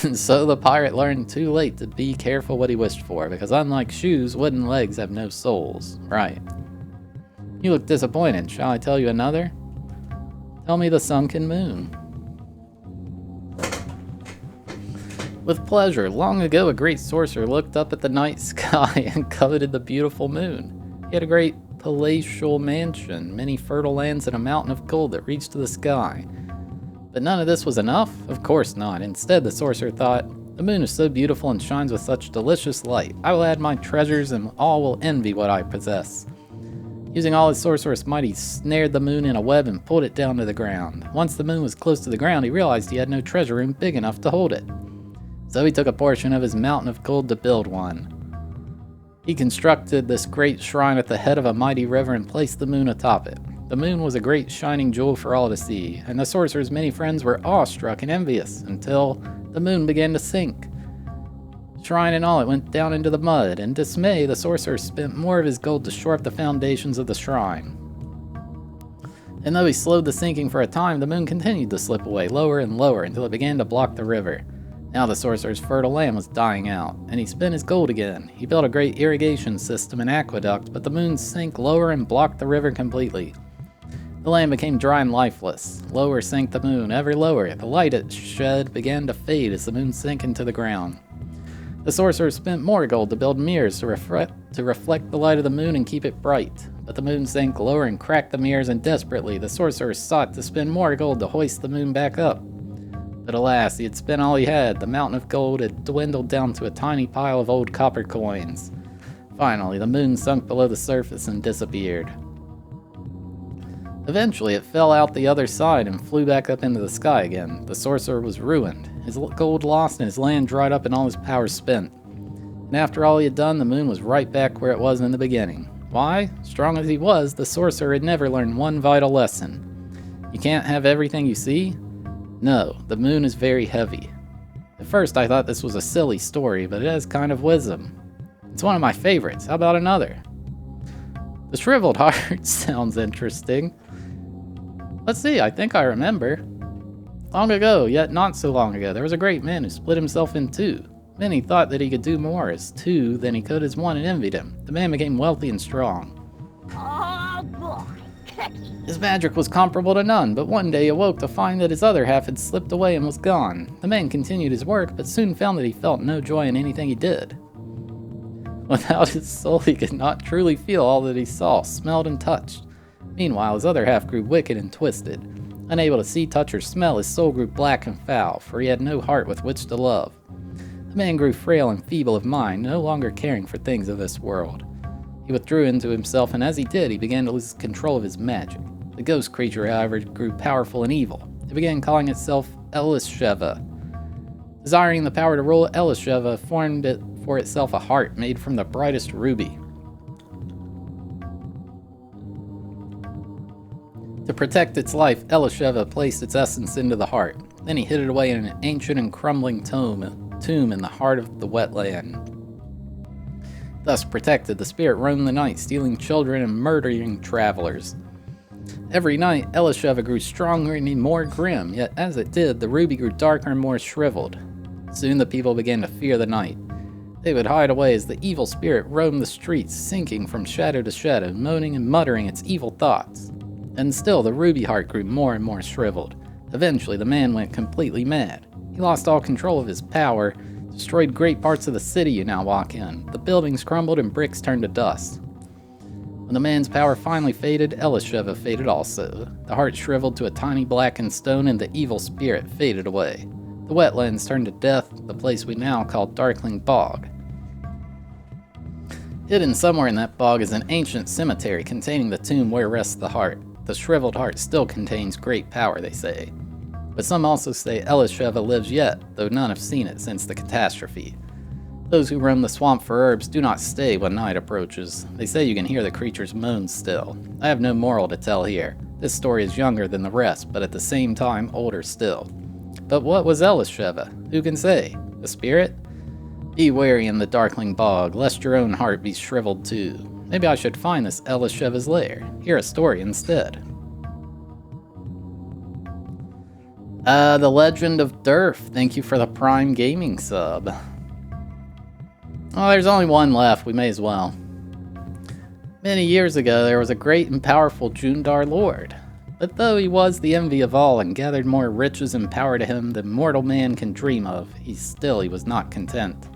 And so the pirate learned too late to be careful what he wished for, because unlike shoes, wooden legs have no soles. Right. You look disappointed. Shall I tell you another? Tell me the sunken moon. With pleasure. Long ago, a great sorcerer looked up at the night sky and coveted the beautiful moon. He had a great palatial mansion, many fertile lands, and a mountain of gold that reached to the sky. But none of this was enough? Of course not. Instead, the sorcerer thought, the moon is so beautiful and shines with such delicious light. I will add my treasures and all will envy what I possess. Using all his sorcerous might, he snared the moon in a web and pulled it down to the ground. Once the moon was close to the ground, he realized he had no treasure room big enough to hold it. So he took a portion of his mountain of gold to build one. He constructed this great shrine at the head of a mighty river and placed the moon atop it. The moon was a great shining jewel for all to see, and the sorcerer's many friends were awestruck and envious until the moon began to sink. Shrine and all, it went down into the mud. In dismay, the sorcerer spent more of his gold to shore up the foundations of the shrine. And though he slowed the sinking for a time, the moon continued to slip away lower and lower until it began to block the river. Now the sorcerer's fertile land was dying out, and he spent his gold again. He built a great irrigation system and aqueduct, but the moon sank lower and blocked the river completely. The land became dry and lifeless. Lower sank the moon, ever lower. The light it shed began to fade as the moon sank into the ground. The sorcerer spent more gold to build mirrors to reflect the light of the moon and keep it bright. But the moon sank lower and cracked the mirrors, and desperately the sorcerer sought to spend more gold to hoist the moon back up. But alas, he had spent all he had. The mountain of gold had dwindled down to a tiny pile of old copper coins. Finally, the moon sunk below the surface and disappeared. Eventually, it fell out the other side and flew back up into the sky again. The sorcerer was ruined, his gold lost and his land dried up and all his power spent. And after all he had done, the moon was right back where it was in the beginning. Why? Strong as he was, the sorcerer had never learned one vital lesson. You can't have everything you see? No, the moon is very heavy. At first I thought this was a silly story, but it has kind of wisdom. It's one of my favorites. How about another? The shriveled heart sounds interesting. Let's see, I think I remember. Long ago, yet not so long ago, there was a great man who split himself in two. Many thought that he could do more as two than he could as one and envied him. The man became wealthy and strong. Oh boy, His magic was comparable to none, but one day he awoke to find that his other half had slipped away and was gone. The man continued his work, but soon found that he felt no joy in anything he did. Without his soul, he could not truly feel all that he saw, smelled, and touched. Meanwhile, his other half grew wicked and twisted. Unable to see, touch, or smell, his soul grew black and foul, for he had no heart with which to love. The man grew frail and feeble of mind, no longer caring for things of this world. He withdrew into himself, and as he did, he began to lose control of his magic. The ghost creature, however, grew powerful and evil. It began calling itself Elisheva. Desiring the power to rule, Elisheva formed it for itself a heart made from the brightest ruby. To protect its life, Elisheva placed its essence into the heart. Then he hid it away in an ancient and crumbling tomb in the heart of the wetland. Thus protected, the spirit roamed the night, stealing children and murdering travelers. Every night, Elisheva grew stronger and more grim, yet as it did, the ruby grew darker and more shriveled. Soon the people began to fear the night. They would hide away as the evil spirit roamed the streets, sinking from shadow to shadow, moaning and muttering its evil thoughts. And still, the ruby heart grew more and more shriveled. Eventually, the man went completely mad. He lost all control of his power, destroyed great parts of the city you now walk in. The buildings crumbled and bricks turned to dust. When the man's power finally faded, Elisheva faded also. The heart shriveled to a tiny blackened stone and the evil spirit faded away. The wetlands turned to death, the place we now call Darkling Bog. Hidden somewhere in that bog is an ancient cemetery containing the tomb where rests the heart. The shriveled heart still contains great power, they say. But some also say Elisheva lives yet, though none have seen it since the catastrophe. Those who roam the swamp for herbs do not stay when night approaches. They say you can hear the creature's moans still. I have no moral to tell here. This story is younger than the rest, but at the same time older still. But what was Elisheva? Who can say? A spirit? Be wary in the Darkling Bog, lest your own heart be shriveled too. Maybe I should find this Elisheva's lair. Hear a story instead. The Legend of Durf. Thank you for the Prime Gaming sub. Oh, there's only one left. We may as well. Many years ago, there was a great and powerful Jundar Lord. But though he was the envy of all and gathered more riches and power to him than mortal man can dream of, he was not content.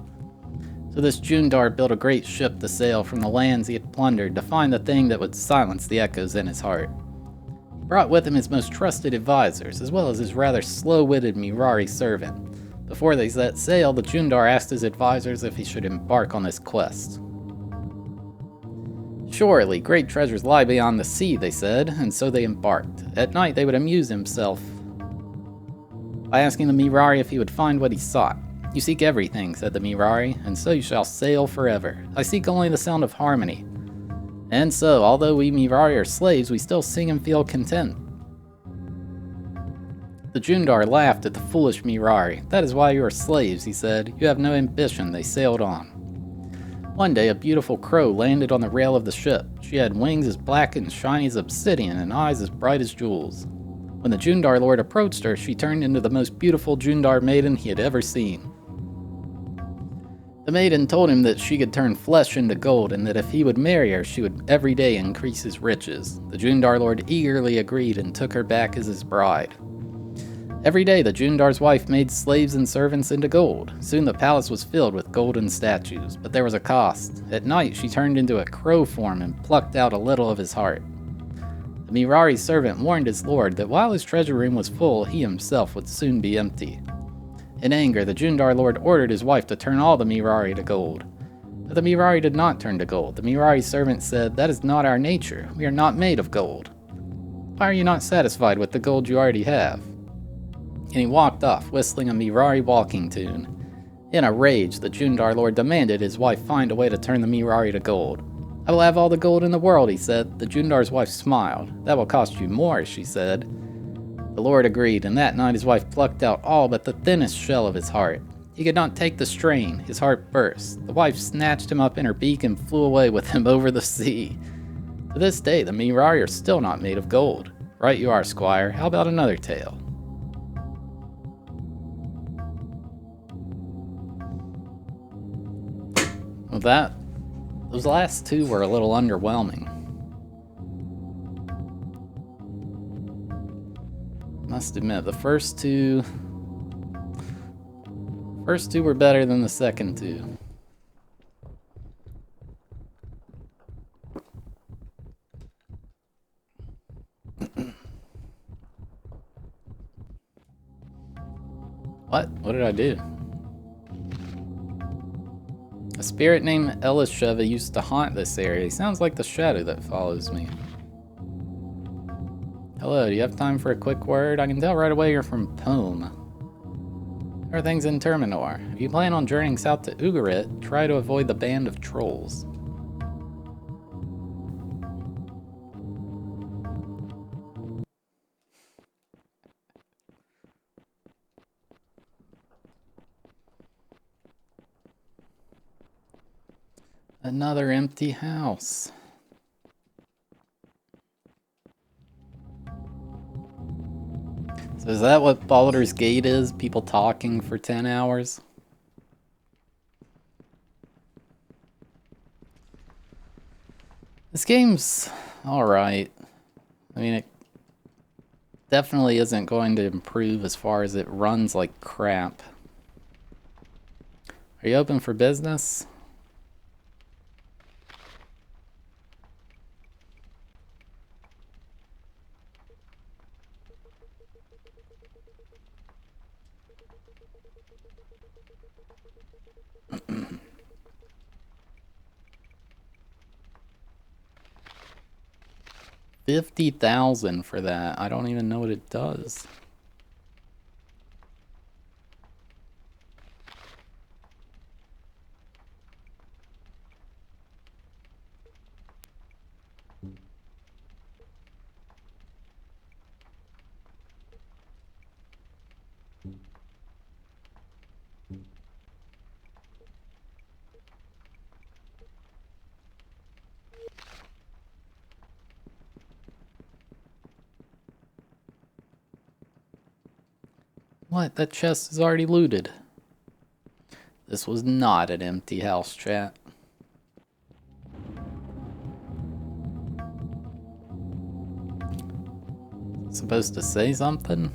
So this Jundar built a great ship to sail from the lands he had plundered to find the thing that would silence the echoes in his heart. He brought with him his most trusted advisors, as well as his rather slow-witted Mirari servant. Before they set sail, the Jundar asked his advisors if he should embark on this quest. Surely, great treasures lie beyond the sea, they said, and so they embarked. At night, they would amuse himself by asking the Mirari if he would find what he sought. You seek everything, said the Mirari, and so you shall sail forever. I seek only the sound of harmony. And so, although we Mirari are slaves, we still sing and feel content. The Jundar laughed at the foolish Mirari. That is why you are slaves, he said. You have no ambition. They sailed on. One day, a beautiful crow landed on the rail of the ship. She had wings as black and shiny as obsidian and eyes as bright as jewels. When the Jundar Lord approached her, she turned into the most beautiful Jundar maiden he had ever seen. The maiden told him that she could turn flesh into gold and that if he would marry her, she would every day increase his riches. The Jundar Lord eagerly agreed and took her back as his bride. Every day, the Jundar's wife made slaves and servants into gold. Soon the palace was filled with golden statues, but there was a cost. At night, she turned into a crow form and plucked out a little of his heart. The Mirari's servant warned his lord that while his treasure room was full, he himself would soon be empty. In anger, the Jundar Lord ordered his wife to turn all the Mirari to gold. But the Mirari did not turn to gold. The Mirari's servant said, "That is not our nature. We are not made of gold. Why are you not satisfied with the gold you already have?" And he walked off, whistling a Mirari walking tune. In a rage, the Jundar Lord demanded his wife find a way to turn the Mirari to gold. "I will have all the gold in the world," he said. The Jundar's wife smiled. "That will cost you more," she said. The Lord agreed, and that night his wife plucked out all but the thinnest shell of his heart. He could not take the strain. His heart burst. The wife snatched him up in her beak and flew away with him over the sea. To this day, the Mirari are still not made of gold. Right you are, Squire. How about another tale? Well, those last two were a little underwhelming. Must admit, the first two were better than the second two. What? What did I do? A spirit named Elisheva used to haunt this area. He sounds like the shadow that follows me. Hello, do you have time for a quick word? I can tell right away you're from Pome. How are things in Terminor? If you plan on journeying south to Ugarit, try to avoid the band of trolls. Another empty house. So is that what Baldur's Gate is? People talking for 10 hours? This game's alright. I mean, it definitely isn't going to improve as far as it runs like crap. Are you open for business? $50,000 for that. I don't even know what it does. What? That chest is already looted. This was not an empty house, chat. Supposed to say something?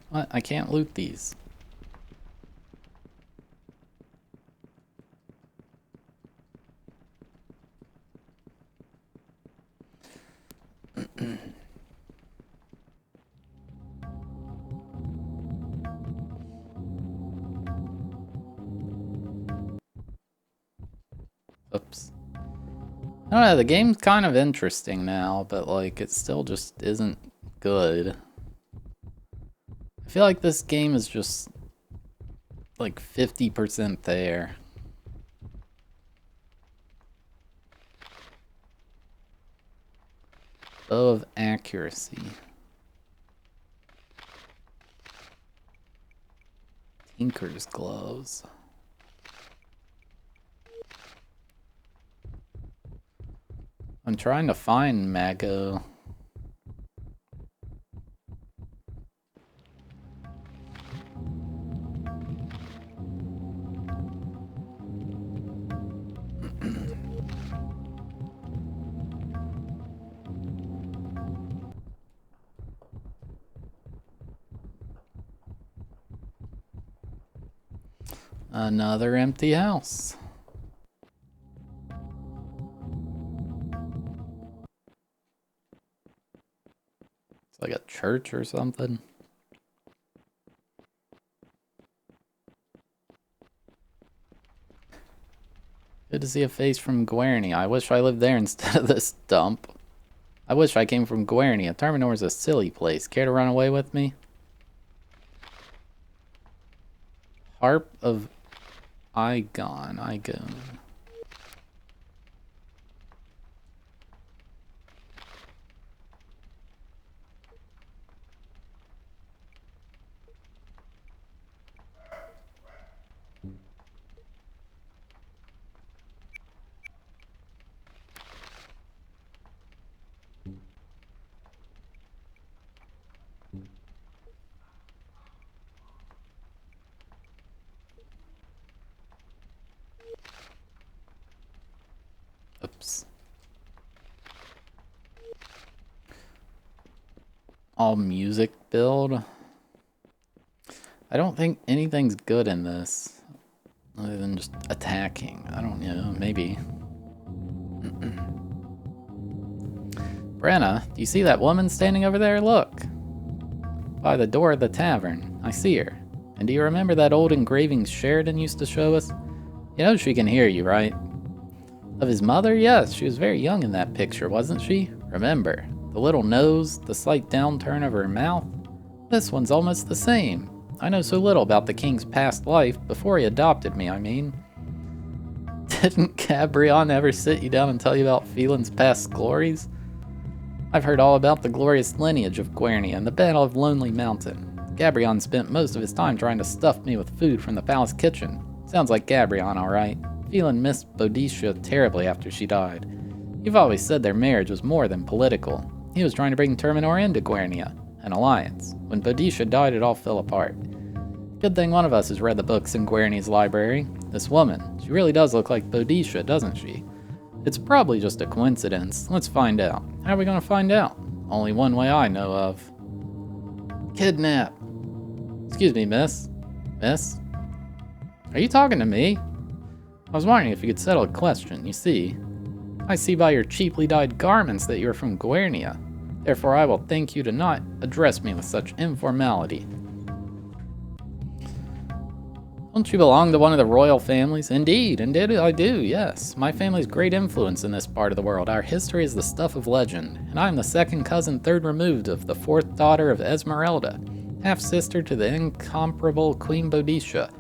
What? I can't loot these. Oops. I don't know, the game's kind of interesting now, but like it still just isn't good. I feel like this game is just like 50% there. Bow of accuracy. Tinker's gloves. I'm trying to find Mago. Another empty house. It's like a church or something. Good to see a face from Guerny. I wish I lived there instead of this dump. I wish I came from Guerny. Terminor is a silly place. Care to run away with me? Harp of Aidyn. Oops. All music build. I don't think anything's good in this other than just attacking. I don't know, maybe. Brenna, do you see that woman standing over there? Look. By the door of the tavern. I see her. And do you remember that old engraving Sheridan used to show us? You know she can hear you, right? Of his mother? Yes, she was very young in that picture, wasn't she? Remember, the little nose, the slight downturn of her mouth? This one's almost the same. I know so little about the king's past life, before he adopted me, I mean. Didn't Gabrion ever sit you down and tell you about Phelan's past glories? I've heard all about the glorious lineage of Guerny and the Battle of Lonely Mountain. Gabrion spent most of his time trying to stuff me with food from the palace kitchen. Sounds like Gabrion, alright. Phelan missed Boadicea terribly after she died. You've always said their marriage was more than political. He was trying to bring Terminor into Guernia, an alliance. When Boadicea died, it all fell apart. Good thing one of us has read the books in Guernia's library. This woman, she really does look like Boadicea, doesn't she? It's probably just a coincidence. Let's find out. How are we gonna find out? Only one way I know of. Kidnap. Excuse me, miss. Miss? Are you talking to me? I was wondering if you could settle a question. You see, I see by your cheaply dyed garments that you're from Guernia. Therefore, I will thank you to not address me with such informality. Don't you belong to one of the royal families? Indeed I do, yes. My family's great influence in this part of the world. Our history is the stuff of legend, and I'm the second cousin third removed of the fourth daughter of Esmeralda, half-sister to the incomparable Queen Boadicea.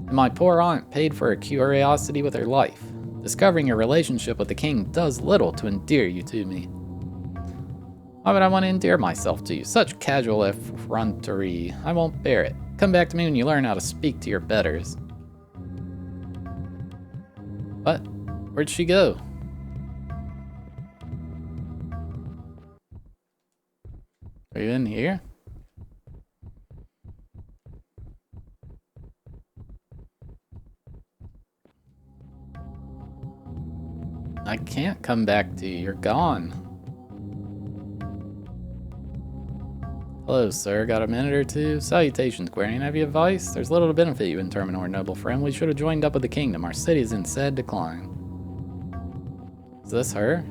And my poor aunt paid for her curiosity with her life. Discovering your relationship with the king does little to endear you to me. Why would I want to endear myself to you? Such casual effrontery. I won't bear it. Come back to me when you learn how to speak to your betters. What? Where'd she go? Are you in here? I can't come back to you. You're gone. Hello, sir. Got a minute or two? Salutations, Guardian. Have you advice? There's little to benefit you in Terminor, noble friend. We should have joined up with the kingdom. Our city is in sad decline. Is this her?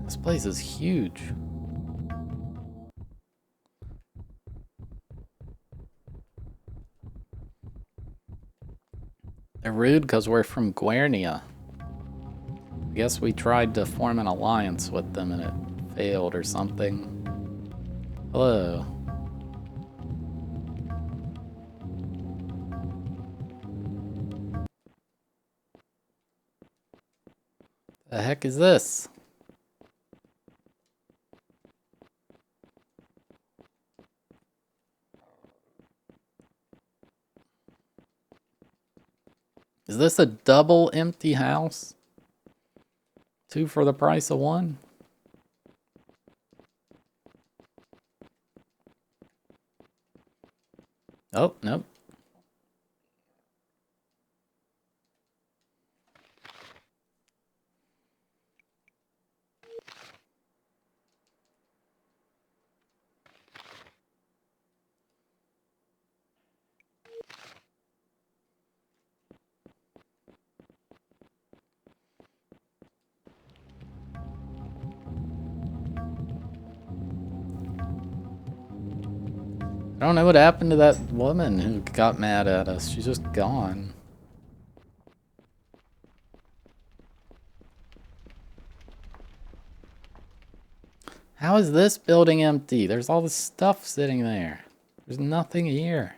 This place is huge. They're rude because we're from Guernia. I guess we tried to form an alliance with them and it failed or something. Hello. The heck is this? Is this a double empty house? 2 for the price of 1? Oh, nope. I don't know what happened to that woman who got mad at us. She's just gone. How is this building empty? There's all this stuff sitting there. There's nothing here.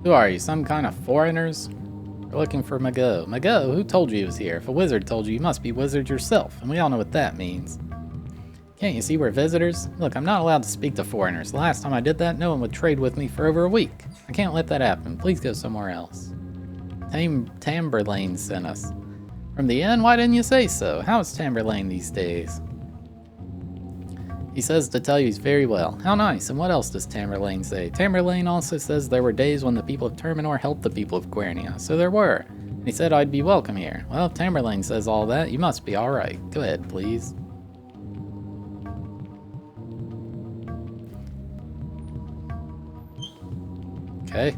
Who are you, some kind of foreigners? We're looking for Mago. Mago? Who told you he was here? If a wizard told you, you must be wizard yourself, and we all know what that means. Can't you see we're visitors? Look, I'm not allowed to speak to foreigners. The last time I did that, no one would trade with me for over a week. I can't let that happen. Please go somewhere else. Tamberlane sent us. From the inn? Why didn't you say so? How is Tamberlane these days? He says to tell you he's very well. How nice. And what else does Tamberlane say? Tamberlane also says there were days when the people of Terminor helped the people of Guernia. So there were. And he said I'd be welcome here. Well, if Tamberlane says all that, you must be alright. Go ahead, please. Okay.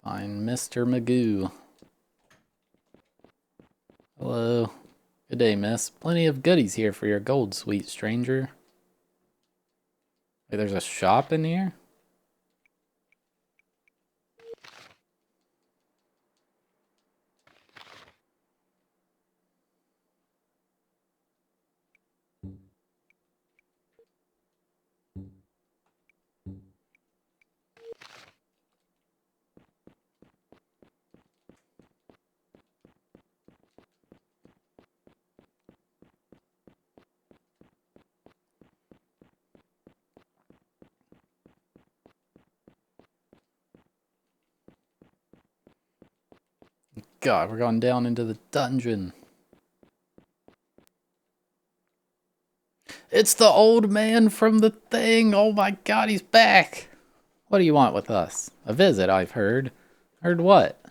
Find Mr. Magoo. Hello. Good day, miss. Plenty of goodies here for your gold, sweet stranger. Wait, there's a shop in here? God, we're going down into the dungeon. It's the old man from the thing. Oh my god, he's back. What do you want with us? A visit, I've heard. Heard what?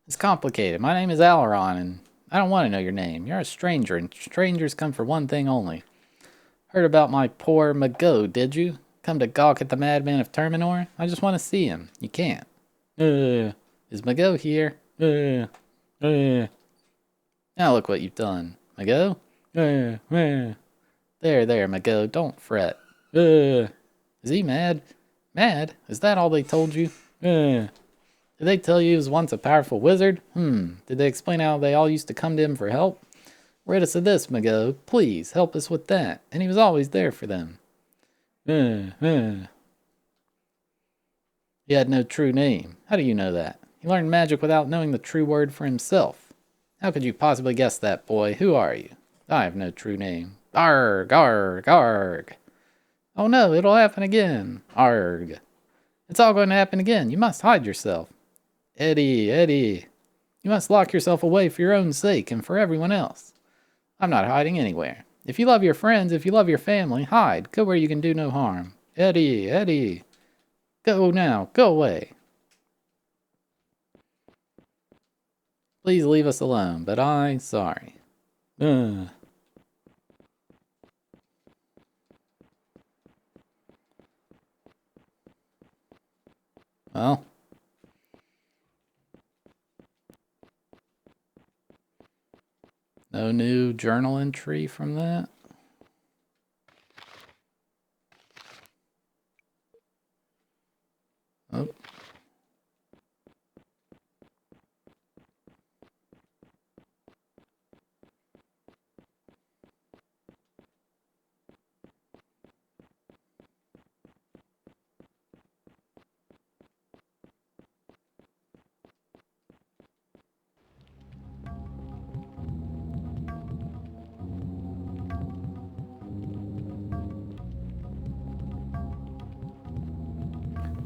It's complicated. My name is Alaron, and I don't want to know your name. You're a stranger, and strangers come for one thing only. Heard about my poor Mago, did you? Come to gawk at the madman of Terminor? I just want to see him. You can't. Is Mago here? Now look what you've done. Mago? There, Mago, don't fret. Is he mad? Mad? Is that all they told you? Did they tell you he was once a powerful wizard? Did they explain how they all used to come to him for help? Rid us of this, Mago. Please, help us with that. And he was always there for them. He had no true name. How do you know that? He learned magic without knowing the true word for himself. How could you possibly guess that, boy? Who are you? I have no true name. Arg, arg, arg. Oh no, it'll happen again. Arg. It's all going to happen again. You must hide yourself. Eddie. You must lock yourself away for your own sake and for everyone else. I'm not hiding anywhere. If you love your friends, if you love your family, hide. Go where you can do no harm. Eddie. Go now. Go away. Please leave us alone, but sorry. Well. No new journal entry from that? Oh.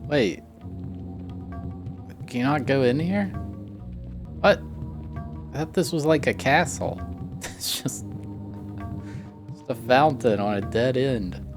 Wait. Can you not go in here? What? I thought this was like a castle. It's just a fountain on a dead end.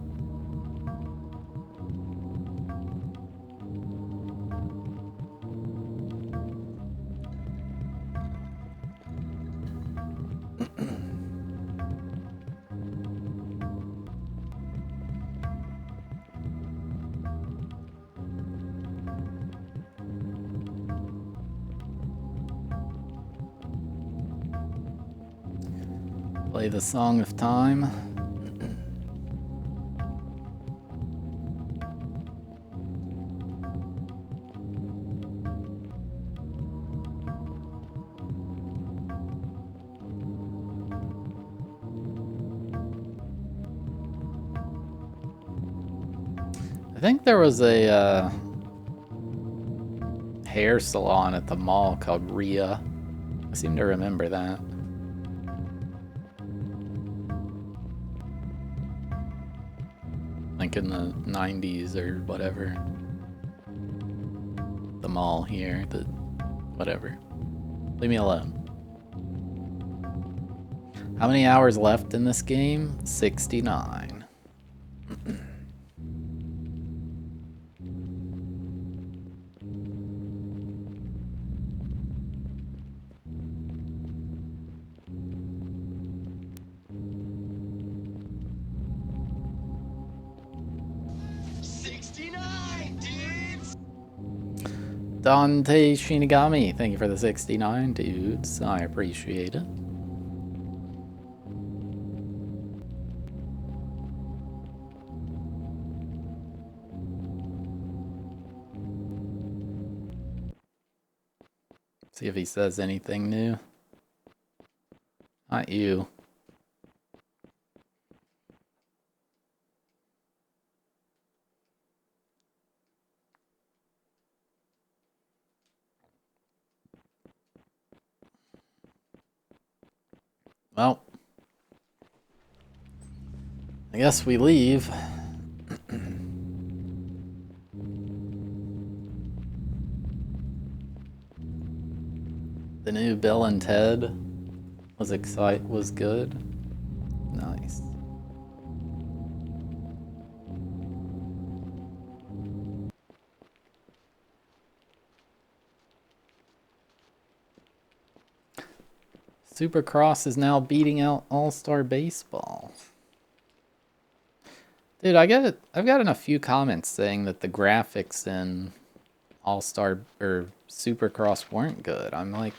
Play the Song of Time. I think there was a hair salon at the mall called Rhea. I seem to remember that. Like in the 90s or whatever. The mall here, whatever. Leave me alone. How many hours left in this game? 69. Dante Shinigami, thank you for the 69, dudes. I appreciate it. See if he says anything new. Not you. Well, I guess we leave. The new Bill and Ted was good. Nice. Supercross is now beating out All-Star Baseball. Dude, I've gotten a few comments saying that the graphics in All-Star or Supercross weren't good. I'm like,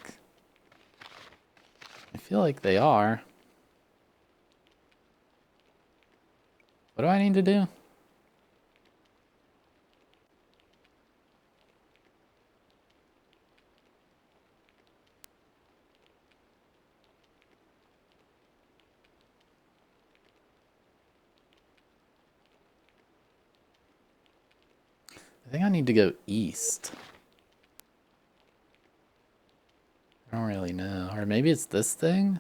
I feel like they are. What do I need to do? I think I need to go east. I don't really know. Or maybe it's this thing?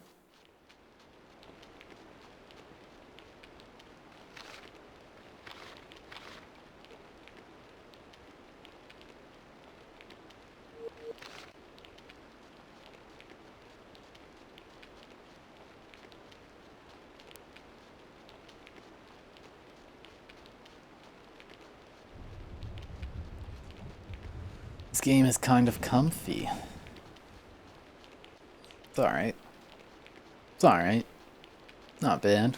This game is kind of comfy. It's alright. It's alright. Not bad.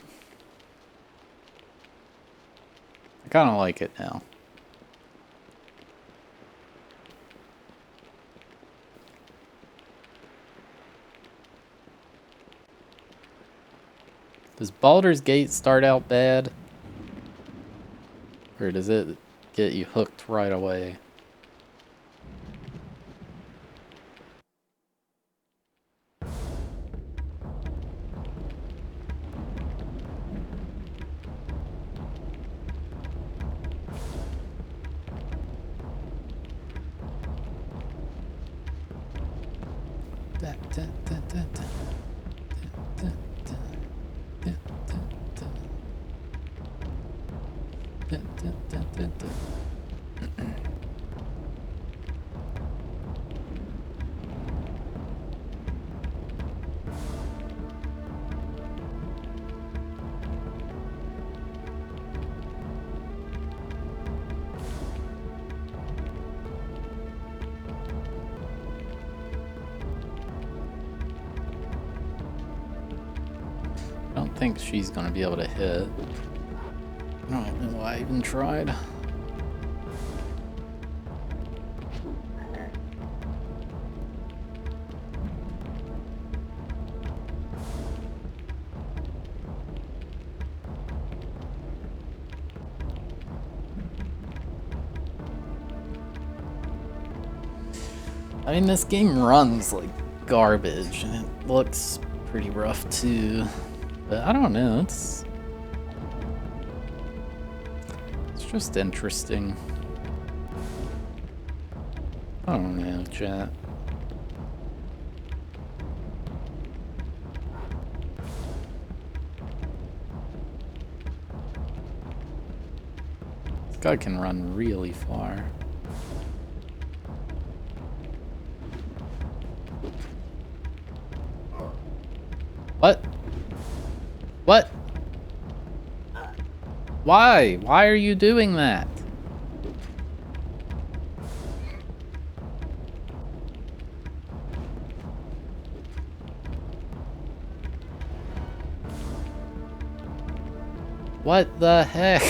I kind of like it now. Does Baldur's Gate start out bad? Or does it get you hooked right away? I don't think she's gonna be able to hit. I don't know why I even tried. I mean, this game runs like garbage, and it looks pretty rough too. But I don't know, it's just interesting. I don't know, chat. This guy can run really far. What? What? Why? Why are you doing that? What the heck?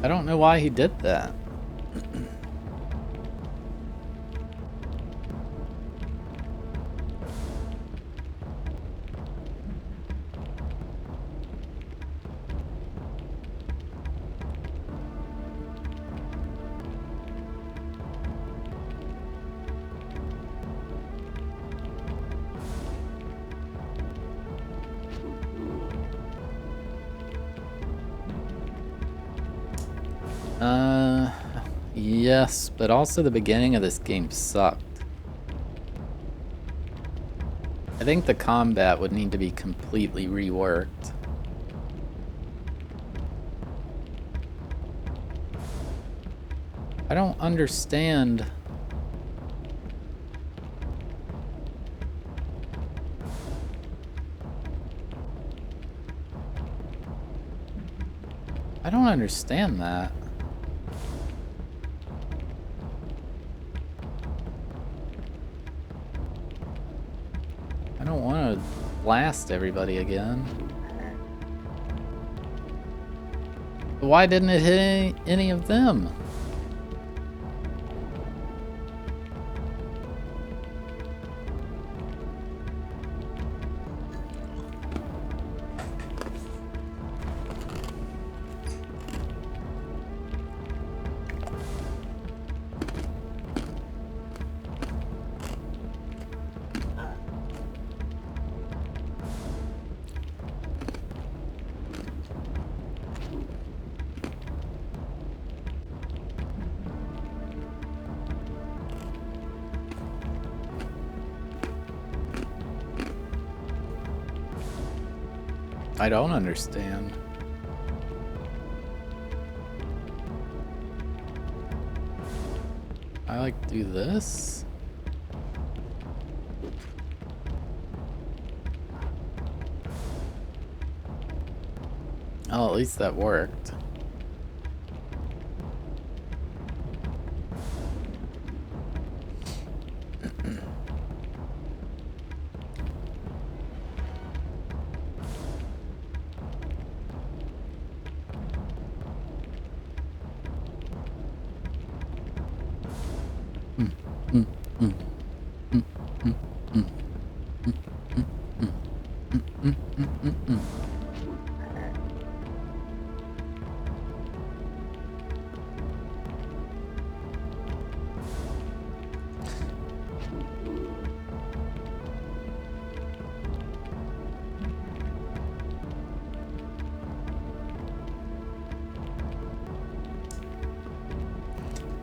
I don't know why he did that. Yes, but also the beginning of this game sucked. I think the combat would need to be completely reworked. I don't understand I don't understand that. I don't want to blast everybody again. Why didn't it hit any of them? I don't understand. I like do this. Oh, at least that worked.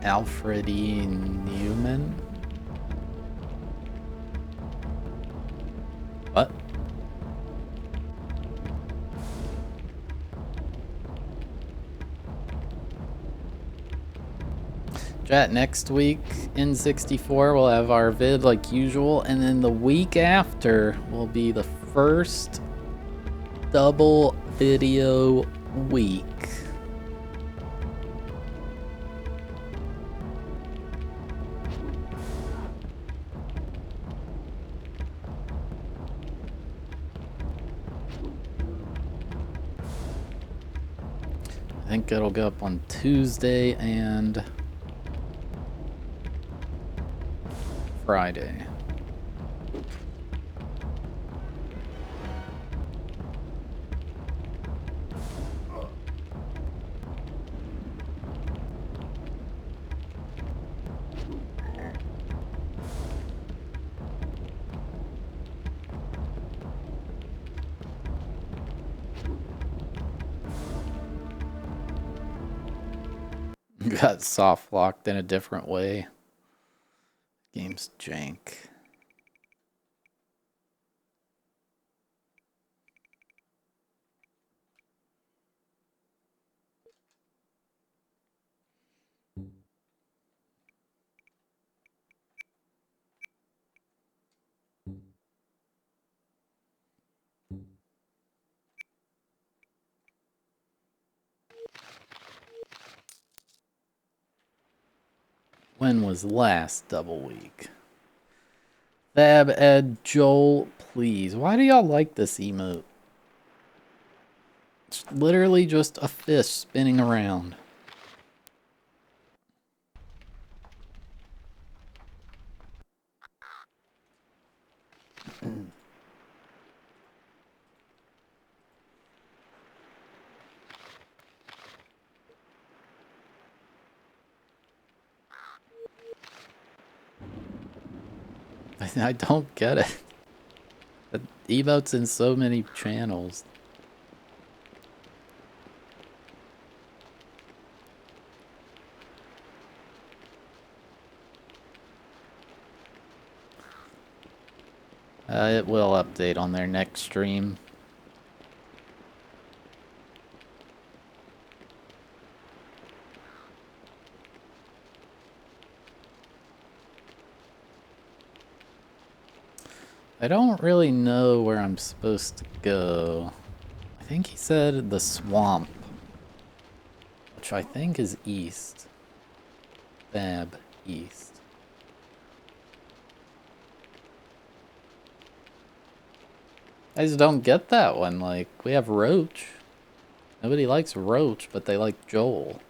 Alfred E. Newman? What? Chat, next week in 64 we'll have our vid like usual, and then the week after will be the first double video week. I think it'll go up on Tuesday and Friday. Got soft locked in a different way. Game's jank. When was last double week? Thab, Ed, Joel, please. Why do y'all like this emote? It's literally just a fish spinning around. I don't get it. The emotes in so many channels. It will update on their next stream. I don't really know where I'm supposed to go. I think he said the swamp. which I think is east. Thabeast. I just don't get that one. Like, we have Roach. Nobody likes Roach, but they like Joel.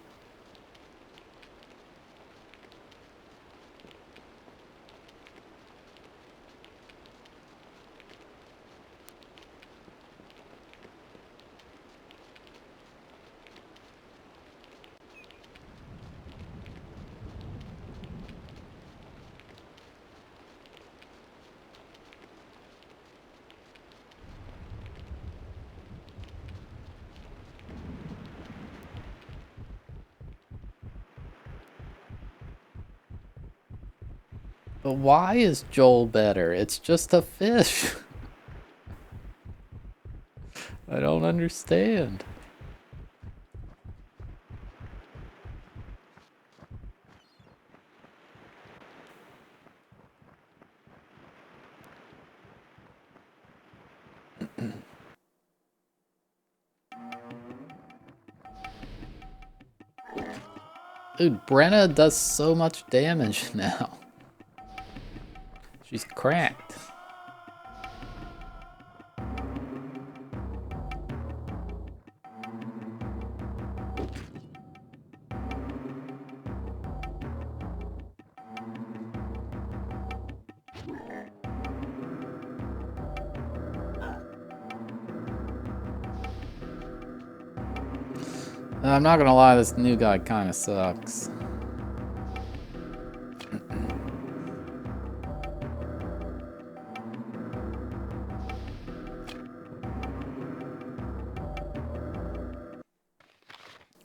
But why is Joel better? It's just a fish. I don't understand. Dude, Brenna does so much damage now. She's cracked. I'm not gonna lie, this new guy kinda sucks.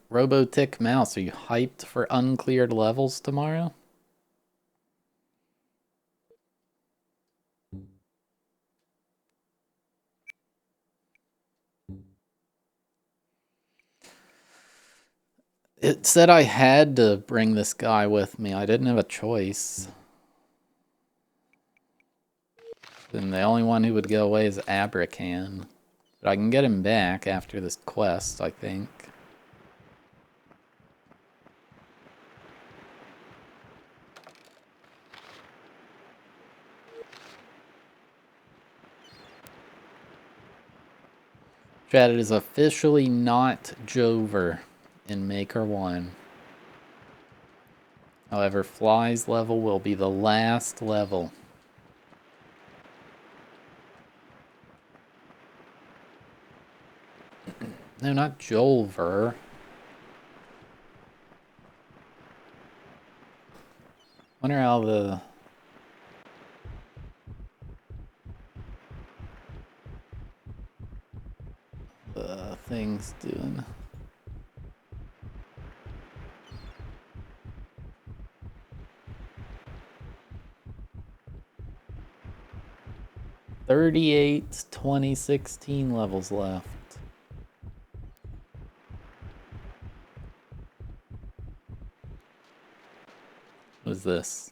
Robotic Mouse, are you hyped for uncleared levels tomorrow? It said I had to bring this guy with me. I didn't have a choice. And the only one who would go away is Abracan. But I can get him back after this quest, I think. Chat, it is officially not Jover in Maker 1. However, Fly's level will be the last level. No, not Jolver. Wonder how the thing's doing. "38 2016 levels left. What is this?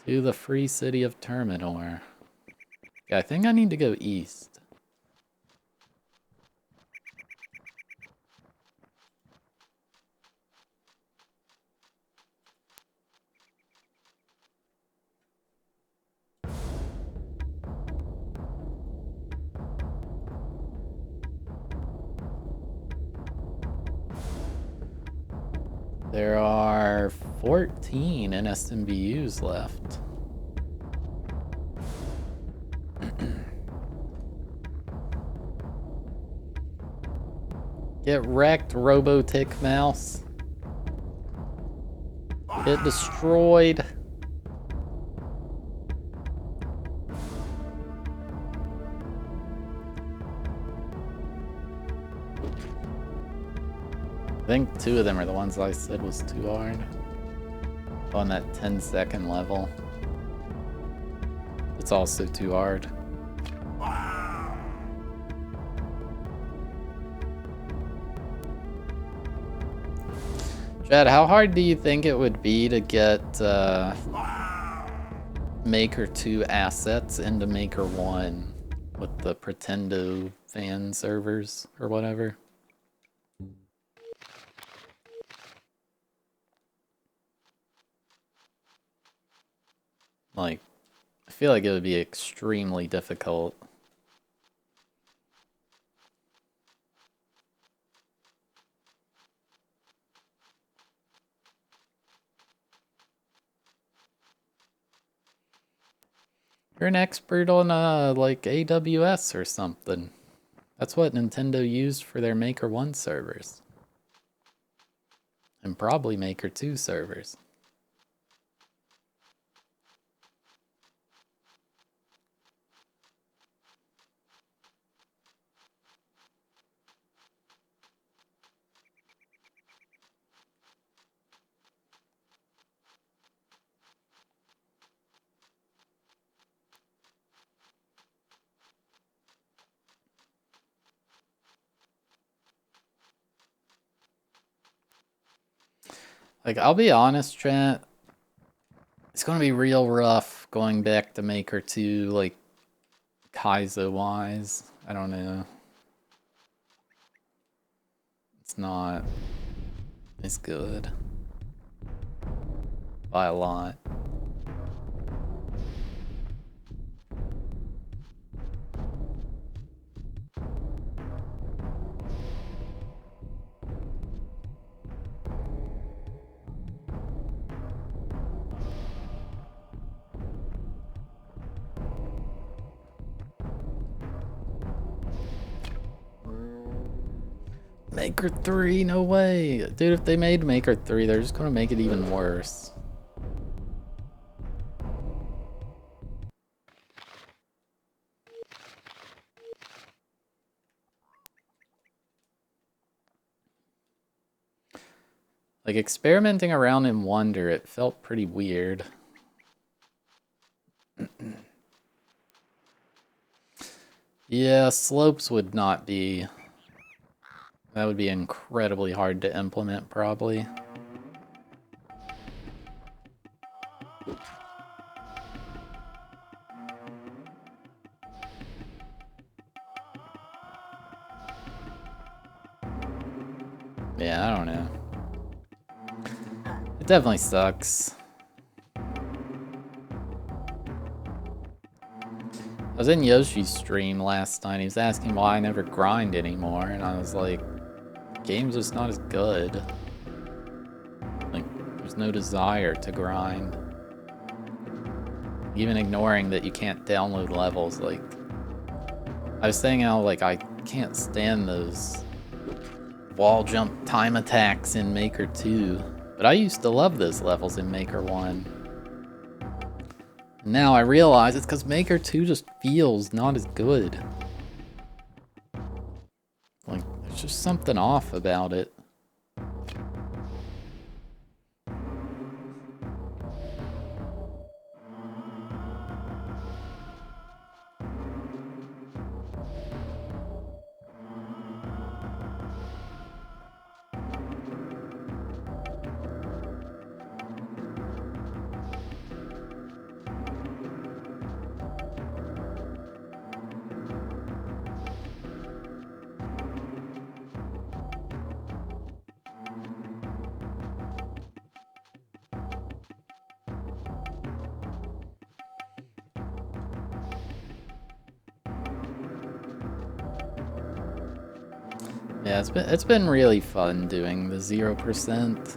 To the free city of Terminor. Okay, I think I need to go east. There are 14 NSMBUs left. Get wrecked, Robotic Mouse. Get destroyed. I think 2 of them are the ones I said was too hard. On that 10-second level. It's also too hard. Chad, how hard do you think it would be to get Maker 2 assets into Maker 1 with the Pretendo fan servers or whatever? Like, I feel like it would be extremely difficult. You're an expert on, like, AWS or something. That's what Nintendo used for their Maker 1 servers. And probably Maker 2 servers. Like, I'll be honest, Trent. It's gonna be real rough going back to Maker 2, like, Kaizo-wise. I don't know. It's not as good. By a lot. Maker 3, no way. Dude, if they made Maker 3, they're just gonna make it even worse. Like, experimenting around in Wonder, it felt pretty weird. Yeah, slopes would not be... That would be incredibly hard to implement, probably. Yeah, I don't know. It definitely sucks. I was in Yoshi's stream last night. He was asking why I never grind anymore, and I was like, the game's just not as good. Like, there's no desire to grind. Even ignoring that you can't download levels, like... I was saying how, like, I can't stand those wall jump time attacks in Maker 2. But I used to love those levels in Maker 1. Now I realize it's because Maker 2 just feels not as good. Like, there's just something off about it. Yeah, it's been really fun doing the 0%.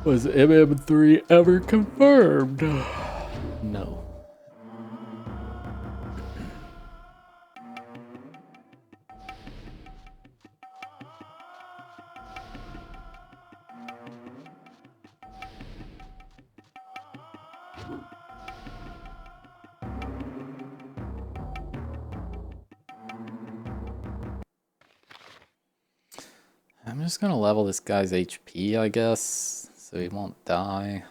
Was MM3 ever confirmed? No. I'm just gonna level this guy's HP, I guess, so he won't die.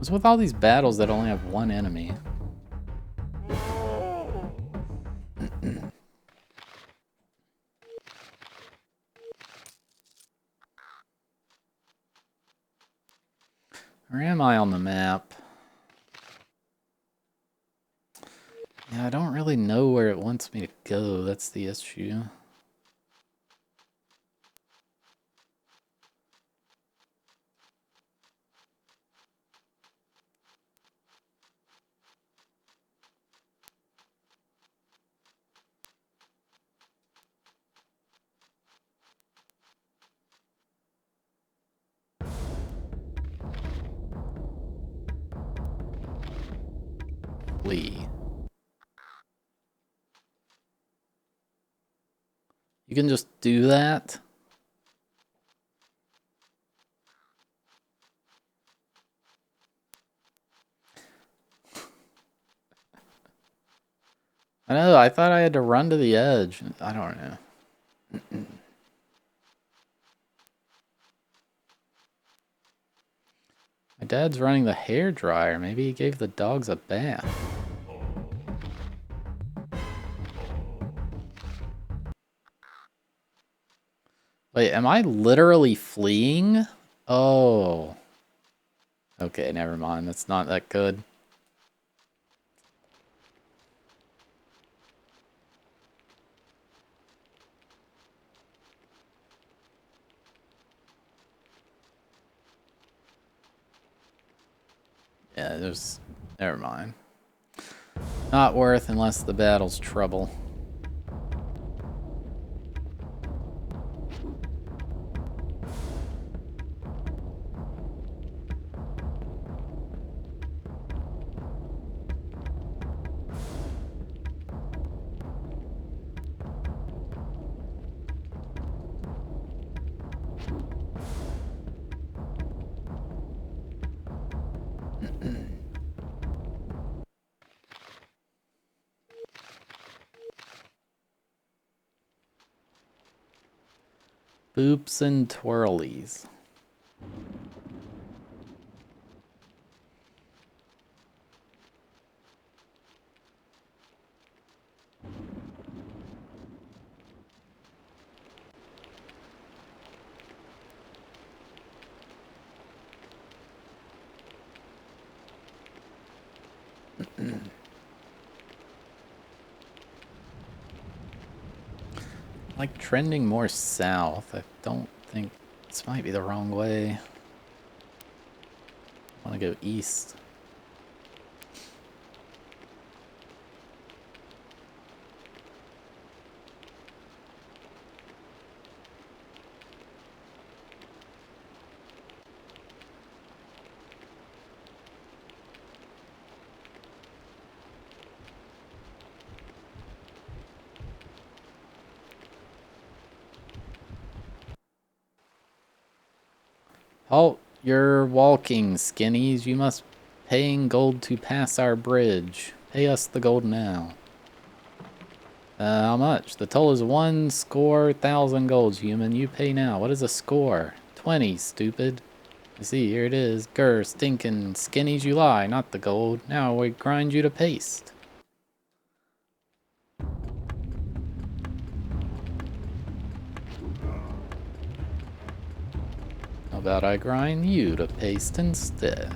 What's with all these battles that only have one enemy? Where am I on the map? Yeah, I don't really know where it wants me to go. That's the issue. Flee. You can just do that? I know, I thought I had to run to the edge. I don't know. My dad's running the hairdryer. Maybe he gave the dogs a bath. Wait, am I literally fleeing? Oh. Okay, never mind. That's not that good. Yeah, there's... Never mind. Not worth unless the battle's trouble. Boops and twirlies. Like trending more south. I don't think this might be the wrong way. I want to go east. Halt, you're walking, skinnies. You must paying gold to pass our bridge. Pay us the gold now. How much? The toll is 1,000 golds, human. You pay now. What is a score? 20, stupid. You see, here it is. Grr, stinking skinnies you lie, not the gold. Now we grind you to paste. How about I grind you to paste instead?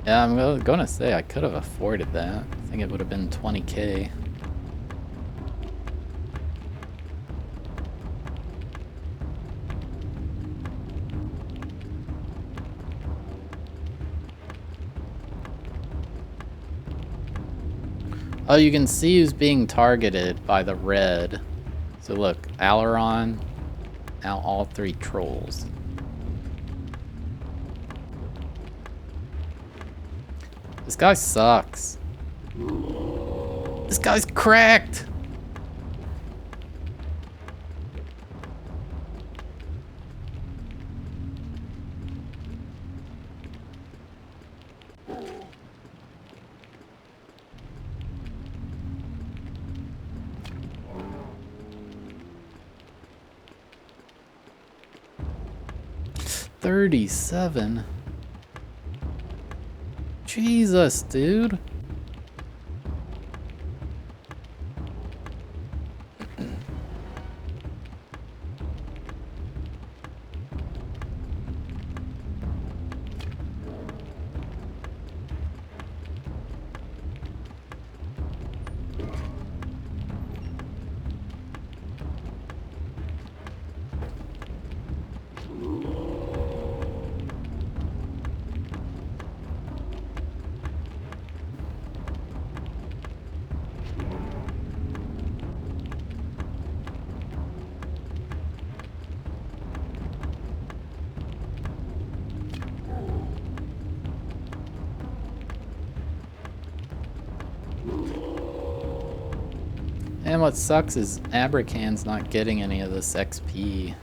Yeah, I'm gonna say I could have afforded that. I think it would have been 20K. Oh, you can see who's being targeted by the red. So look, Aileron, now all three trolls. This guy sucks. This guy's cracked! 37. Jesus, dude. And what sucks is Abracan's not getting any of this XP.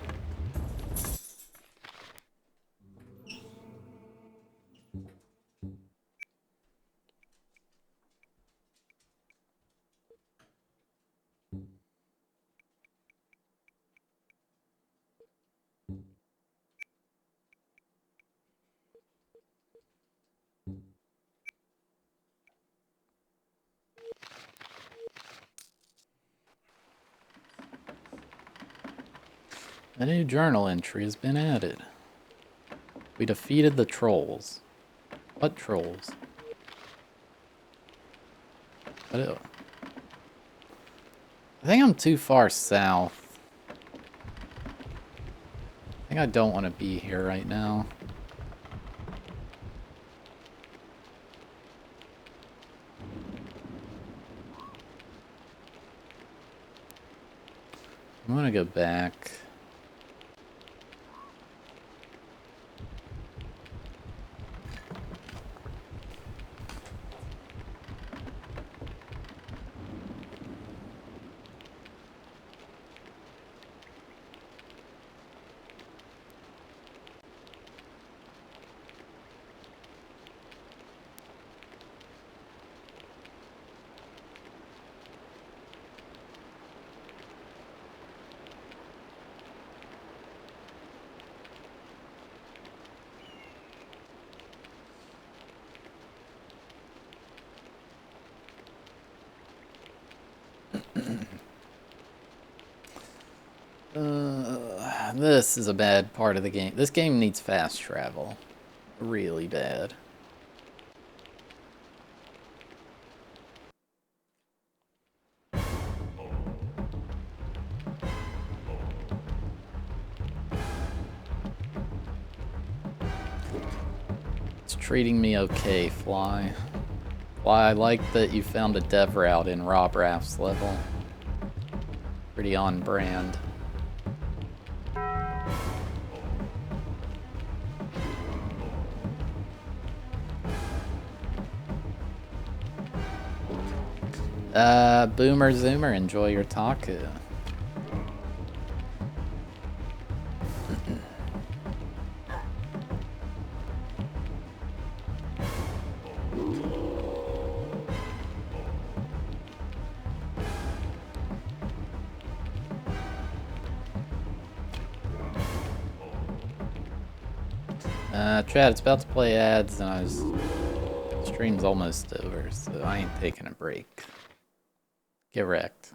A new journal entry has been added. We defeated the trolls. What trolls? I think I'm too far south. I think I don't want to be here right now. I'm gonna go back. This is a bad part of the game. This game needs fast travel. Really bad. It's treating me okay, Fly. Fly, I like that you found a dev route in Rob Raft's level. Pretty on brand. Boomer Zoomer, enjoy your taco. Chad, it's about to play ads and stream's almost over, so I ain't taking a break. Get wrecked.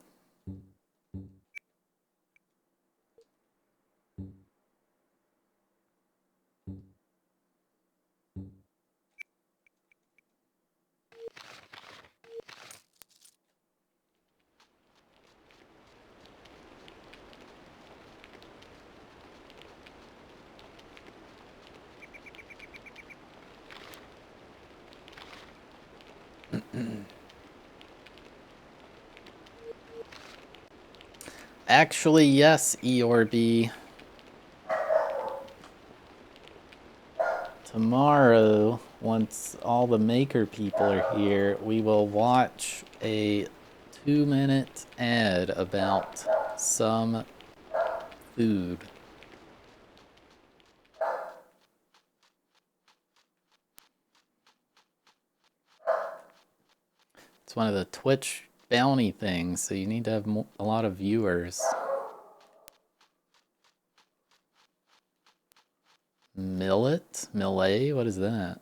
Actually, yes, Eorb. Tomorrow, once all the maker people are here, we will watch a 2-minute ad about some food. It's one of the Twitch bounty things, so you need to have a lot of viewers. Millet? Millet? What is that?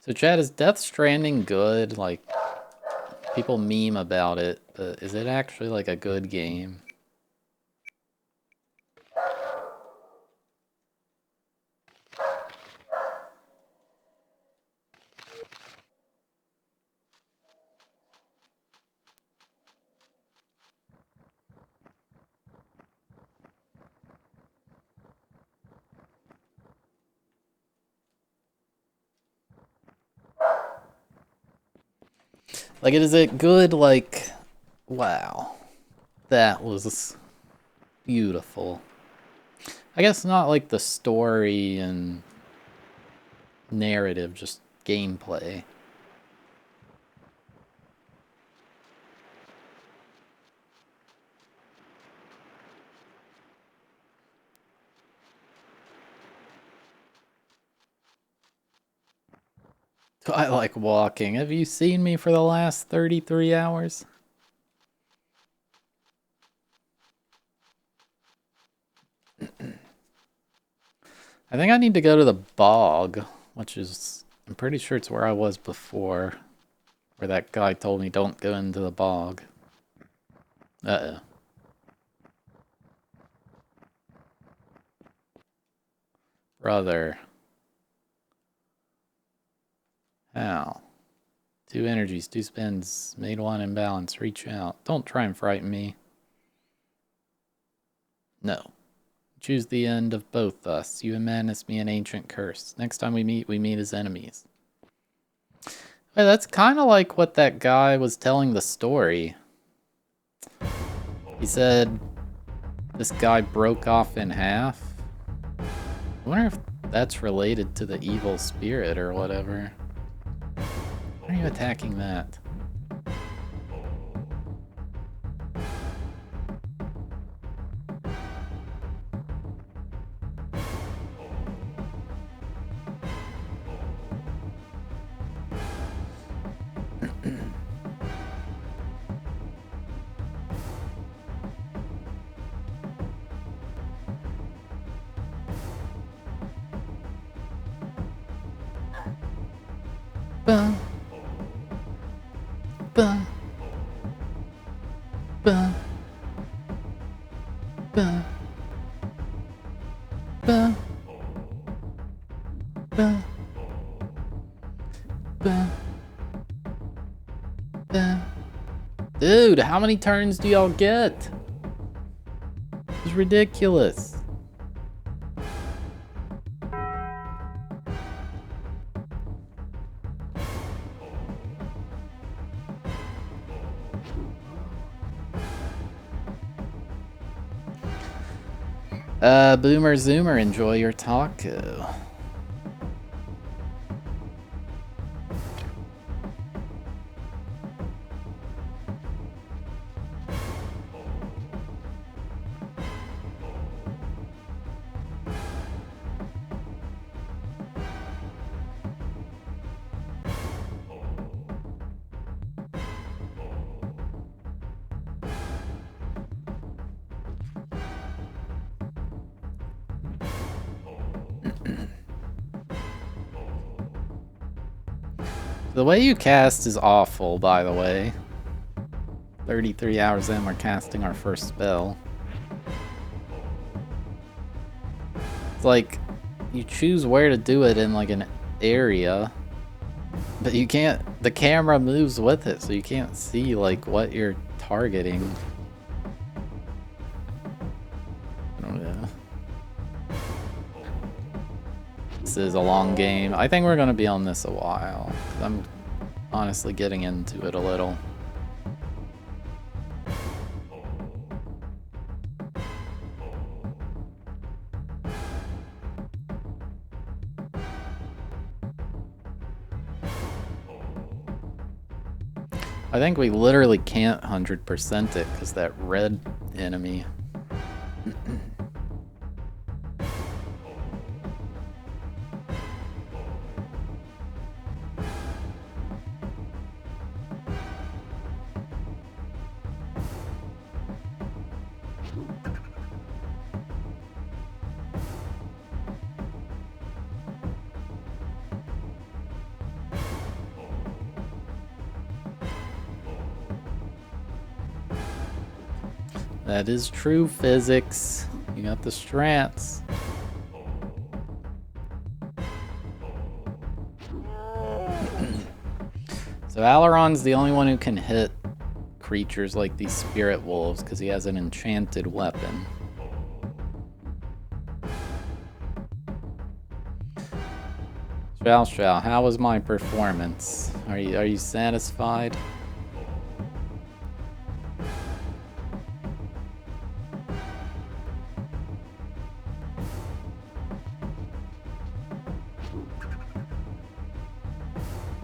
So Chad, is Death Stranding good? Like, people meme about it, but is it actually like a good game? Like, is it good? Like, wow, that was beautiful. I guess not like the story and narrative, just gameplay. I like walking. Have you seen me for the last 33 hours? I think I need to go to the bog, which is, I'm pretty sure it's where I was before, where that guy told me don't go into the bog. Uh-oh. Brother. How? 2 energies, 2 spins, made 1 imbalance, reach out. Don't try and frighten me. No. Choose the end of both us. You and Madness, me an ancient curse. Next time we meet as enemies. Hey, that's kind of like what that guy was telling the story. He said this guy broke off in half. I wonder if that's related to the evil spirit or whatever. Why are you attacking that? Bah. Bah. Bah. Bah. Bah. Bah. Bah. Bah. Dude, how many turns do y'all get? It's ridiculous. Boomer Zoomer, enjoy your taco. The way you cast is awful, by the way. 33 hours in, we're casting our first spell. It's like, you choose where to do it in like an area, but you can't, the camera moves with it, so you can't see like what you're targeting. I don't know. This is a long game. I think we're gonna be on this a while. I'm honestly getting into it a little. I think we literally can't 100% it because that red enemy. That is true physics. You got the strats. So Alaron's the only one who can hit creatures like these spirit wolves because he has an enchanted weapon. Shao, how was my performance? Are you satisfied?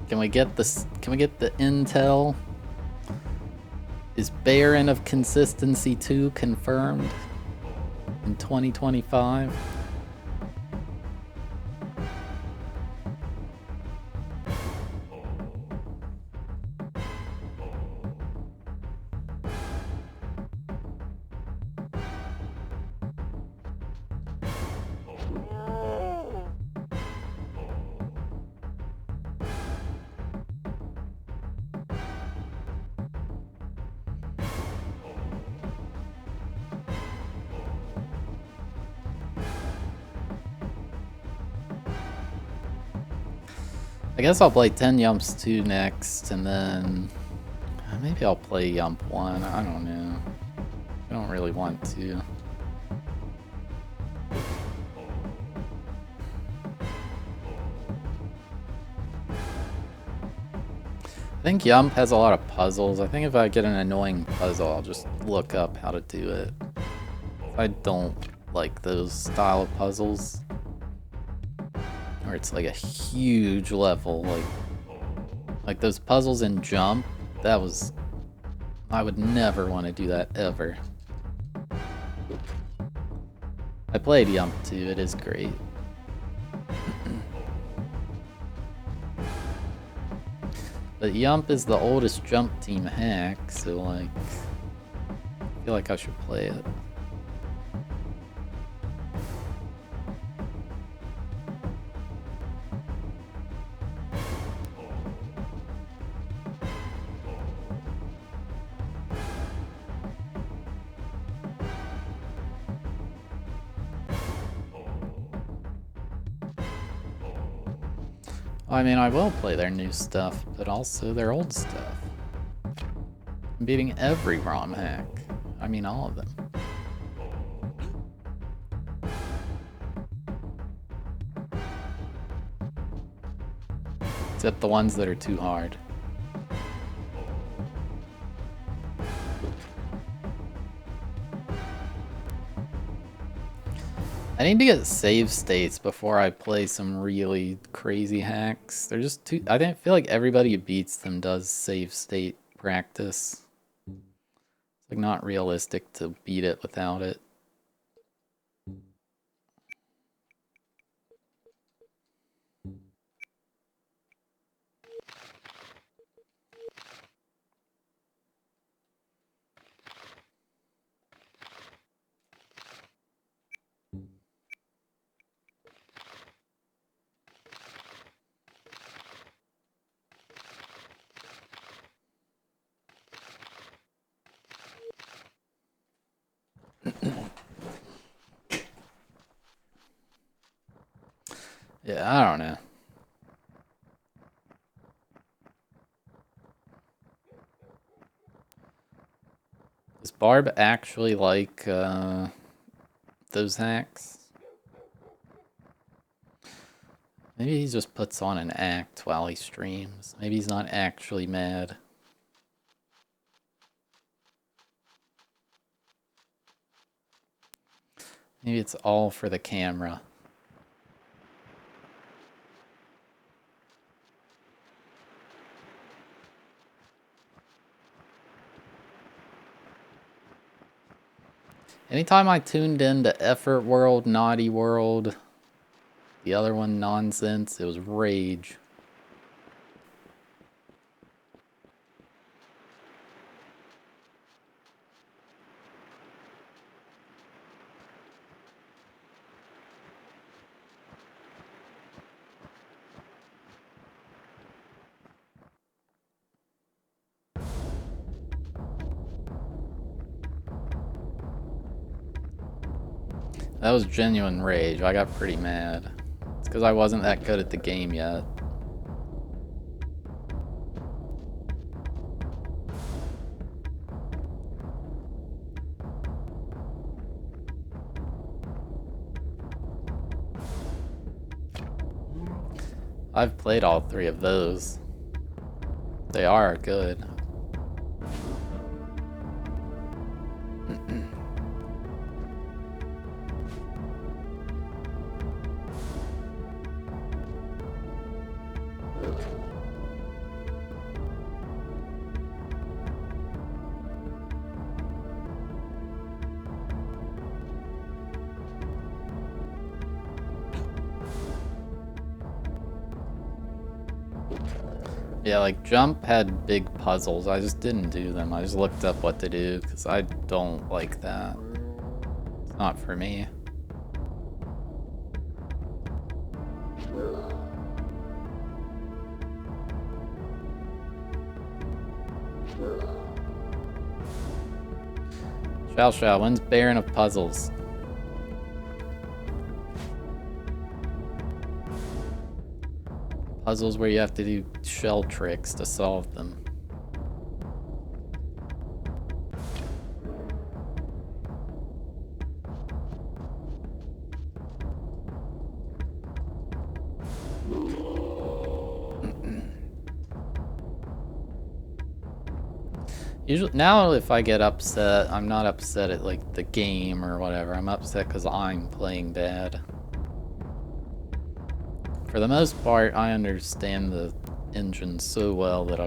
Can we get this? Can we get the intel? Is Baron of Consistency 2 confirmed in 2025? I guess I'll play 10 Yumps 2 next, and then maybe I'll play Yump 1. I don't know. I don't really want to. I think Yump has a lot of puzzles. I think if I get an annoying puzzle, I'll just look up how to do it. I don't like those style of puzzles. Or it's like a huge level, like those puzzles in Jump, that was... I would never want to do that, ever. I played Yump 2, it is great. But Yump is the oldest Jump Team hack, so like... I feel like I should play it. I mean, I will play their new stuff, but also their old stuff. I'm beating every ROM hack. I mean, all of them. Except the ones that are too hard. I need to get save states before I play some really crazy hacks. They're just too... I feel like everybody who beats them does save state practice. It's like not realistic to beat it without it. Yeah, I don't know. Does Barb actually like those hacks? Maybe he just puts on an act while he streams. Maybe he's not actually mad. Maybe it's all for the camera. Anytime I tuned into Effort World, Naughty World, the other one, Nonsense, it was rage. That was genuine rage. I got pretty mad. It's because I wasn't that good at the game yet. I've played all 3 of those. They are good. Yeah, like Jump had big puzzles. I just didn't do them. I just looked up what to do because I don't like that. It's not for me. Shao, when's Baron of Puzzles? Puzzles where you have to do shell tricks to solve them. Usually, now if I get upset, I'm not upset at like the game or whatever. I'm upset because I'm playing bad. For the most part, I understand the engine so well that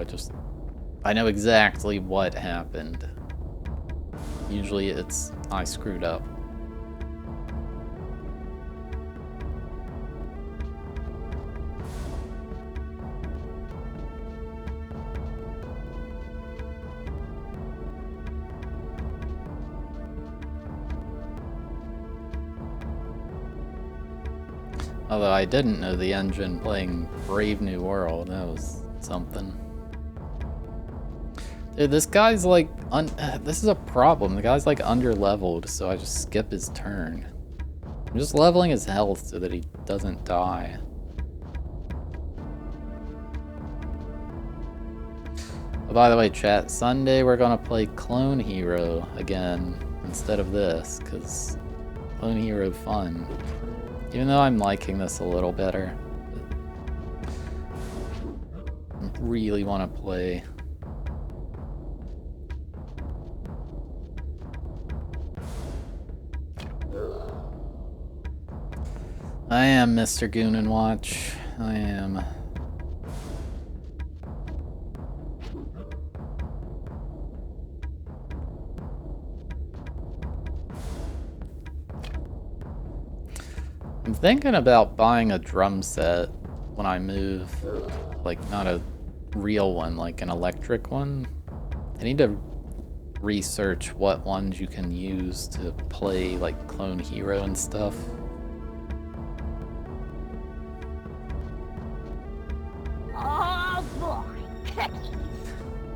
I know exactly what happened. Usually it's, I screwed up. Although I didn't know the engine playing Brave New World, that was something. Dude, this guy's like, this is a problem. The guy's like under-leveled, so I just skip his turn. I'm just leveling his health so that he doesn't die. Oh, by the way, chat, Sunday we're gonna play Clone Hero again instead of this, because Clone Hero fun. Even though I'm liking this a little better. I really want to play. I am Mr. Goon and Watch. I am. I'm thinking about buying a drum set when I move. Like, not a real one, like an electric one. I need to research what ones you can use to play, like, Clone Hero and stuff. Oh boy, cookies.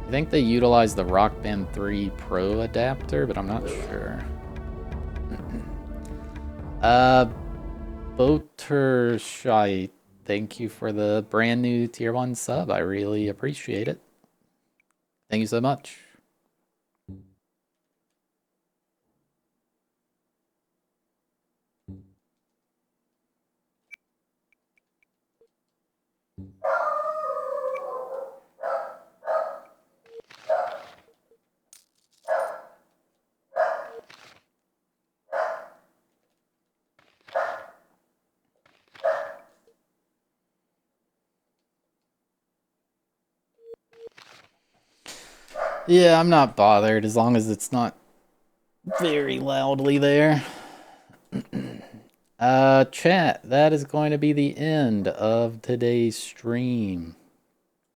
I think they utilize the Rock Band 3 Pro adapter, but I'm not sure. Botershite, thank you for the brand new tier 1 sub. I really appreciate it. Thank you so much. Yeah, I'm not bothered as long as it's not very loudly there. Chat, that is going to be the end of today's stream.